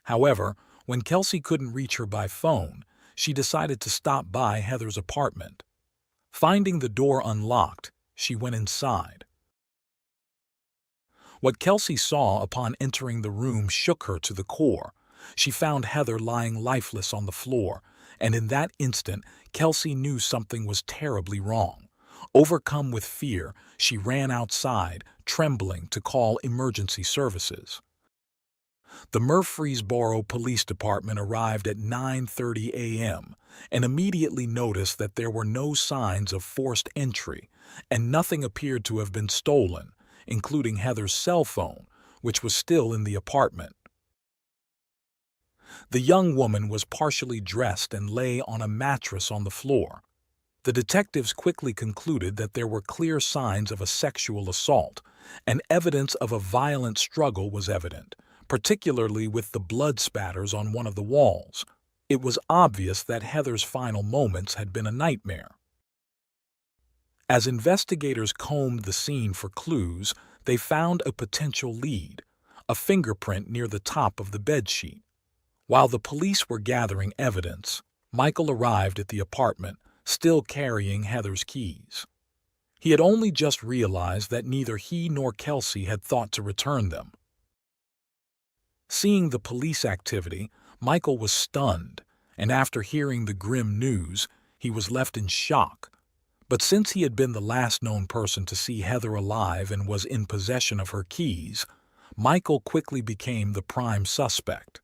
However, when Kelsey couldn't reach her by phone, she decided to stop by Heather's apartment. Finding the door unlocked, she went inside. What Kelsey saw upon entering the room shook her to the core. She found Heather lying lifeless on the floor, and in that instant, Kelsey knew something was terribly wrong. Overcome with fear, she ran outside, trembling, to call emergency services. The Murfreesboro Police Department arrived at 9:30 a.m. and immediately noticed that there were no signs of forced entry, and nothing appeared to have been stolen, including Heather's cell phone, which was still in the apartment. The young woman was partially dressed and lay on a mattress on the floor. The detectives quickly concluded that there were clear signs of a sexual assault, and evidence of a violent struggle was evident, particularly with the blood spatters on one of the walls. It was obvious that Heather's final moments had been a nightmare. As investigators combed the scene for clues, they found a potential lead, a fingerprint near the top of the bedsheet. While the police were gathering evidence, Michael arrived at the apartment, still carrying Heather's keys. He had only just realized that neither he nor Kelsey had thought to return them. Seeing the police activity, Michael was stunned, and after hearing the grim news, he was left in shock. But since he had been the last known person to see Heather alive and was in possession of her keys, Michael quickly became the prime suspect.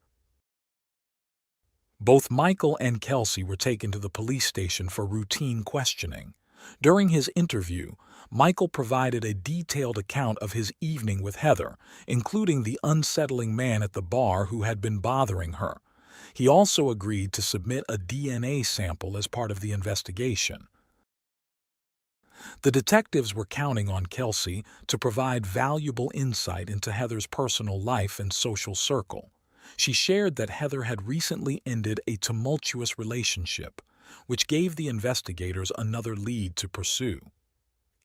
Both Michael and Kelsey were taken to the police station for routine questioning. During his interview, Michael provided a detailed account of his evening with Heather, including the unsettling man at the bar who had been bothering her. He also agreed to submit a DNA sample as part of the investigation. The detectives were counting on Kelsey to provide valuable insight into Heather's personal life and social circle. She shared that Heather had recently ended a tumultuous relationship, which gave the investigators another lead to pursue.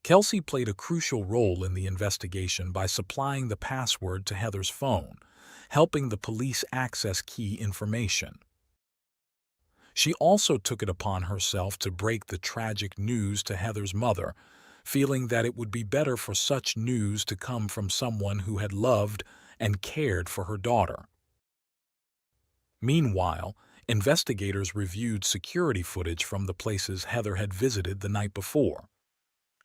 Kelsey played a crucial role in the investigation by supplying the password to Heather's phone, helping the police access key information. She also took it upon herself to break the tragic news to Heather's mother, feeling that it would be better for such news to come from someone who had loved and cared for her daughter. Meanwhile, investigators reviewed security footage from the places Heather had visited the night before.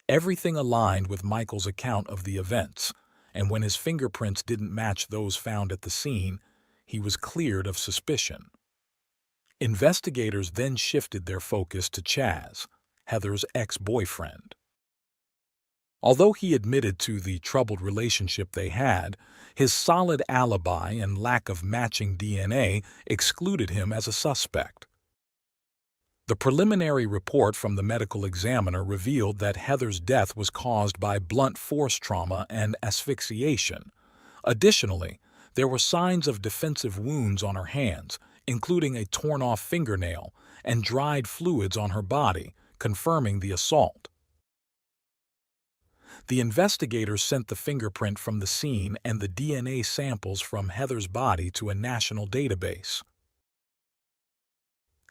Everything aligned with Michael's account of the events, and when his fingerprints didn't match those found at the scene, he was cleared of suspicion. Investigators then shifted their focus to Chaz, Heather's ex-boyfriend. Although he admitted to the troubled relationship they had, his solid alibi and lack of matching DNA excluded him as a suspect. The preliminary report from the medical examiner revealed that Heather's death was caused by blunt force trauma and asphyxiation. Additionally, there were signs of defensive wounds on her hands, including a torn-off fingernail and dried fluids on her body, confirming the assault. The investigators sent the fingerprint from the scene and the DNA samples from Heather's body to a national database.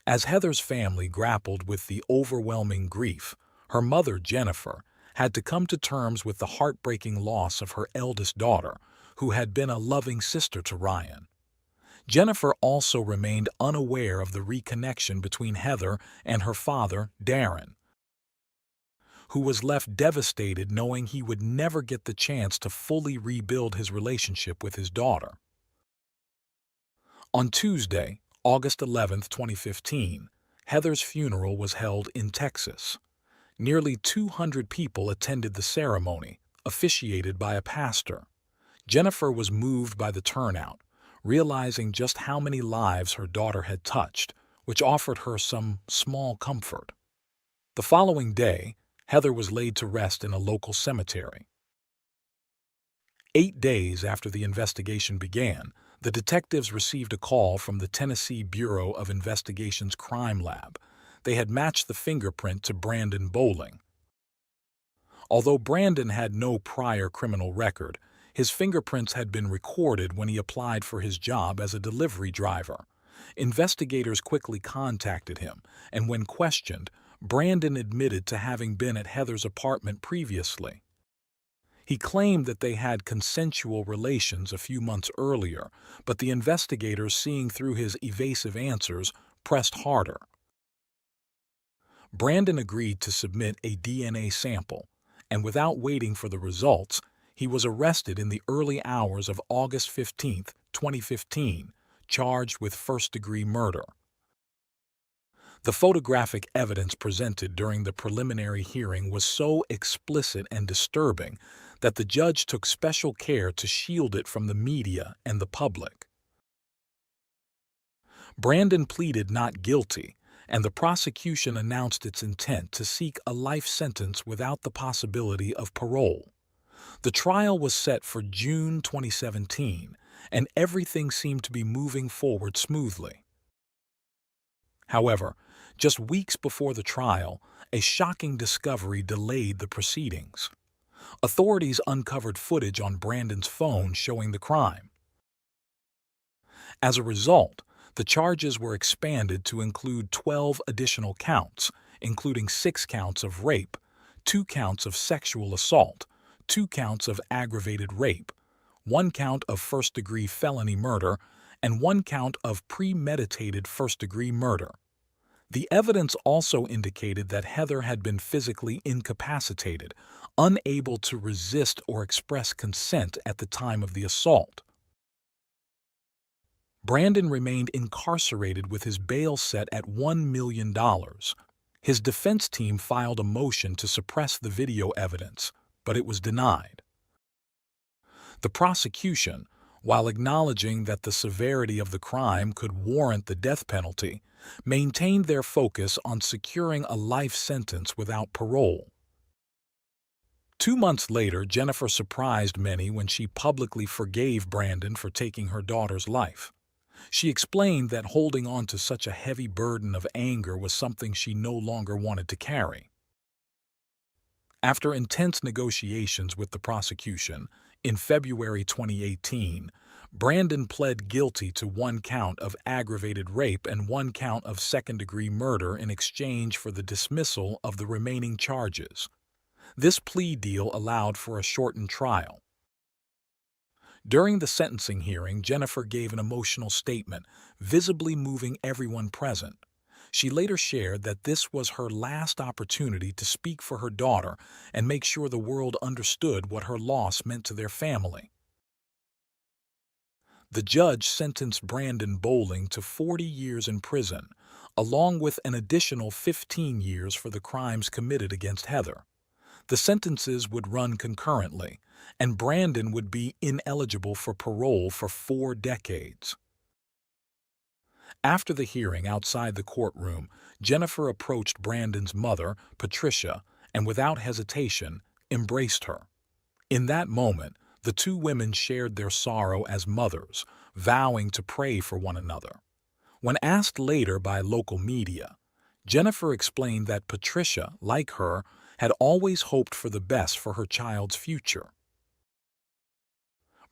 As Heather's family grappled with the overwhelming grief, her mother, Jennifer, had to come to terms with the heartbreaking loss of her eldest daughter, who had been a loving sister to Ryan. Jennifer also remained unaware of the reconnection between Heather and her father, Darren, who was left devastated knowing he would never get the chance to fully rebuild his relationship with his daughter. On Tuesday, August 11, 2015, Heather's funeral was held in Texas. Nearly 200 people attended the ceremony, officiated by a pastor. Jennifer was moved by the turnout, realizing just how many lives her daughter had touched, which offered her some small comfort. The following day, Heather was laid to rest in a local cemetery. 8 days after the investigation began, the detectives received a call from the Tennessee Bureau of Investigation's crime lab. They had matched the fingerprint to Brandon Bowling. Although Brandon had no prior criminal record, his fingerprints had been recorded when he applied for his job as a delivery driver. Investigators quickly contacted him, and when questioned, Brandon admitted to having been at Heather's apartment previously. He claimed that they had consensual relations a few months earlier, but the investigators, seeing through his evasive answers, pressed harder. Brandon agreed to submit a DNA sample, and without waiting for the results, he was arrested in the early hours of August 15, 2015, charged with first-degree murder. The photographic evidence presented during the preliminary hearing was so explicit and disturbing that the judge took special care to shield it from the media and the public. Brandon pleaded not guilty, and the prosecution announced its intent to seek a life sentence without the possibility of parole. The trial was set for June 2017, and everything seemed to be moving forward smoothly. However, just weeks before the trial, a shocking discovery delayed the proceedings. Authorities uncovered footage on Brandon's phone showing the crime. As a result, the charges were expanded to include 12 additional counts, including 6 counts of rape, 2 counts of sexual assault, 2 counts of aggravated rape, 1 count of first-degree felony murder, and 1 count of premeditated first-degree murder. The evidence also indicated that Heather had been physically incapacitated, unable to resist or express consent at the time of the assault. Brandon remained incarcerated with his bail set at $1 million. His defense team filed a motion to suppress the video evidence, but it was denied. The prosecution, while acknowledging that the severity of the crime could warrant the death penalty, maintained their focus on securing a life sentence without parole. 2 months later, Jennifer surprised many when she publicly forgave Brandon for taking her daughter's life. She explained that holding on to such a heavy burden of anger was something she no longer wanted to carry. After intense negotiations with the prosecution, in February 2018, Brandon pled guilty to 1 count of aggravated rape and 1 count of second-degree murder in exchange for the dismissal of the remaining charges. This plea deal allowed for a shortened trial. During the sentencing hearing, Jennifer gave an emotional statement, visibly moving everyone present. She later shared that this was her last opportunity to speak for her daughter and make sure the world understood what her loss meant to their family. The judge sentenced Brandon Bowling to 40 years in prison, along with an additional 15 years for the crimes committed against Heather. The sentences would run concurrently, and Brandon would be ineligible for parole for 4 decades. After the hearing outside the courtroom, Jennifer approached Brandon's mother, Patricia, and without hesitation, embraced her. In that moment, the 2 women shared their sorrow as mothers, vowing to pray for one another. When asked later by local media, Jennifer explained that Patricia, like her, had always hoped for the best for her child's future.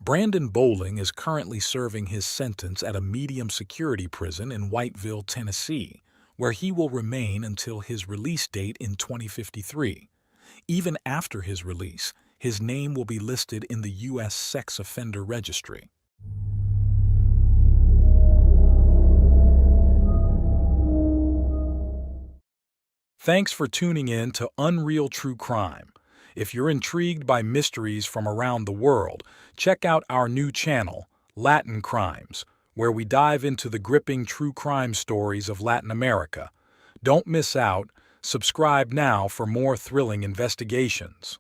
Brandon Bowling is currently serving his sentence at a medium-security prison in Whiteville, Tennessee, where he will remain until his release date in 2053. Even after his release, his name will be listed in the U.S. Sex Offender Registry. Thanks for tuning in to Unreal True Crime. If you're intrigued by mysteries from around the world, check out our new channel, Latin Crimes, where we dive into the gripping true crime stories of Latin America. Don't miss out. Subscribe now for more thrilling investigations.